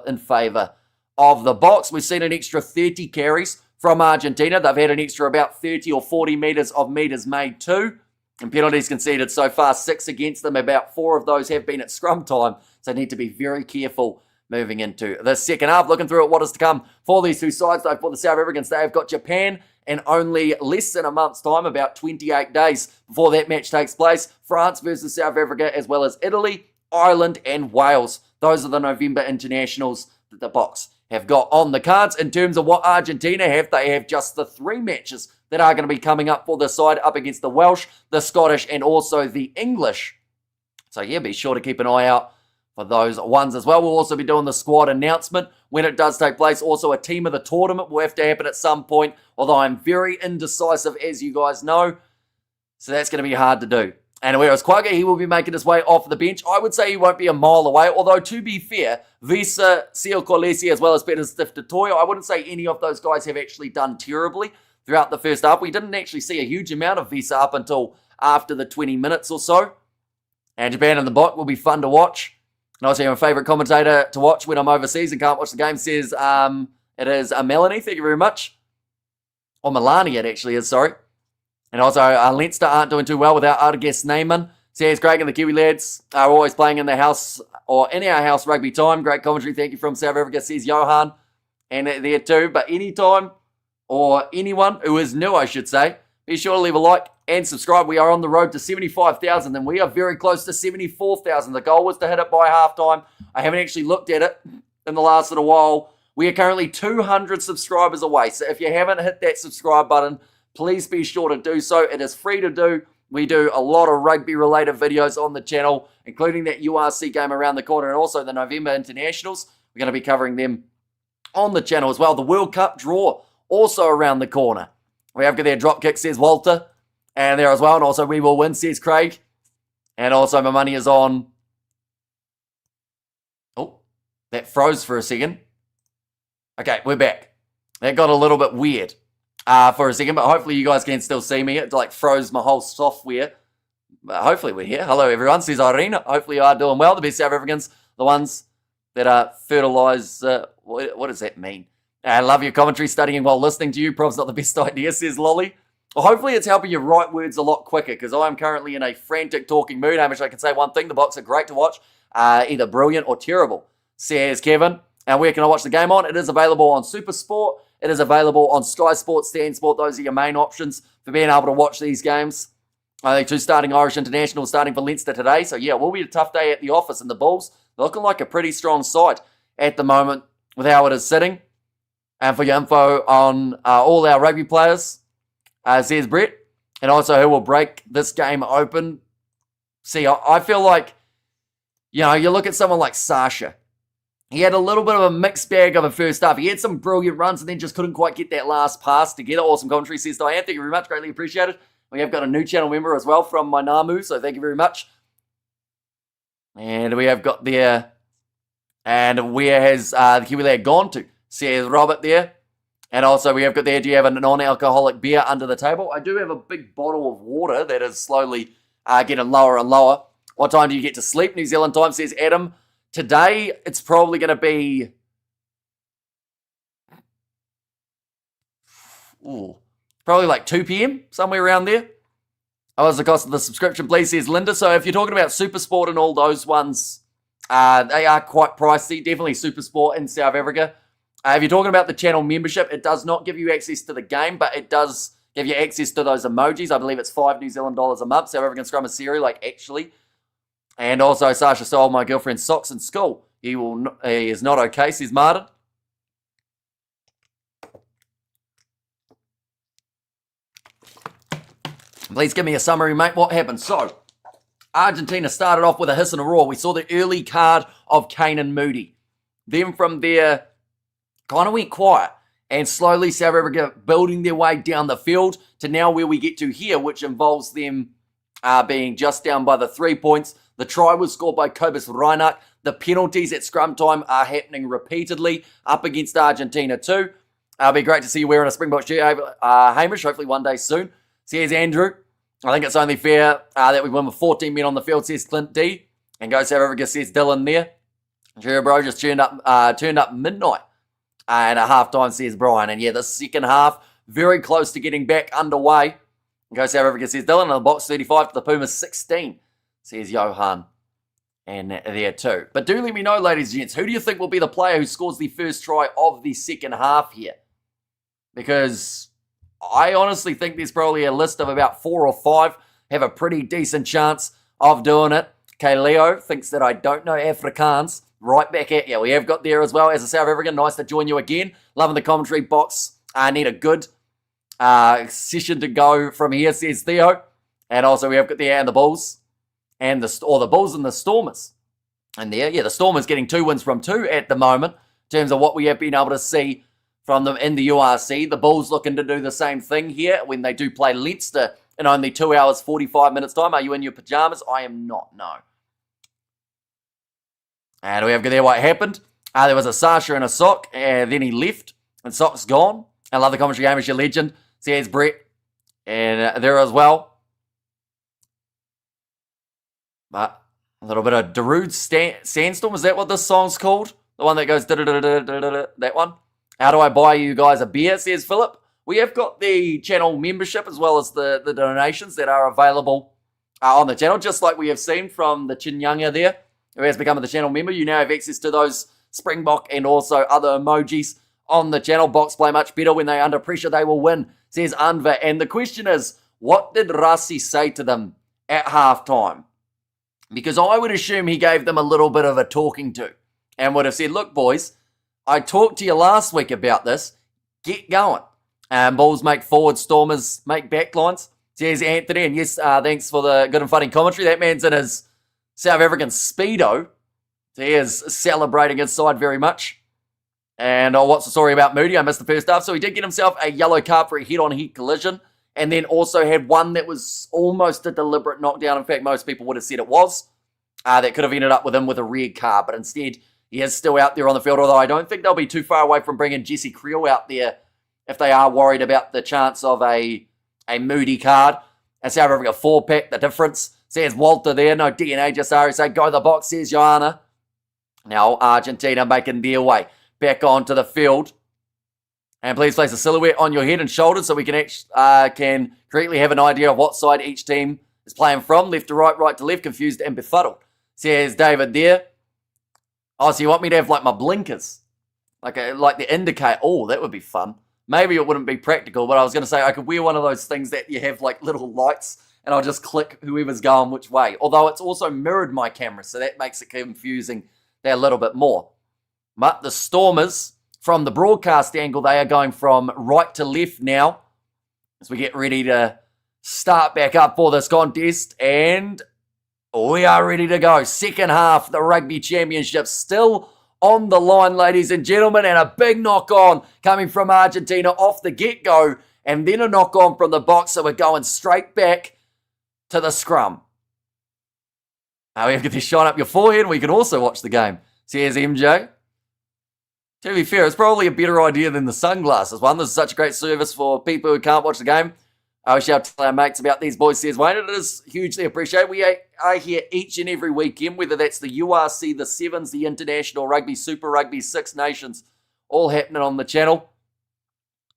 in favour of the Box. We've seen an extra 30 carries from Argentina. They've had an extra about 30 or 40 metres of metres made too. And penalties conceded so far, 6 against them. About 4 of those have been at scrum time. So they need to be very careful moving into the second half. Looking through at what is to come for these two sides, though, for the South Africans, they have got Japan in only less than a month's time, about 28 days before that match takes place. France versus South Africa, as well as Italy, Ireland, and Wales. Those are the November internationals that the Boks have got on the cards. In terms of what Argentina have, they have just the 3 matches that are going to be coming up for the side, up against the Welsh, the Scottish, and also the English. So yeah, be sure to keep an eye out for those ones as well. We'll also be doing the squad announcement when it does take place. Also, a team of the tournament will have to happen at some point, although I'm very indecisive, as you guys know. So that's going to be hard to do. And whereas Quagga, he will be making his way off the bench. I would say he won't be a mile away, although to be fair, Visa, Seal Kolesi, as well as Peter Stifter-Toya, I wouldn't say any of those guys have actually done terribly throughout the first half. We didn't actually see a huge amount of Visa up until after the 20 minutes or so. And Japan in the bot will be fun to watch. And also, my favourite commentator to watch when I'm overseas and can't watch the game says it is Melanie. Thank you very much. Or Milani, it actually is, sorry. And also, Leinster aren't doing too well without Argus Neyman. Says Greg and the Kiwi lads are always playing in the house or in our house rugby time. Great commentary. Thank you from South Africa, says Johan. And there too. But anytime or anyone who is new, I should say, be sure to leave a like and subscribe. We are on the road to 75,000 and we are very close to 74,000. The goal was to hit it by halftime. I haven't actually looked at it in the last little while. We are currently 200 subscribers away. So if you haven't hit that subscribe button, please be sure to do so. It is free to do. We do a lot of rugby-related videos on the channel, including that URC game around the corner and also the November Internationals. We're going to be covering them on the channel as well. The World Cup draw also around the corner. We have got their drop kick, says Walter. And there as well. And also, we will win, says Craig. And also, my money is on... Oh, that froze for a second. Okay, we're back. That got a little bit weird for a second, but hopefully you guys can still see me. It like froze my whole software. But hopefully we're here. Hello, everyone, says Irene. Hopefully you are doing well. The best South Africans, the ones that are fertilized... what does that mean? I love your commentary, studying while listening to you. Prob's not the best idea, says Lolly. Well, hopefully it's helping you write words a lot quicker because I'm currently in a frantic talking mood. Hamish, I can say one thing. The Boks are great to watch. Either brilliant or terrible, says Kevin. And where can I watch the game on? It is available on Super Sport. It is available on Sky Sports, Stan Sport. Those are your main options for being able to watch these games. I think 2 starting Irish International starting for Leinster today. So, yeah, it will be a tough day at the office. And the Bulls, they're looking like a pretty strong side at the moment with how it is sitting. And for your info on all our rugby players, says Brett, and also who will break this game open. See, I feel like, you know, you look at someone like Sasha. He had a little bit of a mixed bag of a first half. He had some brilliant runs and then just couldn't quite get that last pass together. Awesome commentary, says Diane. Thank you very much. Greatly appreciated. We have got a new channel member as well from my Namu, so thank you very much. And we have got there, and where has the Kiwi lad gone to? Says Robert there. And also we have got there, do you have a non-alcoholic beer under the table? I do have a big bottle of water that is slowly getting lower and lower. What time do you get to sleep? New Zealand time, says Adam. Today, it's probably going to be... probably like 2 p.m, somewhere around there. Oh, what's the cost of the subscription, please, says Linda. So if you're talking about Super Sport and all those ones, they are quite pricey. Definitely Super Sport in South Africa. If you're talking about the channel membership, it does not give you access to the game, but it does give you access to those emojis. I believe it's $5 New Zealand a month. South African Scrum is serial, like actually. And also, Sasha stole my girlfriend's socks in school. He is not okay, says Martin. Please give me a summary, mate. What happened? So, Argentina started off with a hiss and a roar. We saw the early card of Kane and Moody. Then from there, kind of went quiet. And slowly South Africa building their way down the field to now where we get to here, which involves them being just down by the 3 points. The try was scored by Kobus Reinach. The penalties at scrum time are happening repeatedly up against Argentina too. It'll be great to see you wearing a Springboks shirt, Hamish, hopefully one day soon. Says Andrew. I think it's only fair that we win with 14 men on the field, says Clint D. And Go South Africa, says Dylan there. Sure, bro, just turned up midnight. And at halftime, says Brian. And yeah, the second half, very close to getting back underway. Go South Africa, says Dylan. In the box 35 to the Pumas 16, says Johan. And there too. But do let me know, ladies and gents, who do you think will be the player who scores the first try of the second half here? Because I honestly think there's probably a list of about 4 or 5 have a pretty decent chance of doing it. Okay, Leo thinks that I don't know Afrikaans. Right back at you. We have got there as well as a South African. Nice to join you again. Loving the commentary box. I need a good session to go from here, says Theo. And also we have got there and the Bulls. And the Bulls and the Stormers. And there, yeah, the Stormers getting 2 wins from 2 at the moment. In terms of what we have been able to see from them in the URC. The Bulls looking to do the same thing here when they do play Leinster in only 2 hours, 45 minutes time. Are you in your pajamas? I am not, no. And we have there what happened. There was a Sasha and a Sock, and then he left, and Sock's gone. I love the commentary game as your legend. Says Brett, and there as well. But a little bit of Darude Sandstorm, is that what this song's called? The one that goes that one? How do I buy you guys a beer, says Philip. We have got the channel membership as well as the donations that are available on the channel, just like we have seen from the Chinyanga there, who has become the channel member. You now have access to those Springbok and also other emojis on the channel. Box play much better when they're under pressure. They will win, says Anva. And the question is, what did Rassi say to them at halftime? Because I would assume he gave them a little bit of a talking to and would have said, look, boys, I talked to you last week about this. Get going. Bulls make forward, Stormers make backlines, says Anthony. And yes, thanks for the good and funny commentary. That man's in his South African Speedo. So he is celebrating inside very much. And what's the story about Moody? I missed the first half. So he did get himself a yellow card for a head-on-head collision. And then also had one that was almost a deliberate knockdown. In fact, most people would have said it was. That could have ended up with him with a red card. But instead, he is still out there on the field. Although I don't think they'll be too far away from bringing Jesse Creel out there if they are worried about the chance of a Moody card. And South Africa 4-pack, the difference. Says Walter there. No DNA, just RSA. Go the box, says Johanna. Now Argentina making their way back onto the field. And please place a silhouette on your head and shoulders so we can correctly have an idea of what side each team is playing from. Left to right, right to left, confused and befuddled. Says David there. Oh, so you want me to have like my blinkers? Like the indicator. Oh, that would be fun. Maybe it wouldn't be practical, but I was going to say I could wear one of those things that you have like little lights and I'll just click whoever's going which way. Although it's also mirrored my camera, so that makes it confusing there a little bit more. But the Stormers, from the broadcast angle, they are going from right to left now as we get ready to start back up for this contest. And we are ready to go. Second half, the Rugby Championship still on the line, ladies and gentlemen. And a big knock-on coming from Argentina off the get-go. And then a knock-on from the box. So we're going straight back to the scrum. Now we have to get this shine up your forehead. We can also watch the game. Says MJ. To be fair, it's probably a better idea than the sunglasses one. This is such a great service for people who can't watch the game. I wish I'd tell our mates about these boys, says Wayne. It is hugely appreciated. We are here each and every weekend, whether that's the URC, the Sevens, the International Rugby, Super Rugby, Six Nations, all happening on the channel.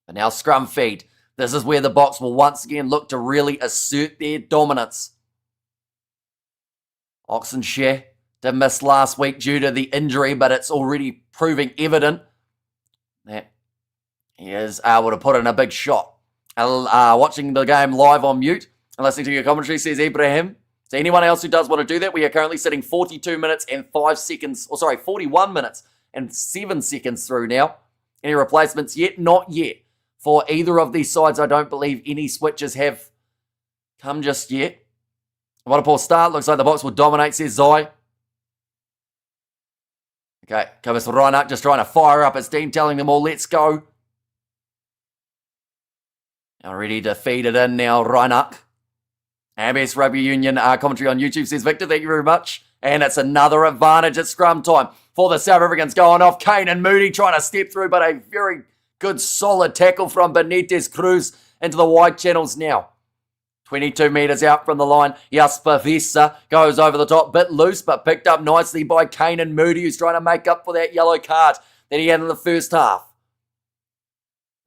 But now scrum feed. This is where the box will once again look to really assert their dominance. Oxenshire did miss last week due to the injury, but it's already proving evident that he is able to put in a big shot. Watching the game live on mute and listening to your commentary, says Ibrahim. So anyone else who does want to do that, we are currently sitting 42 minutes and 5 seconds, 41 minutes and 7 seconds through now. Any replacements yet? Not yet. For either of these sides, I don't believe any switches have come just yet. What a poor start. Looks like the box will dominate, says Zai. Okay, Cobus Reinach just trying to fire up his team, telling them all, let's go. Now ready to feed it in now, Reinach. ABS Rugby Union commentary on YouTube, says Victor, thank you very much. And it's another advantage at scrum time for the South Africans going off. Kane and Moody trying to step through, but a very good solid tackle from Benitez Cruz into the wide channels now. 22 metres out from the line. Jasper Vesa goes over the top, bit loose, but picked up nicely by Kane and Moody, who's trying to make up for that yellow card that he had in the first half.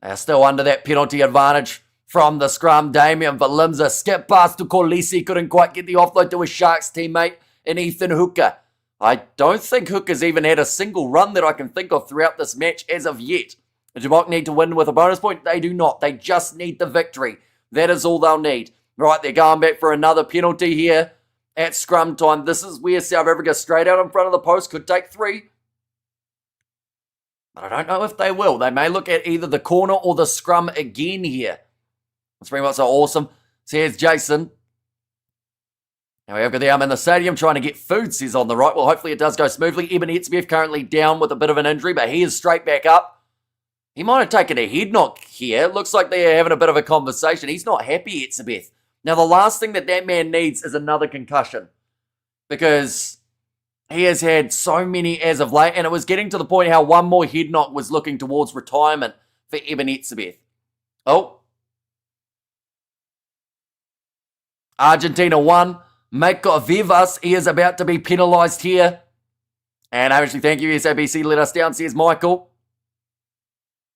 They're still under that penalty advantage from the scrum. Damien Valimza skip past to Kolisi, couldn't quite get the offload to his Sharks teammate in Ethan Hooker. I don't think Hooker's even had a single run that I can think of throughout this match as of yet. The Jamok need to win with a bonus point? They do not. They just need the victory. That is all they'll need. Right, they're going back for another penalty here at scrum time. This is where South Africa straight out in front of the post could take 3. But I don't know if they will. They may look at either the corner or the scrum again here. The Springboks are awesome. So here's Jason. Now we have got the arm in the stadium trying to get food, says on the right. Well, hopefully it does go smoothly. Eben Etzebeth currently down with a bit of an injury, but he is straight back up. He might have taken a head knock here. Looks like they're having a bit of a conversation. He's not happy, Etzebeth. Now, the last thing that man needs is another concussion, because he has had so many as of late, and it was getting to the point how one more head knock was looking towards retirement for Eben Etzebeth. Oh. Argentina 1. Mako Vivas, he is about to be penalised here. And actually, thank you, SABC let us down, says Michael.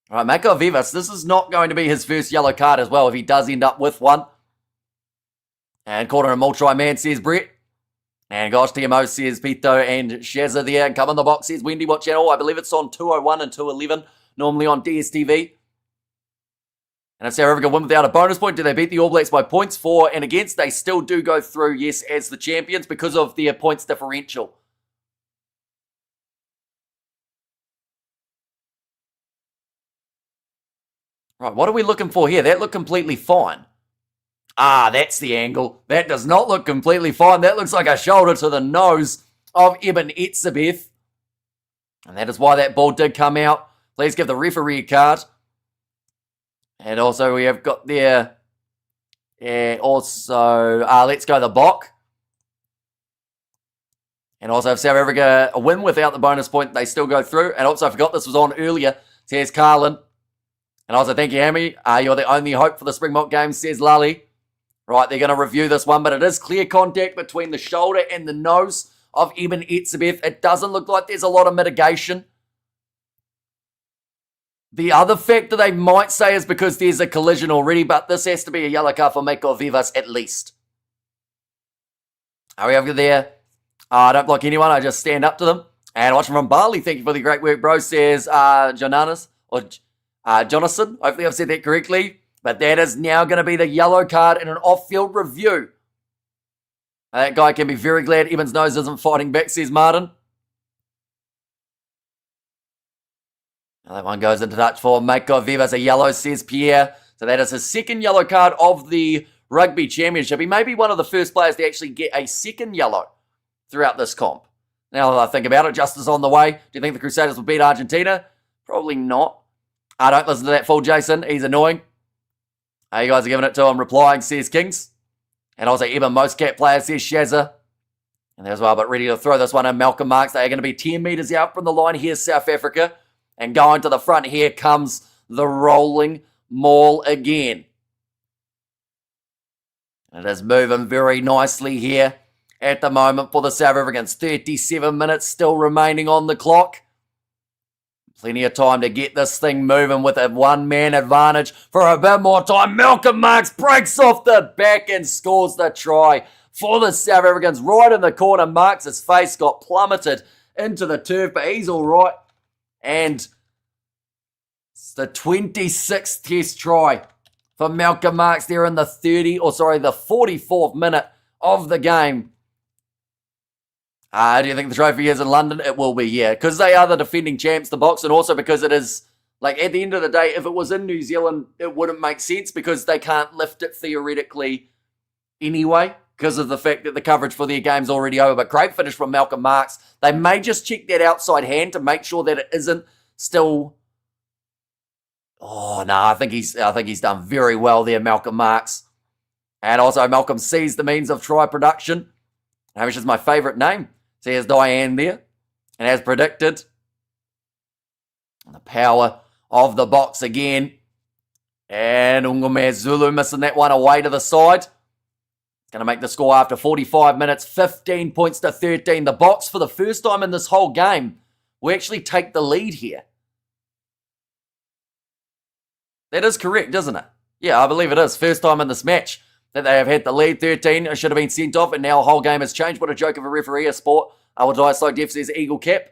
All right, Mako Vivas, this is not going to be his first yellow card as well if he does end up with one. And caught on a multi-man, says Brett. And gosh, TMO says Pito and Shazza there. And come in the box, says Wendy. What channel? I believe it's on 201 and 211, normally on DSTV. And if South Africa win without a bonus point, do they beat the All Blacks by points? For and against, they still do go through, yes, as the champions because of their points differential. Right, what are we looking for here? That looked completely fine. Ah, that's the angle. That does not look completely fine. That looks like a shoulder to the nose of Eben Etzebeth. And that is why that ball did come out. Please give the referee a card. And also we have got there, let's go the Bok. And also if South Africa win without the bonus point, they still go through. And also I forgot this was on earlier, says Carlin. And also thank you, Hammy. You're the only hope for the Springbok game, says Lally. Right, they're going to review this one, but it is clear contact between the shoulder and the nose of Eben Etzebeth. It doesn't look like there's a lot of mitigation. The other factor they might say is because there's a collision already, but this has to be a yellow card for Mako Vivas at least. Are we over there? I don't block anyone, I just stand up to them. And watching from Bali, thank you for the great work, bro, says Jonanas, or Jonathan. Hopefully I've said that correctly. But that is now going to be the yellow card in an off-field review. That guy can be very glad Eben's nose isn't fighting back, says Martin. Now that one goes into touch for Mako Vivas, a yellow, says Pierre. So that is his second yellow card of the Rugby Championship. He may be one of the first players to actually get a second yellow throughout this comp. Now that I think about it, justice on the way. Do you think the Crusaders will beat Argentina? Probably not. I don't listen to that fool, Jason. He's annoying. You guys are giving it to him, replying, says Kings. And also even most cat players, says Shazza. And there's well, but ready to throw this one in. Malcolm Marks, they are going to be 10 metres out from the line. Here's South Africa. And going to the front, here comes the rolling maul again. It is moving very nicely here at the moment for the South Africans. 37 minutes still remaining on the clock. Plenty of time to get this thing moving with a one-man advantage for a bit more time. Malcolm Marks breaks off the back and scores the try for the South Africans. Right in the corner, Marks' face got plummeted into the turf, but he's all right. And it's the 26th test try for Malcolm Marks there in the 44th minute of the game. Do you think the trophy is in London? It will be, yeah. Because they are the defending champs, the Boks, and also because it is, like, at the end of the day, if it was in New Zealand, it wouldn't make sense because they can't lift it theoretically anyway because of the fact that the coverage for their game's already over. But great finish from Malcolm Marks. They may just check that outside hand to make sure that it isn't still... Oh, no, I think he's done very well there, Malcolm Marks. And also Malcolm sees the means of try production, which is my favourite name. So here's Diane there. And as predicted, the power of the Boks again. And Ungome Zulu missing that one away to the side. It's going to make the score after 45 minutes, 15 points to 13. The Boks, for the first time in this whole game, will actually take the lead here. That is correct, isn't it? Yeah, I believe it is. First time in this match that they have had the lead. 13 should have been sent off, and now a whole game has changed. What a joke of a referee, a sport. Will die slow. Def says eagle cap.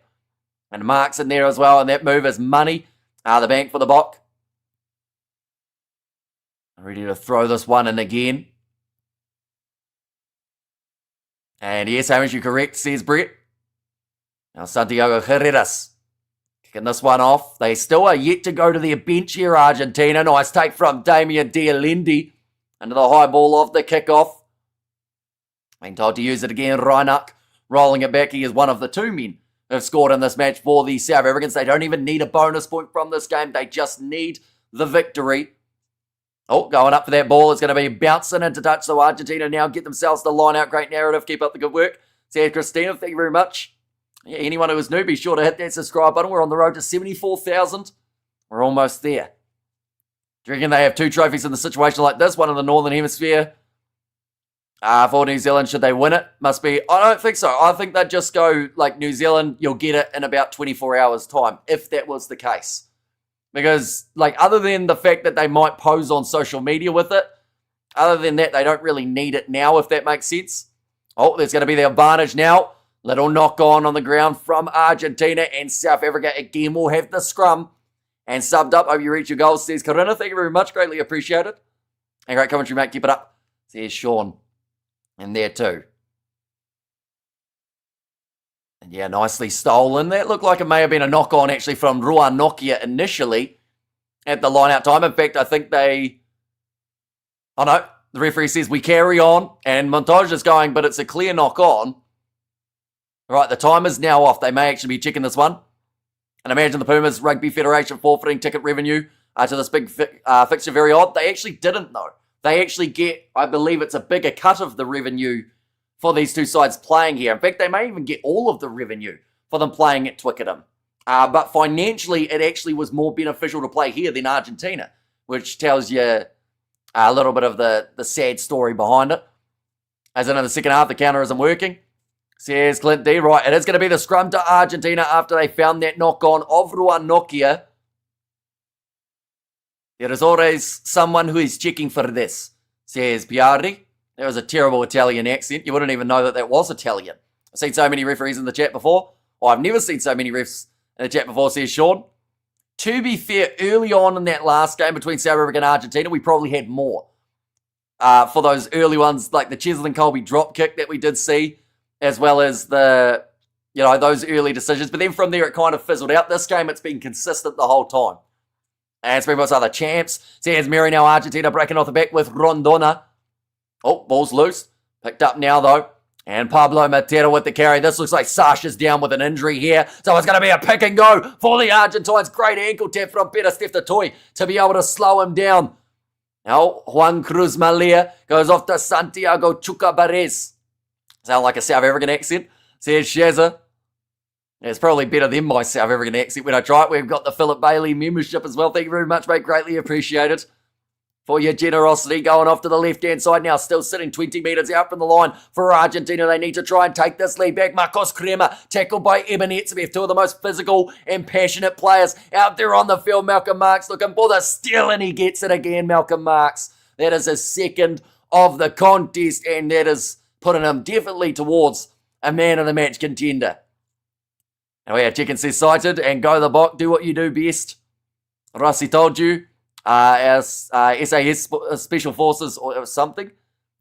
And Mark's in there as well, and that move is money. The bank for the Bok. Ready to throw this one in again. And yes, Hamish, you're correct, says Brett. Now Santiago Herreras kicking this one off. They still are yet to go to their bench here, Argentina. Nice take from Damian Dialendi into the high ball of the kickoff. Being told to use it again, Reinach rolling it back. He is one of the 2 men who have scored in this match for the South Africans. They don't even need a bonus point from this game. They just need the victory. Oh, going up for that ball. It's going to be bouncing into touch. So Argentina now get themselves the line out. Great narrative. Keep up the good work. Says Christina, thank you very much. Yeah, anyone who is new, be sure to hit that subscribe button. We're on the road to 74,000. We're almost there. Do you reckon they have 2 trophies in the situation like this? One in the Northern Hemisphere. For New Zealand, should they win it? Must be. I don't think so. I think they'd just go like New Zealand, you'll get it in about 24 hours time, if that was the case. Because, like, other than the fact that they might pose on social media with it, other than that, they don't really need it now, if that makes sense. Oh, there's going to be the advantage now. Little knock on the ground from Argentina, and South Africa again will have the scrum. And subbed up, hope you reach your goals, says Corinna. Thank you very much, greatly appreciated. And great commentary, mate, keep it up, says Sean. And there too. And yeah, nicely stolen. That looked like it may have been a knock-on actually from Rua Nokia initially at the line-out time. In fact, I think they... Oh no, the referee says we carry on, and Montage is going, but it's a clear knock-on. Right, the time is now off. They may actually be checking this one. And imagine the Pumas Rugby Federation forfeiting ticket revenue to this big fixture. Very odd. They actually didn't, though. They actually get, I believe it's a bigger cut of the revenue for these 2 sides playing here. In fact, they may even get all of the revenue for them playing at Twickenham. But financially, it actually was more beneficial to play here than Argentina, which tells you a little bit of the sad story behind it. As in the second half, the counter isn't working. Says Clint D. Right, it is going to be the scrum to Argentina after they found that knock-on of Rua Nokia. There is always someone who is checking for this, says Piardi. That was a terrible Italian accent. You wouldn't even know that was Italian. I've seen so many referees in the chat before. I've never seen so many refs in the chat before, says Sean. To be fair, early on in that last game between South Africa and Argentina, we probably had more. For those early ones, like the Cheslin Colby drop kick that we did see, as well as the, those early decisions. But then from there, it kind of fizzled out. This game, it's been consistent the whole time. And Springboks are the champs. Says Mary now, Argentina breaking off the back with Rondona. Oh, ball's loose. Picked up now, though. And Pablo Matera with the carry. This looks like Sasha's down with an injury here. So it's going to be a pick and go for the Argentines. Great ankle tap from Peter Steftatoy to be able to slow him down. Now, Juan Cruz Malia goes off to Santiago Chucabares. Sound like a South African accent. Says Shazza. It's probably better than my South African accent when I try it. We've got the Philip Bailey membership as well. Thank you very much, mate. Greatly appreciated for your generosity. Going off to the left-hand side now. Still sitting 20 metres out from the line for Argentina. They need to try and take this lead back. Marcos Crema tackled by Eben Etzebeth. 2 of the most physical and passionate players out there on the field. Malcolm Marks looking for the steal, and he gets it again, Malcolm Marks. That is his second of the contest, and that is putting him definitely towards a man of the match contender. And we have Chicken says sighted and go the Bok. Do what you do best. Rossi told you. As SAS Special Forces or something.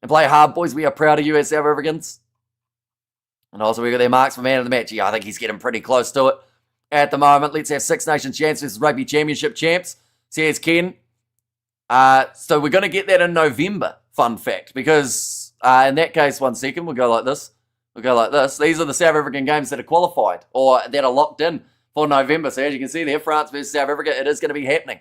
And play hard, boys. We are proud of you as South Africans. And also we got their marks for man of the match. Yeah, I think he's getting pretty close to it at the moment. Let's have Six Nations champs versus Rugby Championship champs. Says Ken. So we're going to get that in November. Fun fact. Because in that case, 1 second, we'll go like this. We'll go like this. These are the South African games that are qualified or that are locked in for November. So as you can see there, France versus South Africa, it is going to be happening.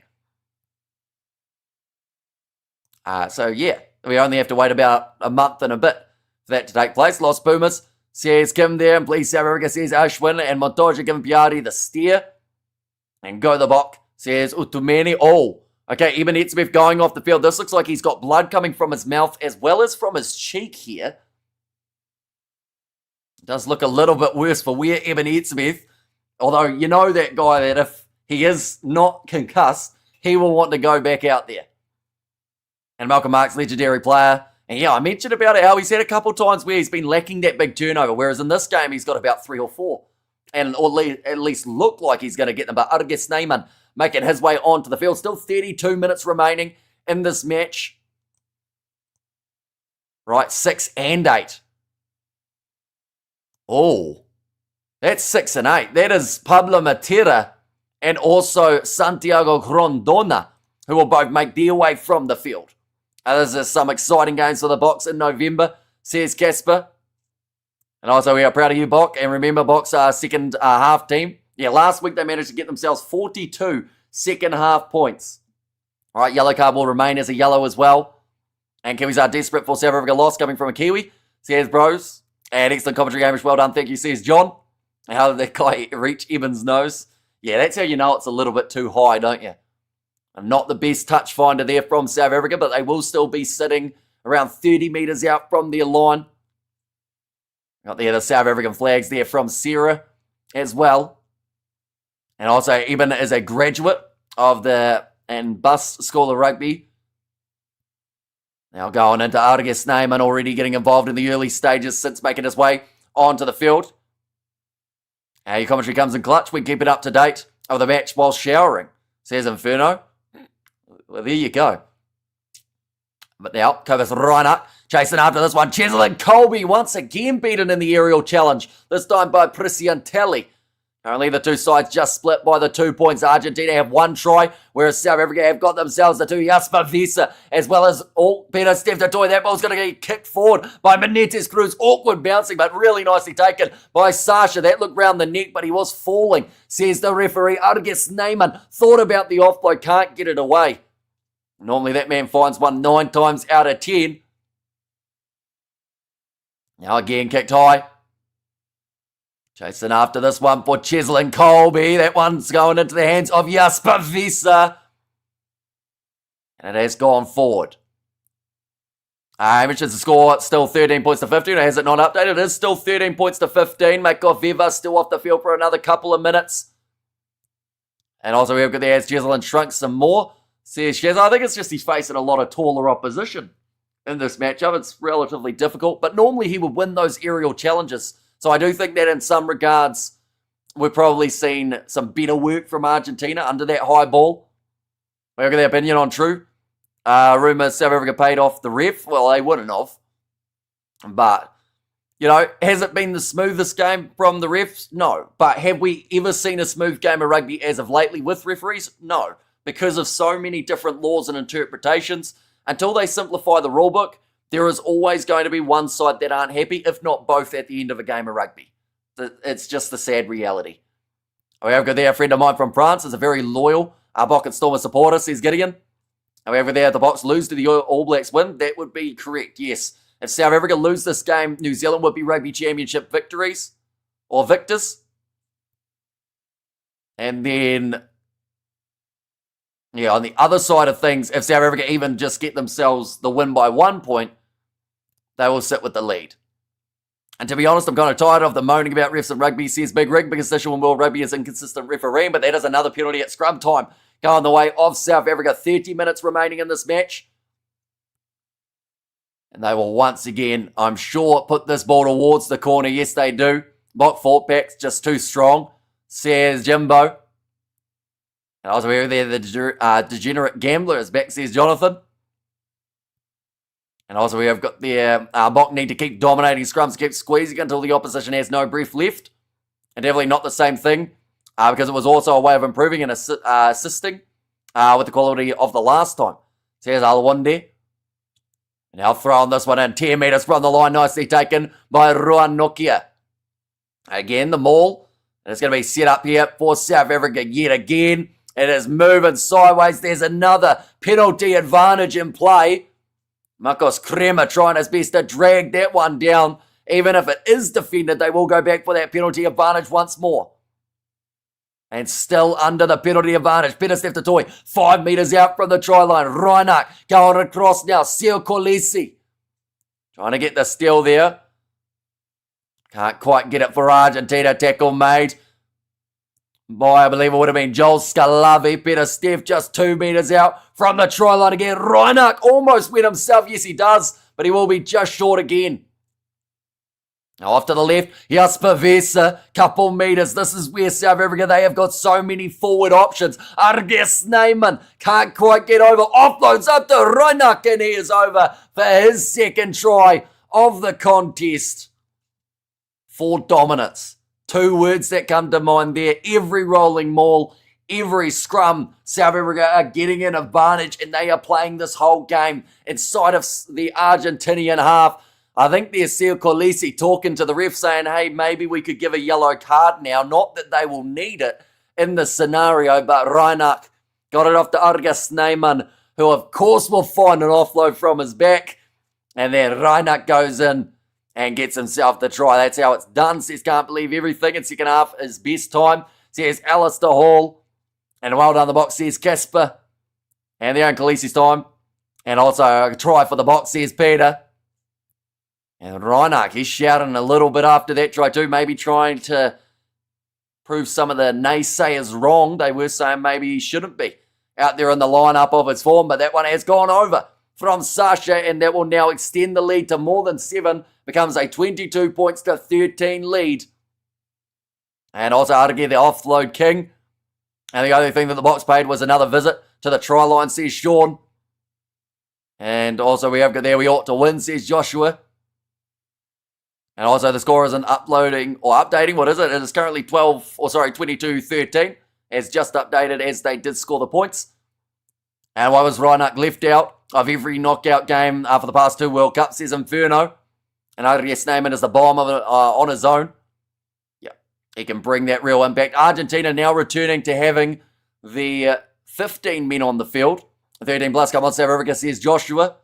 So yeah, we only have to wait about a month and a bit for that to take place. Los Pumas says Kim there, and please South Africa says Ashwin, and Montoya giving Piatti the steer. And go the Bok says Utumeni. Oh, okay, Eben Etzebeth going off the field. This looks like he's got blood coming from his mouth as well as from his cheek here. Does look a little bit worse for where Eben Etzebeth. Although, you know that guy that if he is not concussed, he will want to go back out there. And Malcolm Marx, legendary player. And yeah, I mentioned about it, how he's had a couple times where he's been lacking that big turnover, whereas in this game he's got about 3 or 4. And at least look like he's going to get them. But ARGENTINA making his way onto the field. Still 32 minutes remaining in this match. Right, 6 and 8. Oh, that's 6 and 8. That is Pablo Matera and also Santiago Grondona, who will both make their way from the field. This is some exciting games for the Boks in November, says Casper. And also, we are proud of you, Bok. And remember, Boks are second half team. Yeah, last week they managed to get themselves 42 second half points. All right, yellow card will remain as a yellow as well. And Kiwis are desperate for South Africa loss coming from a Kiwi, says Bros. And excellent commentary, Hamish. Well done. Thank you, says John. And how did that guy reach Evans' nose? Yeah, that's how you know it's a little bit too high, don't you? And not the best touch finder there from South Africa, but they will still be sitting around 30 metres out from their line. Got there the South African flags there from Sarah as well. And also, Eben is a graduate of the Bus School of Rugby. Now going into ARGENTINA and already getting involved in the early stages since making his way onto the field. Your commentary comes in clutch. We keep it up to date of the match while showering, says Inferno. Well, there you go. But now, Cobus Reinhardt chasing after this one. Cheslin Colby once again beaten in the aerial challenge, this time by Prisiantelli. Currently, the two sides just split by the 2 points. Argentina have 1 try, whereas South Africa have got themselves the 2. Jasper Visa, as well as Peter Steph Toy. That ball's going to get kicked forward by Menendez Cruz. Awkward bouncing, but really nicely taken by Sasha. That looked round the neck, but he was falling, says the referee. ARGENTINA thought about the offload, can't get it away. Normally, that man finds one 9 times out of 10. Now again, kicked high. Chasing after this one for Cheslin Colby. That one's going into the hands of Jasper Visa. And it has gone forward. I mentioned the score, still 13 points to 15. Has it not updated? It is still 13 points to 15. Makov Viva still off the field for another couple of minutes. And also we've got there as Cheslin shrunk some more. Says Shez, I think it's just he's facing a lot of taller opposition in this matchup. It's relatively difficult, but normally he would win those aerial challenges. So I do think that in some regards, we've probably seen some better work from Argentina under that high ball. We'll get their opinion on true. Rumours South Africa paid off the ref. Well, they wouldn't have. But, you know, has it been the smoothest game from the refs? No. But have we ever seen a smooth game of rugby as of lately with referees? No. Because of so many different laws and interpretations, until they simplify the rulebook, there is always going to be one side that aren't happy, if not both, at the end of a game of rugby. It's just the sad reality. We have got there a friend of mine from France, is a very loyal Bok and Stormer supporter, says Gideon. However, there the Boks lose to the All Blacks win. That would be correct, yes. If South Africa lose this game, New Zealand would be Rugby Championship victories, or victors. And then, yeah, on the other side of things, if South Africa even just get themselves the win by 1 point, they will sit with the lead. And to be honest, I'm kind of tired of the moaning about refs and rugby, says Big Rig, because Session World Rugby is inconsistent refereeing, but that is another penalty at scrum time going the way of South Africa. 30 minutes remaining in this match. And they will once again, I'm sure, put this ball towards the corner. Yes, they do. Bok fought back, just too strong, says Jimbo. And also over there, the degenerate gambler is back, says Jonathan. And also we have got the Bok need to keep dominating scrums, keep squeezing until the opposition has no breath left. And definitely not the same thing, because it was also a way of improving and assisting with the quality of the last time. Says Alwande. Now throwing this one in 10 metres from the line, nicely taken by Ruan Nokia. Again, the maul. And it's going to be set up here for South Africa yet again. It is moving sideways. There's another penalty advantage in play. Marcos Kremer trying his best to drag that one down. Even if it is defended, they will go back for that penalty advantage once more. And still under the penalty advantage. Peter Steph 5 metres out from the try line. Reinach going across now. Seo Kolisi trying to get the steal there. Can't quite get it for Argentina. Tackle made. Boy, I believe it would have been Joel Scalavi. Peter Steph just 2 metres out from the try line again. Reinach almost went himself. Yes, he does, but he will be just short again. Now off to the left, Jasper Vesa, couple metres. This is where South Africa, they have got so many forward options. Arges Neyman can't quite get over. Offloads up to Reinach, and he is over for his second try of the contest. For dominance. 2 words that come to mind there. Every rolling maul, every scrum, South Africa are getting an advantage, and they are playing this whole game inside of the Argentinian half. I think there's Sir Colisi talking to the ref saying, hey, maybe we could give a yellow card now. Not that they will need it in the scenario, but Reinach got it off to Arges Neyman, who of course will find an offload from his back. And then Reinach goes in and gets himself the try. That's how it's done. Says can't believe everything in second half is best time. Says Alistair Hall. And well done the box, says Casper. And their own Khaleesi's time. And also a try for the box, says Peter. And Reinach, he's shouting a little bit after that try too, maybe trying to prove some of the naysayers wrong. They were saying maybe he shouldn't be out there in the lineup of his form, but that one has gone over from Sasha, and that will now extend the lead to more than 7, becomes a 22 points to 13 lead. And also Arge, the offload king. And the only thing that the box paid was another visit to the try line, says Sean. And also we have got there, we ought to win, says Joshua. And also the score isn't uploading or updating. What is it? It is currently 22-13. It's just updated as they did score the points. And why was Reinach left out of every knockout game for the past 2 World Cups, says Inferno. And Arges Neyman is the bomb of it, on his own. Yeah, he can bring that real impact. Argentina now returning to having the 15 men on the field. 13 plus, come on, South Africa, says Joshua.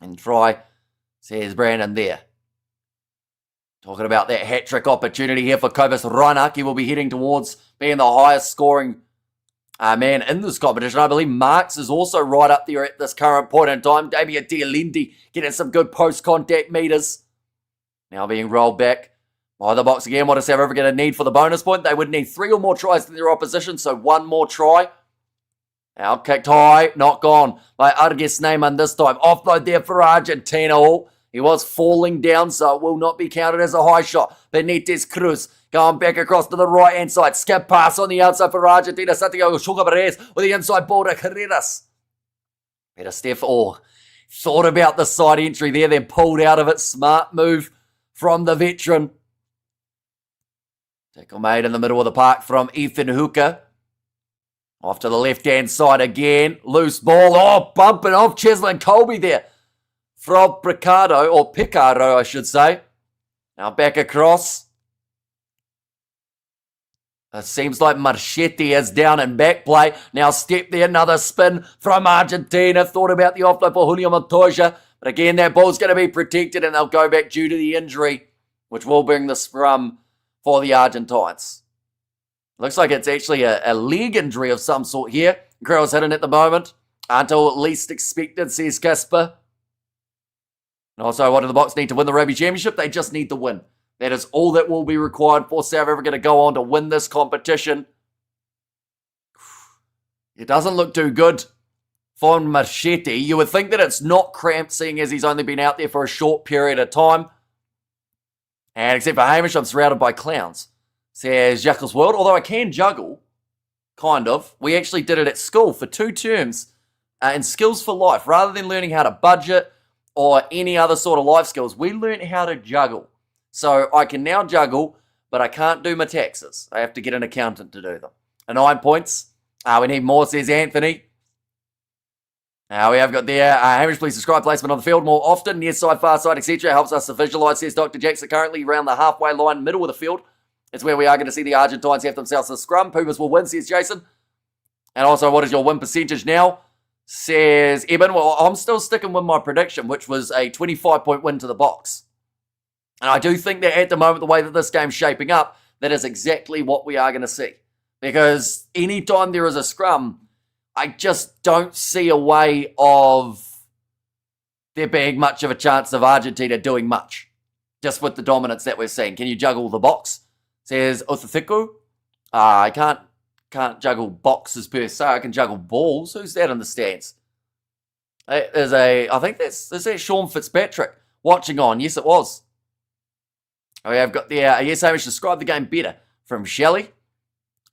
And try, says Brandon there. Talking about that hat-trick opportunity here for Cobus Reinach. He will be heading towards being the highest scoring man in this competition. I believe Marks is also right up there at this current point in time. Damien Dialendi getting some good post-contact meters. Now being rolled back by the box again. What is South Africa going to need for the bonus point? They would need 3 or more tries than their opposition, so 1 more try. Now kicked high, not gone by Arges Neyman this time. Offload there for Argentina. He was falling down, so it will not be counted as a high shot. Benitez Cruz going back across to the right-hand side. Skip pass on the outside for Argentina. Santiago Sugar Perez with the inside ball to Carreras. Peter Steph, thought about the side entry there, then pulled out of it. Smart move from the veteran. Tackle made in the middle of the park from Ethan Hooker. Off to the left-hand side again. Loose ball. Bumping off Cheslin Colby there. From Picardo, I should say. Now back across. It seems like Marchetti is down in back play. Now step there, another spin from Argentina. Thought about the offload for Julio Montoya. But again, that ball's going to be protected and they'll go back due to the injury, which will bring the scrum for the Argentines. Looks like it's actually a leg injury of some sort here. Crow's hitting at the moment. Until at least expected, says Casper. And also, what do the Boks need to win the Rugby Championship? They just need to win. That is all that will be required for South Africa to go on to win this competition. It doesn't look too good for Marchetti. You would think that it's not cramped, seeing as he's only been out there for a short period of time. And except for Hamish, I'm surrounded by clowns, says Jackals World. Although I can juggle, kind of. We actually did it at school for 2 terms in Skills for Life. Rather than learning how to budget or any other sort of life skills, we learned how to juggle. So I can now juggle, but I can't do my taxes. I have to get an accountant to do them. 9 points. We need more, says Anthony. We have got there, Hamish, please describe placement on the field more often. Near side, far side, etc. Helps us to visualise, says Dr. Jackson. Currently around the halfway line, middle of the field. It's where we are going to see the Argentines have themselves a scrum. Pumas will win, says Jason. And also, what is your win percentage now? Says Eben. Well, I'm still sticking with my prediction, which was a 25-point win to the Boks. And I do think that at the moment, the way that this game's shaping up, that is exactly what we are going to see. Because anytime there is a scrum, I just don't see a way of there being much of a chance of Argentina doing much. Just with the dominance that we're seeing. Can you juggle the box? Says Othathiku. I can't juggle boxes per se. I can juggle balls. Who's that in the stands? I think is that Sean Fitzpatrick watching on? Yes, it was. We have got the yes, Hamish, describe the game better from Shelley.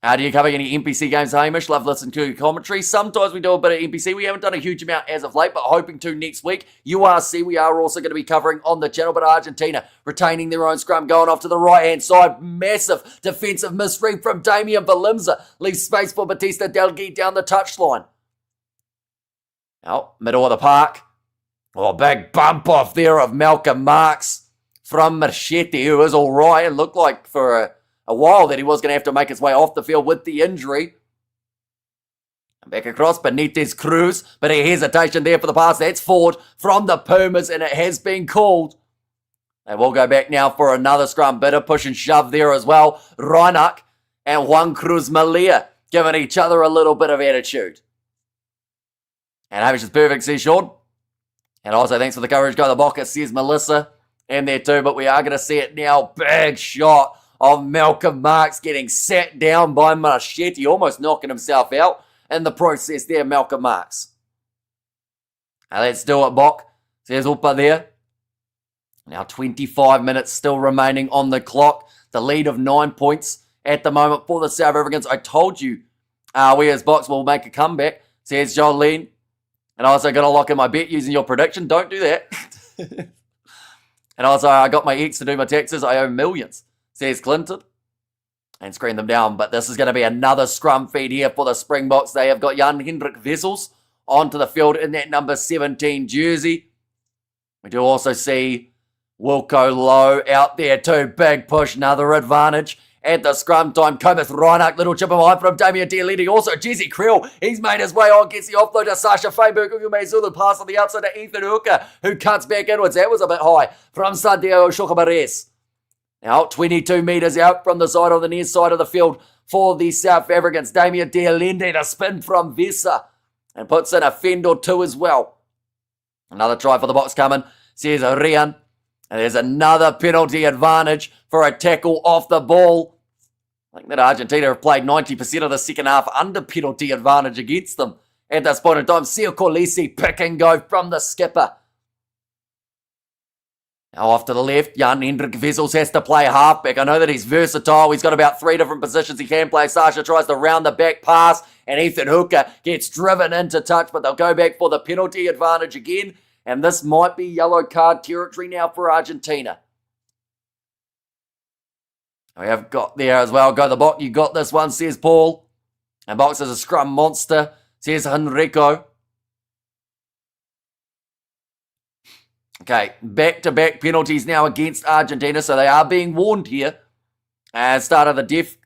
Do you cover any NPC games, Hamish? Love listening to your commentary. Sometimes we do a bit of NPC. We haven't done a huge amount as of late, but hoping to next week. URC, we are also going to be covering on the channel, but Argentina retaining their own scrum, going off to the right-hand side. Massive defensive misread from Damian Balimza. Leaves space for Batista Delgui down the touchline. Now, middle of the park. Oh, big bump off there of Malcolm Marks from Machete, who is all right. It looked like for a while that he was going to have to make his way off the field with the injury. Back across Benitez Cruz, but a hesitation there for the pass. That's forward from the Pumas, and it has been called. They will go back now for another scrum. Bit of push and shove there as well. Reinach and Juan Cruz Malia giving each other a little bit of attitude. And Hamish is perfect, says Sean. And also thanks for the coverage. Go the Boca, says Melissa. In there too, but we are going to see it now. Big shot of Malcolm Marks getting sat down by Machete, almost knocking himself out in the process there, Malcolm Marks. Now let's do it, Bok. Says Upa there. Now 25 minutes still remaining on the clock. The lead of 9 points at the moment for the South Africans. I told you we as Box will make a comeback, says Jolene. And I also got to lock in my bet using your prediction. Don't do that. And also I got my ex to do my taxes. I owe millions, says Clinton. And screen them down. But this is going to be another scrum feed here for the Springboks. They have got Jan-Hendrik Wessels onto the field in that number 17 jersey. We do also see Wilco Lowe out there too. Big push, another advantage at the scrum time. Kobus Reinach, little chip behind from Damien Dialedi. Also Jesse Creel, he's made his way on, gets the offload to Sasha Feinberg. The pass on the outside to Ethan Hooker, who cuts back inwards. That was a bit high from Santiago Chocobares. Now 22 metres out from the side on the near side of the field for the South Africans. Damien Dialende to spin from Vesa and puts in a fend or two as well. Another try for the Box coming, says Rian. And there's another penalty advantage for a tackle off the ball. I think that Argentina have played 90% of the second half under penalty advantage against them. At this point in time, Sia Colisi pick and go from the skipper. Now off to the left, Jan-Hendrik Wessels has to play halfback. I know that he's versatile. He's got about 3 different positions he can play. Sasha tries to round the back pass, and Ethan Hooker gets driven into touch, but they'll go back for the penalty advantage again. And this might be yellow card territory now for Argentina. We have got there as well. Go the Box. You got this one, says Paul. And Box is a scrum monster, says Henrico. Okay, back-to-back penalties now against Argentina, so they are being warned here. Start of the death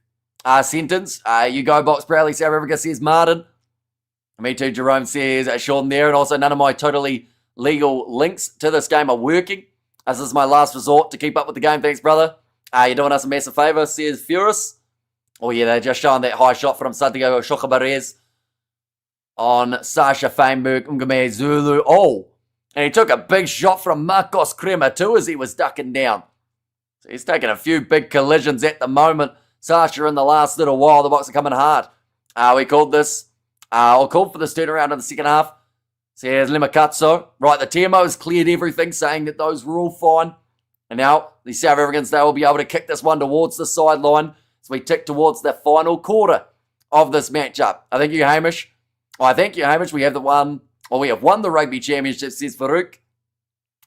sentence. You go, Box Bradley, South Africa, says Martin. Me too, Jerome, says Sean there. And also none of my totally legal links to this game are working. This is my last resort to keep up with the game. Thanks, brother. You're doing us a massive favour, says Furus. Oh, yeah, they're just showing that high shot from Santiago Chocobares on Sasha Feinberg, Ngame Zulu. Oh, and he took a big shot from Marcos Crema too as he was ducking down. So he's taking a few big collisions at the moment. Sasha in the last little while. The Box are coming hard. We called this, or called for this turnaround in the second half. Says Limakatso. Right, the TMO has cleared everything, saying that those were all fine. And now the South Africans, they will be able to kick this one towards the sideline as we tick towards the final quarter of this matchup. I thank you, Hamish. We have we have won the Rugby Championship, says Farouk.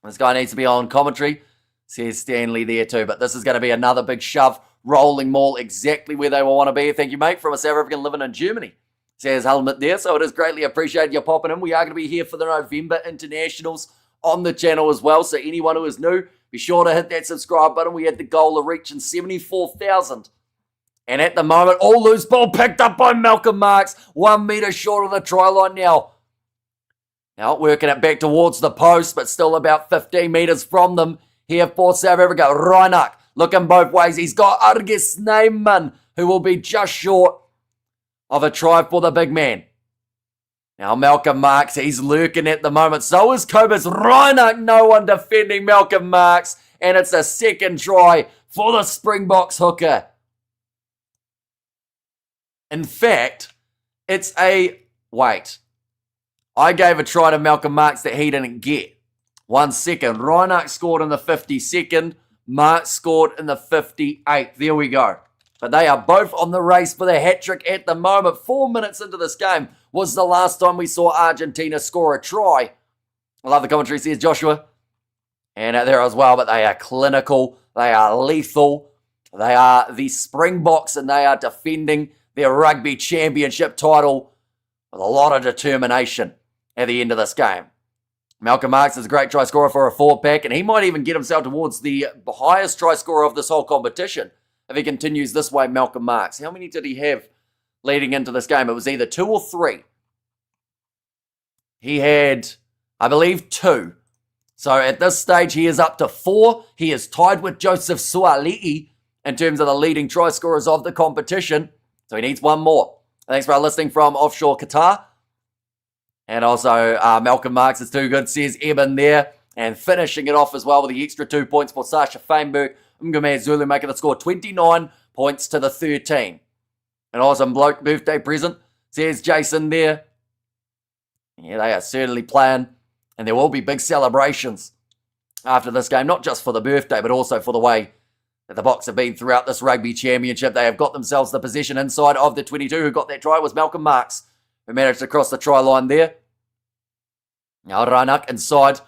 This guy needs to be on commentary, says Stanley there too. But this is going to be another big shove, rolling maul, exactly where they will want to be. Thank you, mate, from a South African living in Germany, says Helmut there. So it is greatly appreciated you popping in. We are going to be here for the November Internationals on the channel as well. So anyone who is new, be sure to hit that subscribe button. We had the goal of reaching 74,000. And at the moment, all loose ball picked up by Malcolm Marks. 1 metre short of the try line now. Now working it back towards the post, but still about 15 metres from them here for South Africa. Reinach looking both ways. He's got Argus Neyman, who will be just short of a try for the big man. Now Malcolm Marks, he's lurking at the moment. So is Kobus Reinach. No one defending Malcolm Marks. And it's a second try for the Springboks hooker. In fact, it's a... Wait. I gave a try to Malcolm Marx that he didn't get. 1 second. Reinach scored in the 52nd. Marx scored in the 58th. There we go. But they are both on the race for the hat-trick at the moment. 4 minutes into this game was the last time we saw Argentina score a try. I love the commentary, says Joshua. And there as well, but they are clinical. They are lethal. They are the Springboks, and they are defending their Rugby Championship title with a lot of determination at the end of this game. Malcolm Marx is a great try scorer for a 4-pack, and he might even get himself towards the highest try scorer of this whole competition if he continues this way, Malcolm Marx. How many did he have leading into this game? It was either 2 or 3. He had, I believe, 2. So at this stage, he is up to 4. He is tied with Joseph Suali'i in terms of the leading try scorers of the competition. So he needs 1 more. Thanks for listening from offshore Qatar. And also, Malcolm Marx is too good, says Eben there. And finishing it off as well with the extra 2 points for Sasha Feinberg. Ngame Zulu making the score 29 points to the 13. An awesome bloke birthday present, says Jason there. Yeah, they are certainly playing. And there will be big celebrations after this game, not just for the birthday, but also for the way that the Boks have been throughout this Rugby Championship. They have got themselves the possession inside of the 22. Who got that try was Malcolm Marx, who managed to cross the try line there. Now Reinach inside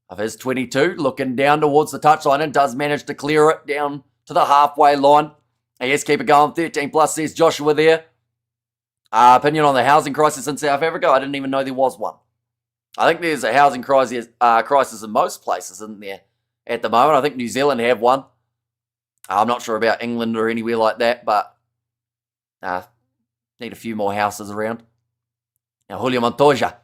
of his 22, looking down towards the touchline and does manage to clear it down to the halfway line. Yes, keep it going, 13 plus, says Joshua there. Opinion on the housing crisis in South Africa? I didn't even know there was one. I think there's a housing crisis in most places, isn't there, at the moment? I think New Zealand have one. I'm not sure about England or anywhere like that, but need a few more houses around. Now, Julio Montoya,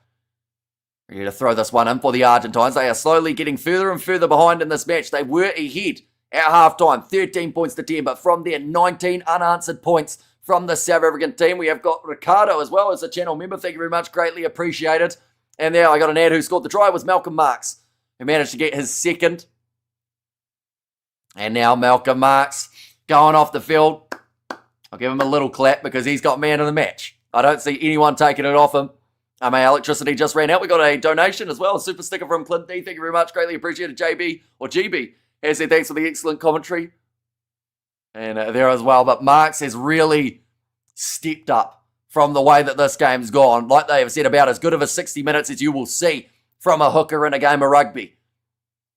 ready to throw this one in for the Argentines. They are slowly getting further and further behind in this match. They were ahead at halftime, 13 points to 10, but from there, 19 unanswered points from the South African team. We have got Ricardo as well as a channel member. Thank you very much. Greatly appreciated. And there I got an ad who scored the try. It was Malcolm Marx, who managed to get his second. And now Malcolm Marx going off the field. I'll give him a little clap because he's got man of the match. I don't see anyone taking it off him. My electricity just ran out. We got a donation as well, a super sticker from Clint D. Thank you very much. Greatly appreciated. JB or GB has said thanks for the excellent commentary. And there as well. But Marx has really stepped up from the way that this game's gone. Like they have said, about as good of a 60 minutes as you will see from a hooker in a game of rugby.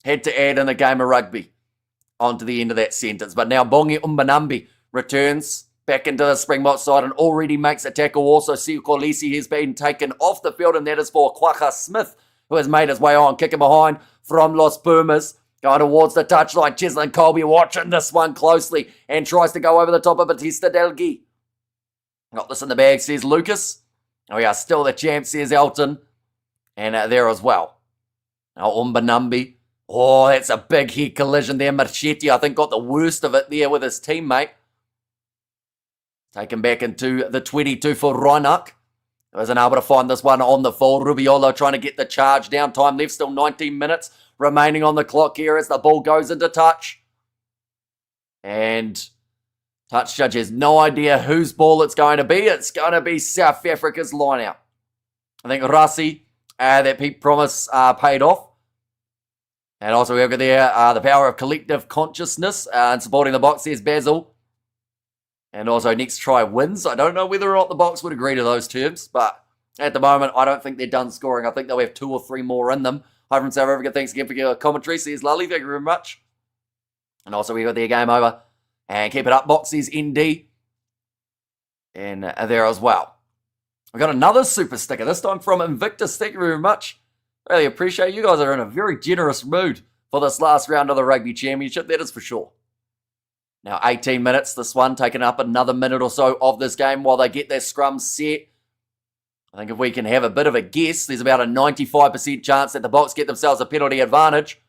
Had to add in a game of rugby onto the end of that sentence. But now Bongi Umbanambi returns back into the Springbok side and already makes a tackle. Also, Siu Kolisi has been taken off the field, and that is for Kwaka Smith, who has made his way on. Kicking behind from Los Pumas. Going towards the touchline. Cheslin Colby watching this one closely and tries to go over the top of Batista Delgui. Got this in the bag, says Lucas. We are still the champs, says Elton. And there as well. Now Umbanambi. Oh, that's a big head collision there. Marchetti, I think, got the worst of it there with his teammate. Taken back into the 22 for Reinach. Wasn't able to find this one on the full. Rubiolo trying to get the charge down. Time left, still 19 minutes remaining on the clock here as the ball goes into touch. And touch judge has no idea whose ball it's going to be. It's going to be South Africa's line out. I think Rassi, that Pete Promise paid off. And also we have got there the power of collective consciousness and supporting the Boks, says Basil. And also next try wins. I don't know whether or not the Boks would agree to those terms, but at the moment I don't think they're done scoring. I think they'll have 2 or 3 more in them. Hi from South Africa, thanks again for your commentary, says Lully, thank you very much. And also we got their game over. And keep it up, Box, says ND. And there as well. We got another super sticker, this time from Invictus, thank you very much. Really appreciate it. You guys are in a very generous mood for this last round of the Rugby Championship, that is for sure. Now 18 minutes, this one, taking up another minute or so of this game while they get their scrum set. I think if we can have a bit of a guess, there's about a 95% chance that the Boks get themselves a penalty advantage.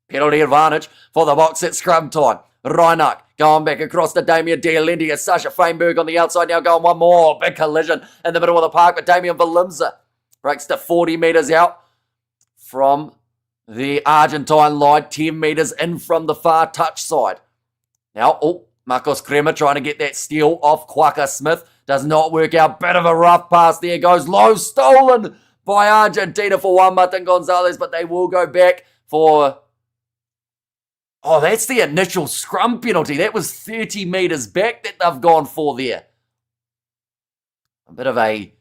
Penalty advantage for the Boks at scrum time. Reinach going back across to Damien Dialendi. Sasha Feinberg on the outside now going one more. Big collision in the middle of the park, but Damien Valimza breaks to 40 metres out from the Argentine line, 10 metres in from the far touch side. Now, Marcos Kremer trying to get that steal off Kwaka Smith. Does not work out. Bit of a rough pass there. Goes low. Stolen by Argentina for Juan Martin Gonzalez, but they will go back for... Oh, that's the initial scrum penalty. That was 30 metres back that they've gone for there. A bit of a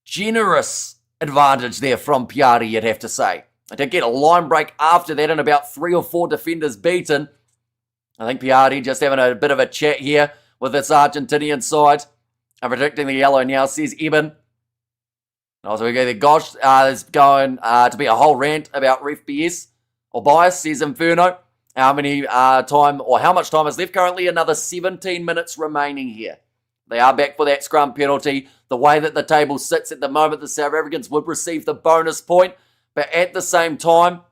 generous advantage there from Piatti, you'd have to say. I did get a line break after that and about 3 or 4 defenders beaten. I think Piatti just having a bit of a chat here with this Argentinian side. I'm predicting the yellow now, says Eben. Also, we go there. Gosh, there's going to be a whole rant about ref BS or bias, says Inferno. How much time is left? Currently another 17 minutes remaining here. They are back for that scrum penalty. The way that the table sits at the moment, the South Africans would receive the bonus point. But at the same time,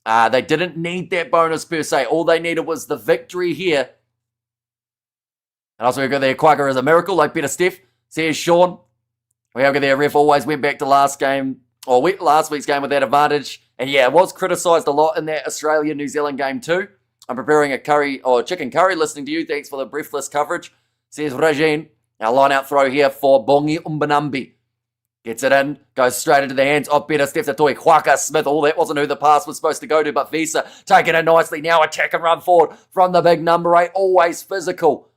they didn't need that bonus per se. All they needed was the victory here. And also we go there. Quagga is a miracle, like Peter Steph, says Sean. We have there. Ref always went back to last week's game with that advantage. And yeah, it was criticised a lot in that Australia-New Zealand game too. I'm preparing a chicken curry listening to you. Thanks for the breathless coverage, says Regine. Our line-out throw here for Bongi Umbanambi. Gets it in, goes straight into the hands of Peter Steph Tatoi. Huaka Smith. Oh, that wasn't who the pass was supposed to go to, but Visa taking it nicely. Now attack and run forward from the big number 8. Always physical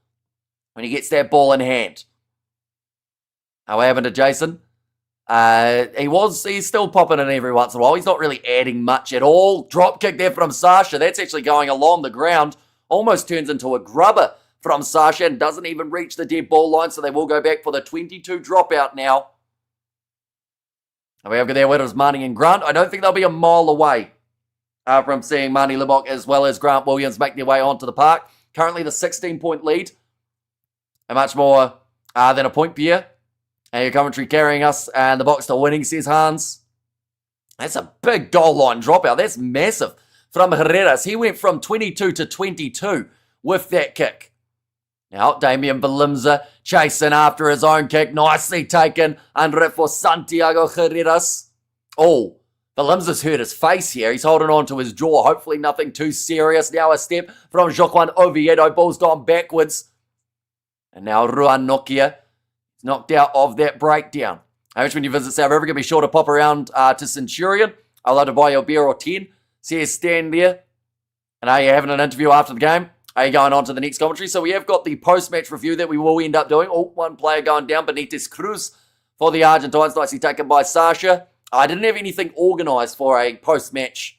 when he gets that ball in hand. What happened to Jason? He's still popping in every once in a while. He's not really adding much at all. Drop kick there from Sasha. That's actually going along the ground. Almost turns into a grubber from Sasha and doesn't even reach the dead ball line. So they will go back for the 22 dropout now. We have there, where is Marnie and Grant? I don't think they'll be a mile away from seeing Marnie Libok as well as Grant Williams make their way onto the park. Currently the 16-point lead. And much more than a point per year. And your commentary carrying us, and the box to winning, says Hans. That's a big goal line dropout. That's massive from Herreras. He went from 22 to 22 with that kick. Now, Damian Belimza chasing after his own kick. Nicely taken under it for Santiago Herreras. Oh, Belimza's hurt his face here. He's holding on to his jaw. Hopefully nothing too serious. Now a step from Joaquin Oviedo. Ball's gone backwards. And now Ruan Nokia knocked out of that breakdown. When you visit South Africa, be sure to pop around to Centurion. I'd love to buy your beer or 10. See you stand there. And are you having an interview after the game? Are you going on to the next commentary? So we have got the post-match review that we will end up doing. Oh, one player going down, Benitez Cruz for the Argentines. Nicely taken by Sasha. I didn't have anything organised for a post-match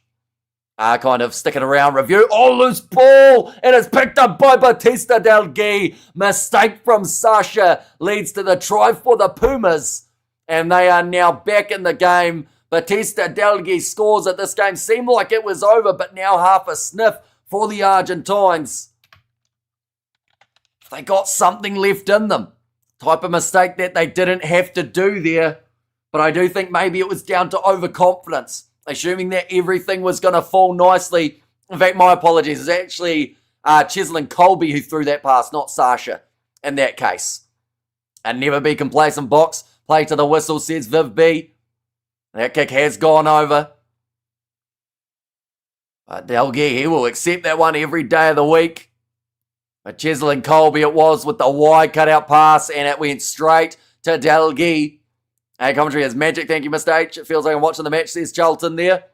kind of sticking around review. Oh, loose ball. And it's picked up by Batista Del Gui. Mistake from Sasha leads to the try for the Pumas. And they are now back in the game. Batista Del Gui scores at this game. Seemed like it was over, but now half a sniff for the Argentines. They got something left in them. Type of mistake that they didn't have to do there. But I do think maybe it was down to overconfidence. Assuming that everything was going to fall nicely. In fact, my apologies. It's actually Cheslin Colby who threw that pass, not Sasha in that case. And never be complacent, box. Play to the whistle, says Viv B. That kick has gone over. But Del Gui, he will accept that one every day of the week. But Cheslin Colby it was with the wide cutout pass, and it went straight to Del Gui. Hey, commentary has magic. Thank you, Mr. H. It feels like I'm watching the match, says Charlton there.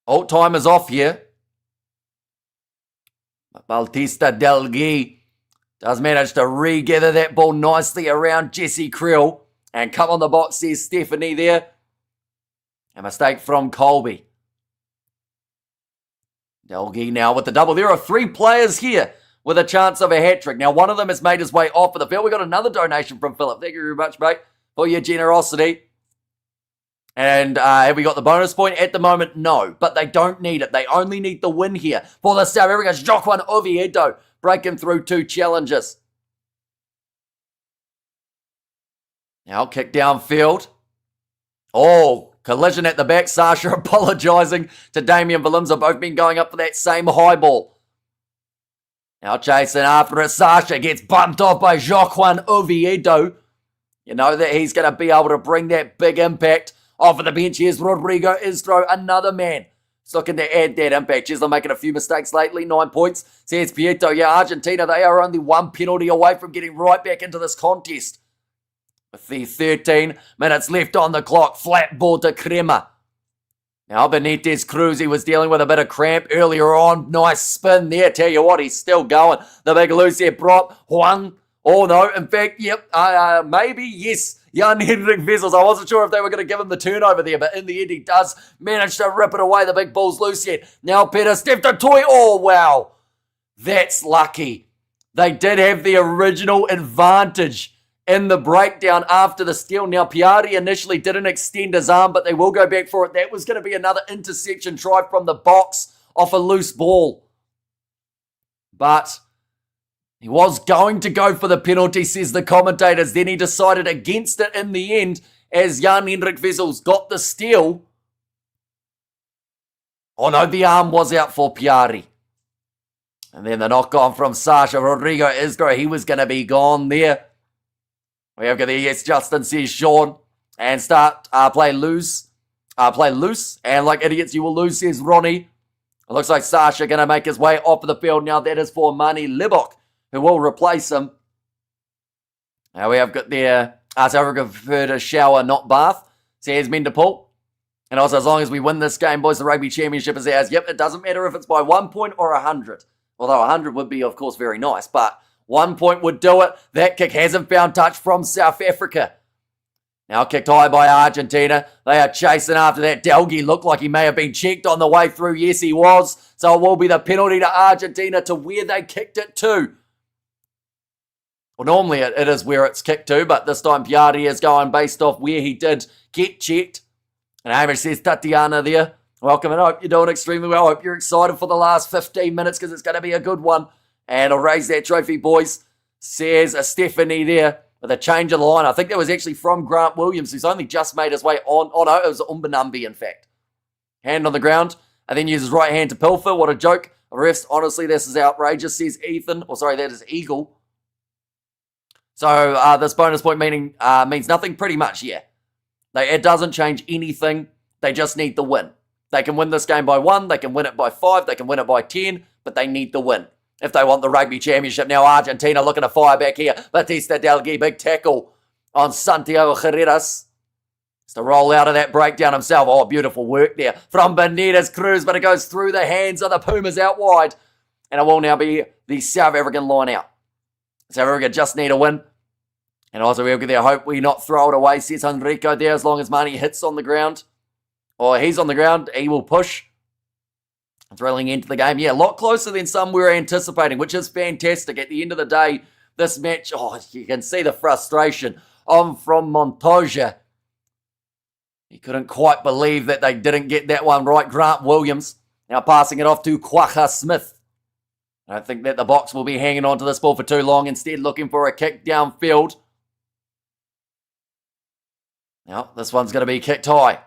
Oh, time is off here. Batista Del Gui does manage to regather that ball nicely around Jesse Creel. And come on the box, says Stephanie there. A mistake from Colby. Del Gui now with the double. There are 3 players here with a chance of a hat-trick. Now, one of them has made his way off of the field. We got another donation from Philip. Thank you very much, mate, for your generosity. And have we got the bonus point? At the moment, no. But they don't need it. They only need the win here for the South Africans. Joaquin Oviedo breaking through 2 challenges. Now, kick downfield. Oh, collision at the back. Sasha apologising to Damian Belimza. Both been going up for that same high ball. Now chasing after it. Sasha gets bumped off by Joaquin Oviedo. You know that he's going to be able to bring that big impact off of the bench. Here's Rodrigo Istro, another man He's looking to add that impact. Jesler making a few mistakes lately. 9 points. Says Pieto. Yeah, Argentina, they are only 1 penalty away from getting right back into this contest. With the 13 minutes left on the clock. Flat ball to Crema. Now Benitez Cruz, he was dealing with a bit of cramp earlier on. Nice spin there. Tell you what, he's still going. The big loose there, prop. Huang. Oh no, in fact, yep, maybe, yes. Jan-Henrik Wessels. I wasn't sure if they were going to give him the turnover there, but in the end he does manage to rip it away. The big ball's loose yet. Now Peter Steph Toy. Oh, wow. That's lucky. They did have the original advantage in the breakdown after the steal. Now, Piatti initially didn't extend his arm, but they will go back for it. That was going to be another interception try from the box off a loose ball. But he was going to go for the penalty, says the commentators. Then he decided against it in the end as Jan-Henrik Wessels got the steal. Oh no, the arm was out for Piatti. And then the knock on from Sasha Rodrigo Isgro. He was going to be gone there. We have got the yes, Justin says Sean. And start, play loose. Play loose. And like idiots, you will lose, says Ronnie. It looks like Sasha going to make his way off the field now. That is for Mani Libok, who will replace him. Now we have got there, South Africa prefer to shower, not bath, says Mendapol. And also, as long as we win this game, boys, the Rugby Championship is ours. Yep, it doesn't matter if it's by 1 point or 100. Although 100 would be, of course, very nice. But 1 point would do it. That kick hasn't found touch from South Africa. Now kicked high by Argentina. They are chasing after that. Delgi looked like he may have been checked on the way through. Yes, he was. So it will be the penalty to Argentina to where they kicked it to. Well, normally it is where it's kicked to, but this time Piatti is going based off where he did get checked. And Hamish says, Tatiana there. Welcome, and I hope you're doing extremely well. I hope you're excited for the last 15 minutes because it's going to be a good one. And I'll raise that trophy, boys, says Stephanie there with a change of the line. I think that was actually from Grant Williams, who's only just made his way on. Oh, no, it was Umbanambi, in fact. Hand on the ground, and then uses right hand to pilfer. What a joke. Refs, honestly, this is outrageous, says Ethan. Or sorry, that is Eagle. So this bonus point means nothing pretty much, yeah. It doesn't change anything. They just need the win. They can win this game by 1, they can win it by 5, they can win it by 10, but they need the win if they want the Rugby Championship. Now Argentina looking to fire back here. Batista Delgui, big tackle on Santiago Herreras. It's to roll out of that breakdown himself. Oh, beautiful work there from Benitez Cruz, but it goes through the hands of the Pumas out wide. And it will now be the South African line out. South Africa just need a win. And also we'll get there. Hope we not throw it away, says Enrico there, as long as Mani hits on the ground. Or he's on the ground, he will push. Thrilling into the game. Yeah, a lot closer than some were anticipating, which is fantastic. At the end of the day, this match, oh, you can see the frustration from Montoya. He couldn't quite believe that they didn't get that one right. Grant Williams now passing it off to Quaha Smith. I don't think that the Boks will be hanging on to this ball for too long. Instead, looking for a kick downfield. Now, this one's going to be kicked high.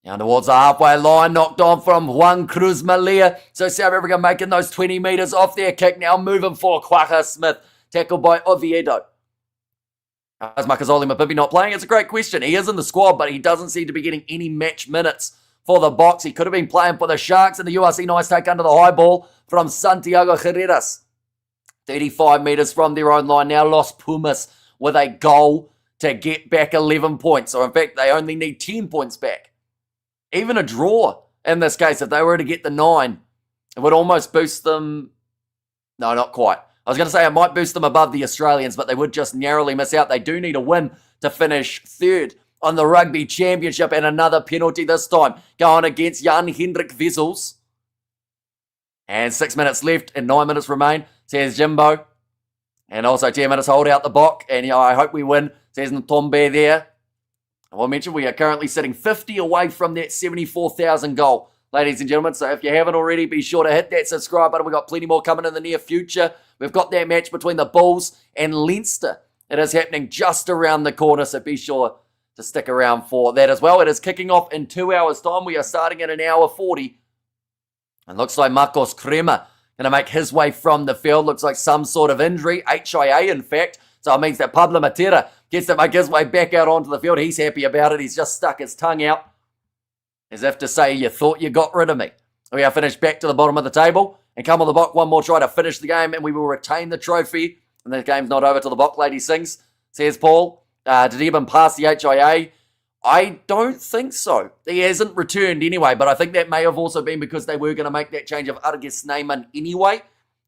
Down towards the halfway line, knocked on from Juan Cruz Malia. So South Africa making those 20 metres off their kick. Now moving for Quaha Smith. Tackled by Oviedo. Is Makazole Mapipi not playing? It's a great question. He is in the squad, but he doesn't seem to be getting any match minutes for the Boks. He could have been playing for the Sharks in the URC. Nice take under the high ball from Santiago Herreras. 35 metres from their own line now. Los Pumas with a goal to get back 11 points. Or in fact, they only need 10 points back. Even a draw in this case, if they were to get the 9, it would almost boost them. No, not quite. I was going to say it might boost them above the Australians, but they would just narrowly miss out. They do need a win to finish 3rd on the Rugby Championship, and another penalty this time going against Jan-Henrik Wessels. And 6 minutes left and 9 minutes remain, says Jimbo. And also 10 minutes hold out the Bok, and I hope we win, says Ntombe there. I will mention we are currently sitting 50 away from that 74,000 goal, ladies and gentlemen. So if you haven't already, be sure to hit that subscribe button. We've got plenty more coming in the near future. We've got that match between the Bulls and Leinster. It is happening just around the corner, so be sure to stick around for that as well. It is kicking off in 2 hours' time. We are starting at 1 hour 40. And looks like Marcos Crema going to make his way from the field. Looks like some sort of injury, HIA in fact. So it means that Pablo Matera gets to make his way back out onto the field. He's happy about it. He's just stuck his tongue out. as if to say, you thought you got rid of me. We are finished back to the bottom of the table and come on the block. One more try to finish the game and we will retain the trophy. And the game's not over till the block lady sings, says Paul. Did he even pass the HIA? I don't think so. He hasn't returned anyway, but I think that may have also been because they were going to make that change of Argentina anyway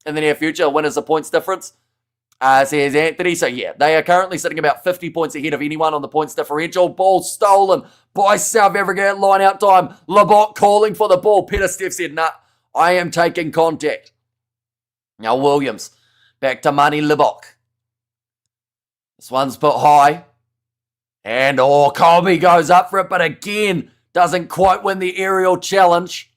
in the near future. Winners the points difference, says Anthony. So yeah, they are currently sitting about 50 points ahead of anyone on the points differential. Ball stolen by South Africa at line out time. Labok calling for the ball. Peter Steph said, nah, I am taking contact. Now Williams, back to Mani Labok. This one's put high. And, Colby goes up for it, but again, doesn't quite win the aerial challenge.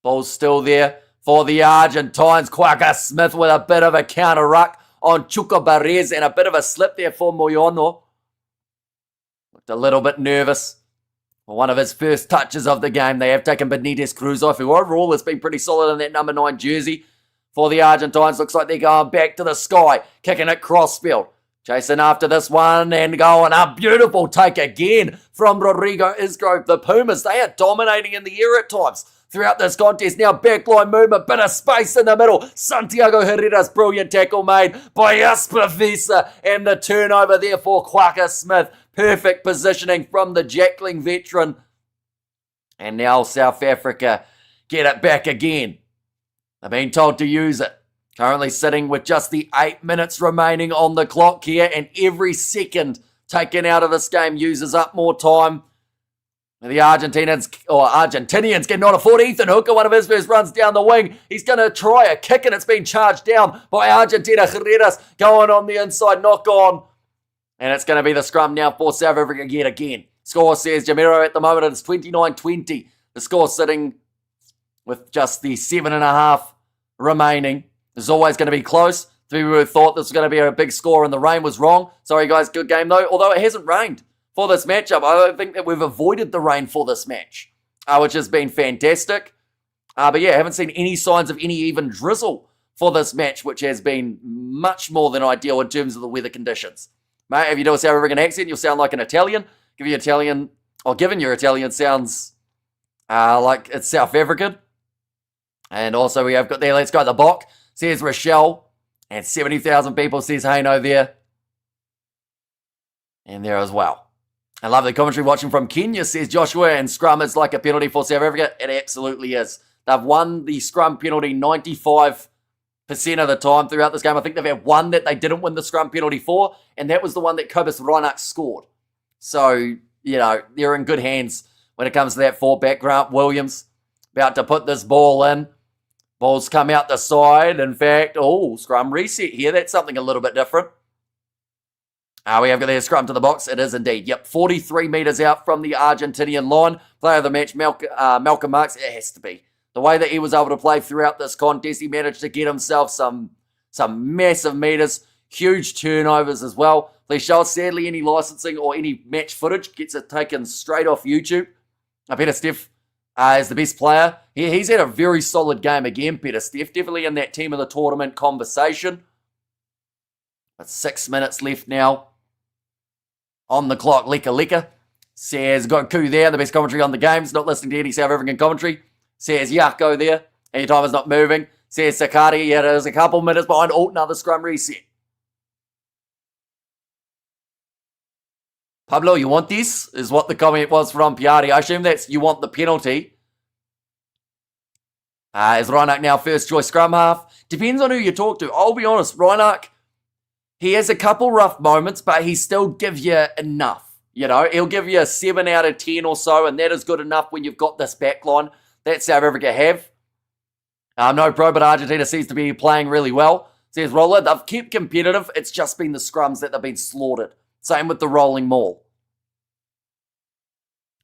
Ball's still there for the Argentines. Quacker Smith with a bit of a counter ruck on Chuka Barres and a bit of a slip there for Moyono. Looked a little bit nervous for one of his first touches of the game. They have taken Benitez Cruz off, who overall has been pretty solid in that number 9 jersey for the Argentines. Looks like they're going back to the sky, kicking it crossfield. Chasing after this one and going up. Beautiful take again from Rodrigo Isgrove. The Pumas, they are dominating in the air at times throughout this contest. Now backline movement, bit of space in the middle. Santiago Herrera's brilliant tackle made by Jasper Visa. And the turnover there for Quacker Smith. Perfect positioning from the Jackling veteran. And now South Africa get it back again. They've been told to use it. Currently sitting with just the 8 minutes remaining on the clock here, and every second taken out of this game uses up more time. And the Argentinians cannot afford Ethan Hooker, one of his first runs down the wing. He's going to try a kick, and it's been charged down by Argentina. Herreras going on the inside, knock on. And it's going to be the scrum now for South Africa yet again. Score says Jamiro at the moment, it's 29-20. The score sitting with just the 7.5 remaining. This is always going to be close. People who thought this was going to be a big score and the rain was wrong. Sorry guys, good game though. Although it hasn't rained for this matchup, I don't think that we've avoided the rain for this match, which has been fantastic. But yeah, I haven't seen any signs of any even drizzle for this match, which has been much more than ideal in terms of the weather conditions. Mate, if you do a South African accent, you'll sound like an Italian. Given your Italian sounds like it's South African. And also we have got there, let's go the Bok. Says Rochelle, and 70,000 people says Haino there. And there as well. I love the commentary watching from Kenya, says Joshua, and scrum is like a penalty for South Africa. It absolutely is. They've won the scrum penalty 95% of the time throughout this game. I think they've had one that they didn't win the scrum penalty for, and that was the one that Kobus Reinach scored. So, you know, they're in good hands when it comes to that fullback. Grant Williams about to put this ball in. Ball's come out the side. In fact, scrum reset here. That's something a little bit different. We have got their scrum to the box. It is indeed. Yep, 43 metres out from the Argentinian line. Player of the match, Malcolm Marks. It has to be. The way that he was able to play throughout this contest, he managed to get himself some massive metres. Huge turnovers as well. Please sadly, any licensing or any match footage gets it taken straight off YouTube. Peter Steph is the best player. He's had a very solid game again, Peter Steph. Definitely in that team of the tournament conversation. But 6 minutes left now on the clock. Leka says Goku there, the best commentary on the games. Not listening to any South African commentary. Says Yako there. Any time is not moving. Says Sakari, yeah, there's a couple minutes behind. Another scrum reset. Pablo, you want this? Is what the comment was from Piatti. I assume that's you want the penalty. Is Reinach now first choice scrum half? Depends on who you talk to. I'll be honest, Reinach, he has a couple rough moments, but he still gives you enough. You know, he'll give you a 7 out of 10 or so, and that is good enough when you've got this backline that South Africa have. No pro, but Argentina seems to be playing really well. Says Roller, they've kept competitive. It's just been the scrums that they've been slaughtered. Same with the rolling maul.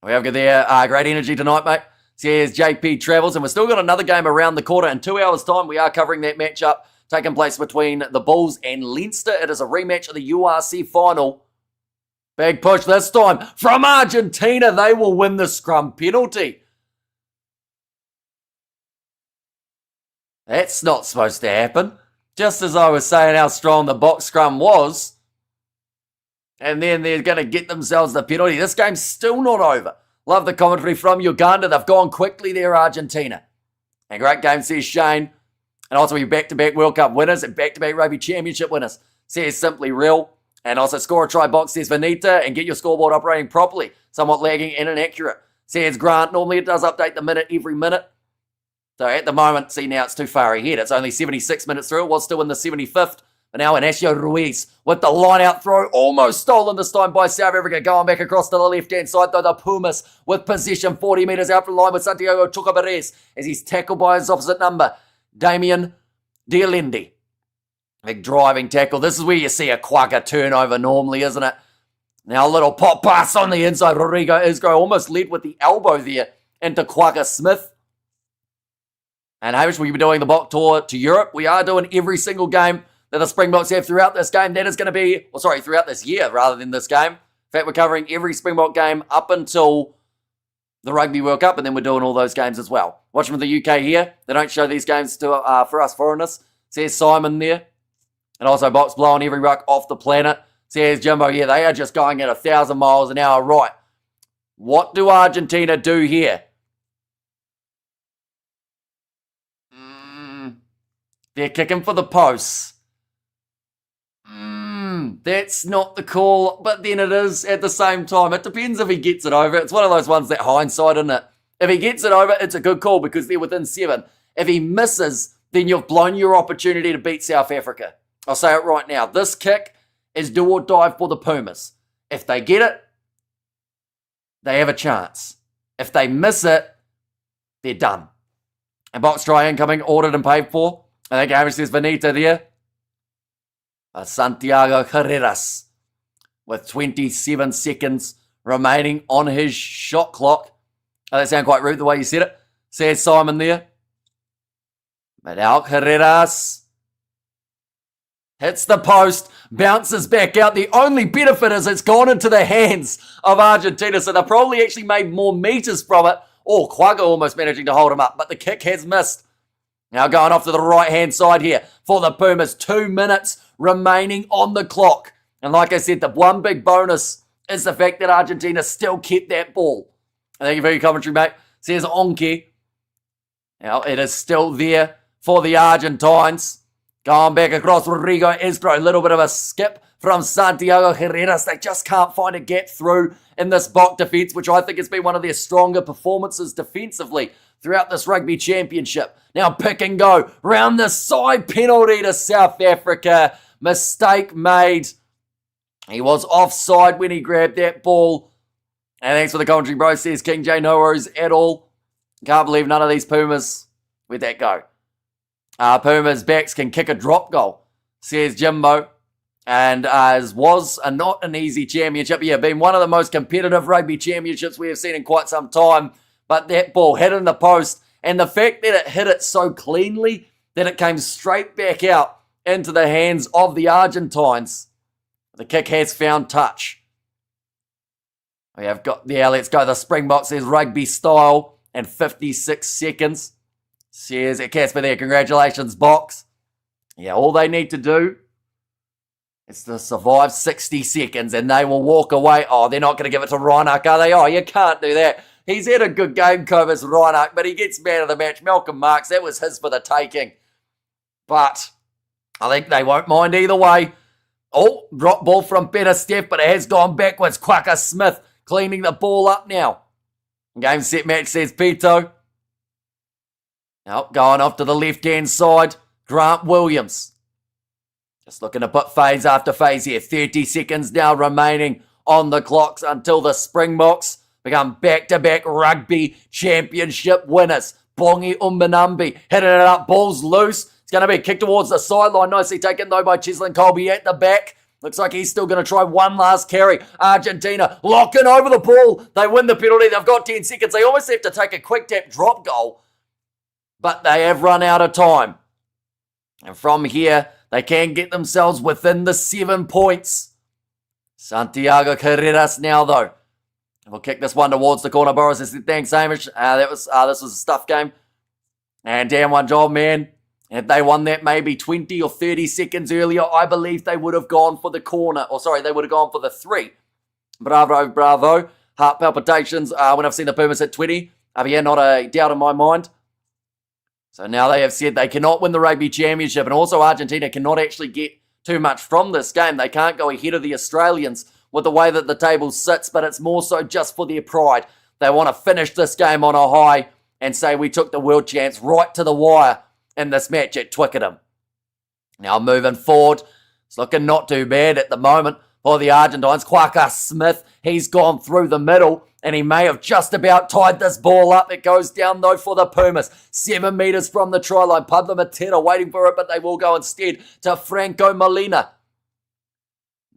We have got there. Great energy tonight, mate. Says JP Travels, and we've still got another game around the corner. In 2 hours' time, we are covering that matchup taking place between the Bulls and Leinster. It is a rematch of the URC final. Big push this time from Argentina. They will win the scrum penalty. That's not supposed to happen. Just as I was saying how strong the box scrum was. And then they're going to get themselves the penalty. This game's still not over. Love the commentary from Uganda. They've gone quickly there, Argentina. And great game, says Shane. And also, we back-to-back World Cup winners and back-to-back Rugby Championship winners, says Simply Real. And also, score a try box, says Vanita, and get your scoreboard operating properly. Somewhat lagging and inaccurate, says Grant. Normally, it does update the minute every minute. So at the moment, see now it's too far ahead. It's only 76 minutes through. It was still in the 75th. But now Inacio Ruiz with the line-out throw, almost stolen this time by South Africa. Going back across to the left-hand side, though, the Pumas with possession 40 metres out from line with Santiago Chukabares as he's tackled by his opposite number, Damien Dialendi. Big driving tackle. This is where you see a Quagga turnover normally, isn't it? Now a little pop pass on the inside. Rodrigo Isgro almost led with the elbow there into Quagga Smith. And Hamish, we'll be doing the Bok tour to Europe. We are doing every single game that the Springboks have throughout this game. That is going to be, throughout this year rather than this game. In fact, we're covering every Springbok game up until the Rugby World Cup, and then we're doing all those games as well. Watching from the UK here. They don't show these games to for us foreigners. Says Simon there. And also Bok's blowing every ruck off the planet. Says Jimbo, yeah, they are just going at 1,000 miles an hour. Right. What do Argentina do here? They're kicking for the posts. That's not the call, but then it is at the same time. It depends if he gets it over. It's one of those ones that hindsight, isn't it? If he gets it over, it's a good call because they're within 7. If he misses, then you've blown your opportunity to beat South Africa. I'll say it right now. This kick is do or die for the Pumas. If they get it, they have a chance. If they miss it, they're done. And box try incoming, ordered and paid for. I think Hamish says Vanita there. Santiago Carreras with 27 seconds remaining on his shot clock. Oh, that sounded quite rude the way you said it. Says Simon there. But out Carreras hits the post, bounces back out. The only benefit is it's gone into the hands of Argentina, so they probably actually made more meters from it. Oh, Quagga almost managing to hold him up, but the kick has missed. Now going off to the right-hand side here for the Pumas. 2 minutes remaining on the clock. And like I said, the one big bonus is the fact that Argentina still kept that ball. Thank you for your commentary, mate. Says Onke. Now it is still there for the Argentines. Going back across Rodrigo Escro. A little bit of a skip from Santiago Herreras. They just can't find a gap through in this Bok defence, which I think has been one of their stronger performances defensively throughout this Rugby Championship. Now pick and go. Round the side, penalty to South Africa. Mistake made. He was offside when he grabbed that ball. And thanks for the commentary, bro. Says King J. No worries at all. Can't believe none of these Pumas. Where'd that go? Pumas backs can kick a drop goal, says Jimbo. And was not an easy championship. Yeah, been one of the most competitive rugby championships we have seen in quite some time. But that ball hit in the post. And the fact that it hit it so cleanly that it came straight back out into the hands of the Argentines. The kick has found touch. We have got, let's go. The Springboks says rugby style and 56 seconds. Says Casper there, congratulations, Box. Yeah, all they need to do is to survive 60 seconds and they will walk away. Oh, they're not going to give it to Reinach, are they? Oh, you can't do that. He's had a good game, Cobus Reinach, but he gets man of the match. Malcolm Marks, that was his for the taking. But I think they won't mind either way. Oh, drop ball from better Steph, but it has gone backwards. Quagga Smith cleaning the ball up now. Game, set, match, says Pito. Now going off to the left-hand side, Grant Williams. Just looking to put phase after phase here. 30 seconds now remaining on the clocks until the Springboks become back-to-back Rugby Championship winners. Bongi Umbanambi hitting it up, ball's loose. It's going to be kicked towards the sideline. Nicely taken though by Cheslin Colby at the back. Looks like he's still going to try one last carry. Argentina locking over the ball. They win the penalty. They've got 10 seconds. They almost have to take a quick tap drop goal. But they have run out of time. And from here, they can get themselves within the 7 points. Santiago Carreras now though. We'll kick this one towards the corner. Boris says, thanks, Hamish. This was a stuff game. And damn one job, man. If they won that maybe 20 or 30 seconds earlier, I believe they would have gone for the corner. Or sorry, they would have gone for the 3. Bravo, bravo. heart palpitations when I've seen the Pumas hit 20. Yeah, not a doubt in my mind. So now they have said they cannot win the Rugby Championship, and also Argentina cannot actually get too much from this game. They can't go ahead of the Australians with the way that the table sits, but it's more so just for their pride. They want to finish this game on a high and say we took the world champs right to the wire in this match at Twickenham. Now moving forward, it's looking not too bad at the moment for the Argentines. Quaka Smith, he's gone through the middle and he may have just about tied this ball up. It goes down though for the Pumas. 7 metres from the try line. Pablo Matera waiting for it, but they will go instead to Franco Molina.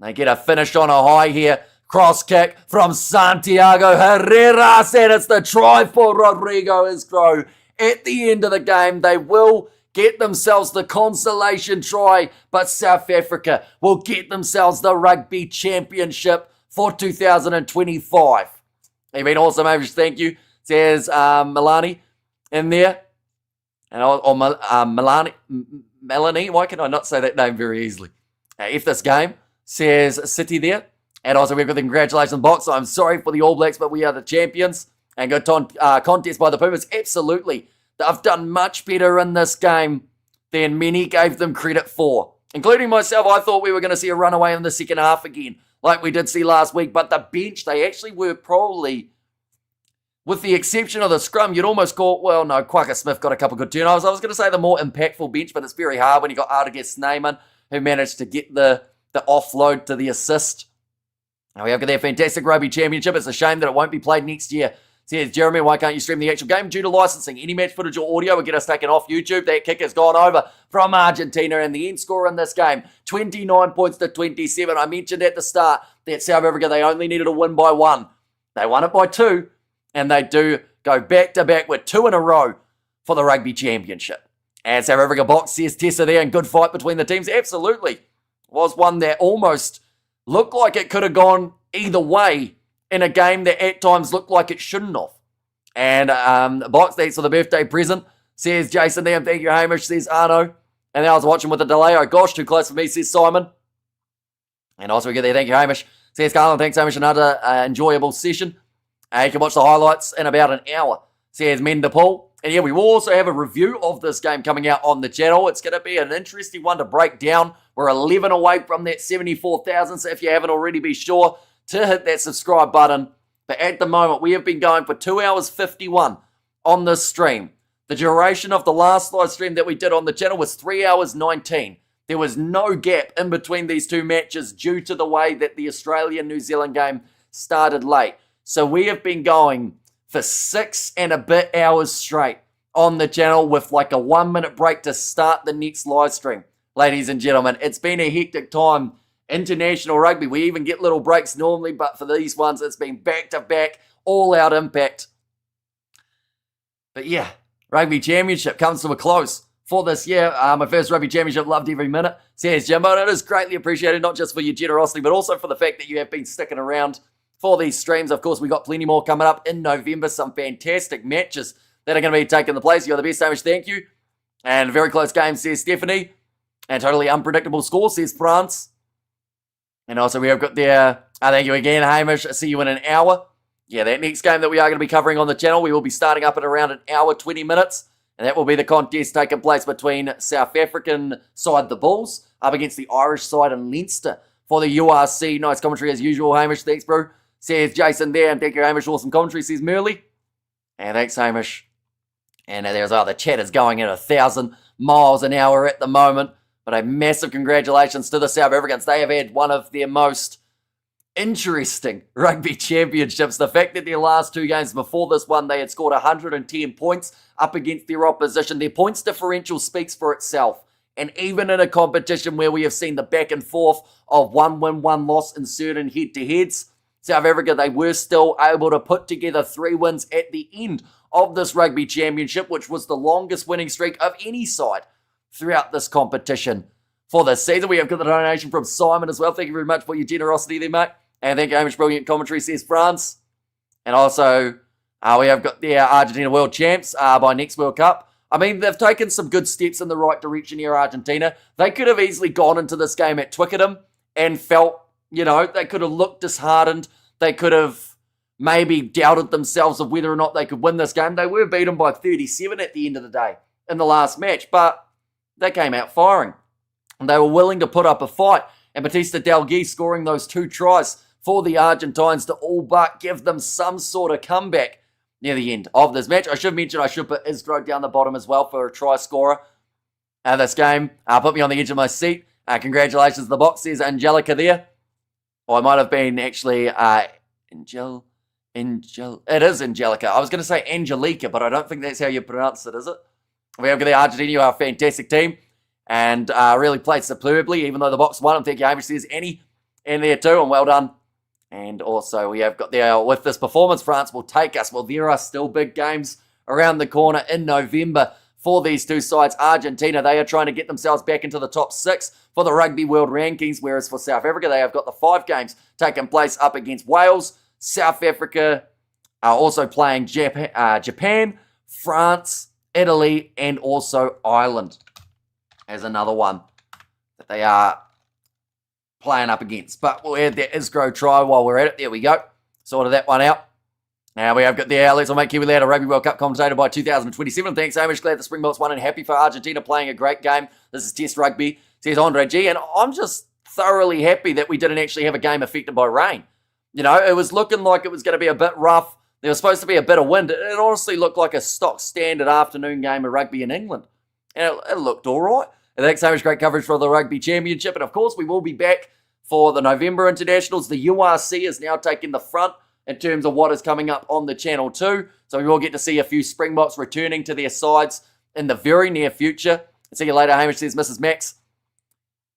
They get a finish on a high here. Cross kick from Santiago Herrera, and it's the try for Rodrigo Isgro. At the end of the game, they will get themselves the consolation try, but South Africa will get themselves the Rugby Championship for 2025. You've been awesome, Hamish. Thank you. Says Melanie in there. Or Melanie. Why can I not say that name very easily? If this game, says City there. And also we've got the congratulations box. I'm sorry for the All Blacks, but we are the champions. And good contest by the Pumas. Absolutely. They've done much better in this game than many gave them credit for. Including myself, I thought we were going to see a runaway in the second half again, like we did see last week. But the bench, they actually were probably, with the exception of the scrum, you'd almost call, well, no, Quaka Smith got a couple good turnovers. I was going to say the more impactful bench, but it's very hard when you got Artigas Sneyman, who managed to get the offload to the assist. Now we have got their fantastic Rugby Championship. It's a shame that it won't be played next year. Says Jeremy, why can't you stream the actual game? Due to licensing, any match footage or audio will get us taken off YouTube. That kick has gone over from Argentina, and the end score in this game, 29 points to 27. I mentioned at the start that South Africa, they only needed to win by 1. They won it by 2, and they do go back-to-back with 2 in a row for the Rugby Championship. And South Africa box, says Tessa there, and good fight between the teams. Absolutely. Was one that almost looked like it could have gone either way in a game that at times looked like it shouldn't have. And box, thanks for the birthday present, says Jason there. Thank you, Hamish, says Arno. And then I was watching with a delay. Oh gosh, too close for me, says Simon. And also we get there, thank you, Hamish, says Carlin. Thanks, Hamish, another enjoyable session. You can watch the highlights in about an hour, says Mendapol. And yeah, we will also have a review of this game coming out on the channel. It's going to be an interesting one to break down. We're 11 away from that 74,000, so if you haven't already, be sure to hit that subscribe button. But at the moment, we have been going for 2 hours 51 on this stream. The duration of the last live stream that we did on the channel was 3 hours 19. There was no gap in between these two matches due to the way that the Australia-New Zealand game started late. So we have been going for 6 and a bit hours straight on the channel with like a 1 minute break to start the next live stream. Ladies and gentlemen, it's been a hectic time. International rugby, we even get little breaks normally, but for these ones, it's been back-to-back, all-out impact. But yeah, Rugby Championship comes to a close for this year. My first Rugby Championship, loved every minute, says Jimbo, and it is greatly appreciated, not just for your generosity, but also for the fact that you have been sticking around for these streams. Of course, we got plenty more coming up in November, some fantastic matches that are going to be taking the place. You're the best, Hamish, thank you. And very close game, says Stephanie. And totally unpredictable score, says France. And also we have got there, thank you again, Hamish. See you in an hour. Yeah, that next game that we are going to be covering on the channel, we will be starting up at around an hour, 20 minutes. And that will be the contest taking place between South African side, the Bulls, up against the Irish side in Leinster for the URC. Nice commentary as usual, Hamish. Thanks, bro. Says Jason there. And thank you, Hamish. Awesome commentary, says Merley. And thanks, Hamish. And there's the chat is going at 1,000 miles an hour at the moment. But a massive congratulations to the South Africans. They have had one of their most interesting rugby championships. The fact that their last 2 games before this one, they had scored 110 points up against their opposition. Their points differential speaks for itself. And even in a competition where we have seen the back and forth of 1 win, 1 loss in certain head-to-heads, South Africa, they were still able to put together 3 wins at the end of this rugby championship, which was the longest winning streak of any side throughout this competition for this season. We have got the donation from Simon as well. Thank you very much for your generosity there, mate. And thank you, Hamish. Brilliant commentary, says France. And also, we have got the Argentina World Champs by next World Cup. I mean, they've taken some good steps in the right direction here, Argentina. They could have easily gone into this game at Twickenham and felt, they could have looked disheartened. They could have maybe doubted themselves of whether or not they could win this game. They were beaten by 37 at the end of the day in the last match, but they came out firing. And they were willing to put up a fight. And Batista Delgui scoring those 2 tries for the Argentines to all but give them some sort of comeback near the end of this match. I should mention I should put Isgro down the bottom as well for a try scorer. This game put me on the edge of my seat. Congratulations to the box. There's Angelica there. Or it might have been actually it is Angelica. I was going to say Angelica, but I don't think that's how you pronounce it, is it? We have the Argentina, who are a fantastic team and really played superbly, even though the box won. And thank you, Hamish. There's Annie in there too, and well done. And also we have got there with this performance, France will take us. Well, there are still big games around the corner in November for these two sides. Argentina, they are trying to get themselves back into the top 6 for the Rugby World Rankings, whereas for South Africa, they have got the 5 games taking place up against Wales. South Africa are also playing Japan, France, Italy, and also Ireland as another one that they are playing up against. But we'll add that Isgro try while we're at it. There we go. Sorted that one out. Now we have got the Let's All Make Kiwi Loud, a Rugby World Cup commentator by 2027. Thanks, Hamish. Glad the Springboks won and happy for Argentina playing a great game. This is Test Rugby, says Andre G. And I'm just thoroughly happy that we didn't actually have a game affected by rain. You know, it was looking like it was going to be a bit rough. There was supposed to be a bit of wind. It honestly looked like a stock standard afternoon game of rugby in England. And it looked all right. And thanks so much. Great coverage for the Rugby Championship. And of course, we will be back for the November internationals. The URC is now taking the front in terms of what is coming up on the channel too. So we will get to see a few Springboks returning to their sides in the very near future. See you later, Hamish, says Mrs. Max.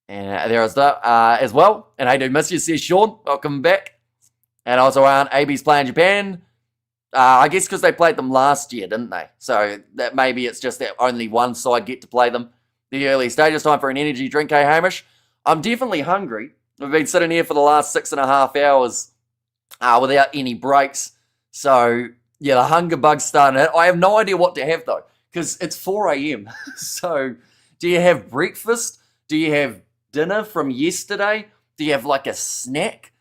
And there is that as well. And I do miss you, says Sean. Welcome back. And also AB's playing Japan. I guess because they played them last year, didn't they? So that maybe it's just that only one side get to play them. The early stages, time for an energy drink, hey Hamish? I'm definitely hungry. We've been sitting here for the last 6.5 hours without any breaks. So, yeah, the hunger bug's starting. I have no idea what to have, though, because it's 4 a.m. So, do you have breakfast? Do you have dinner from yesterday? Do you have, like, a snack?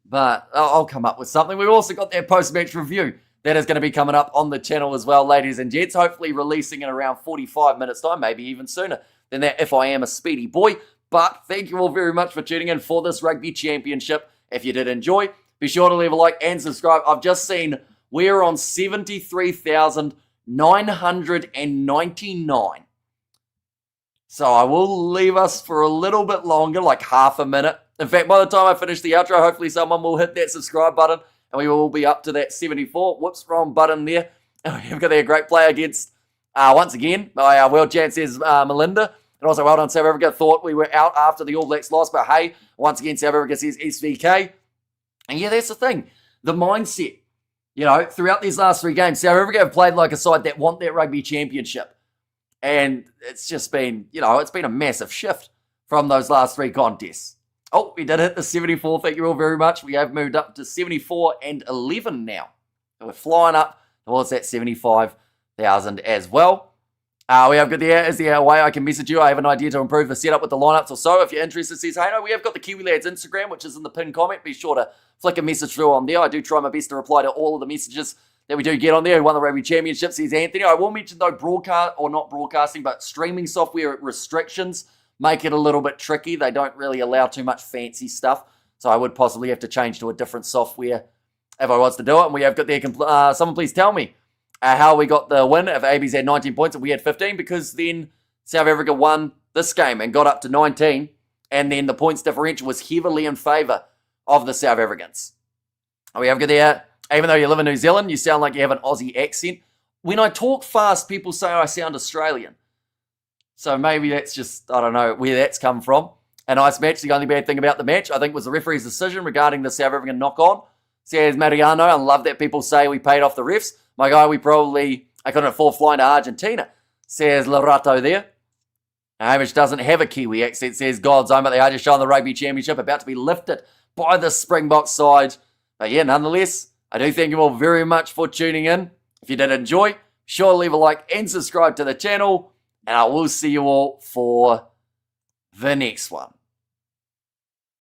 But I'll come up with something. We've also got that post-match review. That is going to be coming up on the channel as well, ladies and gents. Hopefully releasing in around 45 minutes' time, maybe even sooner than that if I am a speedy boy. But thank you all very much for tuning in for this Rugby Championship. If you did enjoy, be sure to leave a like and subscribe. I've just seen we're on 73,999. So I will leave us for a little bit longer, like half a minute. In fact, by the time I finish the outro, hopefully someone will hit that subscribe button and we will be up to that 74. Whoops, wrong button there. We've got there a great play against, once again, my world champ says Melinda. And also, well done, South Africa. Thought we were out after the All Blacks loss, but hey, once again, South Africa says SVK. And yeah, that's the thing. The mindset, you know, throughout these last 3 games, South Africa have played like a side that want that Rugby Championship. And it's just been, you know, it's been a massive shift from those last 3 contests. Oh, we did hit the 74. Thank you all very much. We have moved up to 74 and 11 now. So we're flying up towards that 75,000 as well. We have got is the way I can message you. I have an idea to improve the setup with the lineups or so. If you're interested, says, hey, no, we have got the Kiwi Lads Instagram, which is in the pinned comment. Be sure to flick a message through on there. I do try my best to reply to all of the messages that we do get on there. Who won the Rugby Championship, says Anthony. I will mention, though, not broadcasting, but streaming software restrictions make it a little bit tricky. They don't really allow too much fancy stuff. So I would possibly have to change to a different software if I was to do it. And we have got there, someone please tell me how we got the win. If AB's had 19 points and we had 15, because then South Africa won this game and got up to 19. And then the points differential was heavily in favour of the South Africans. We have got there, even though you live in New Zealand, you sound like you have an Aussie accent. When I talk fast, people say I sound Australian. So maybe that's just, I don't know where that's come from. A nice match. The only bad thing about the match, I think, was the referee's decision regarding the South African knock-on. Says Mariano, I love that people say we paid off the refs. My guy, I couldn't afford flying to Argentina. Says Lorato there. Hamish doesn't have a Kiwi accent. Says God's own, but they are just showing the Rugby Championship about to be lifted by the Springboks side. But yeah, nonetheless, I do thank you all very much for tuning in. If you did enjoy, be sure to leave a like and subscribe to the channel. And I will see you all for the next one.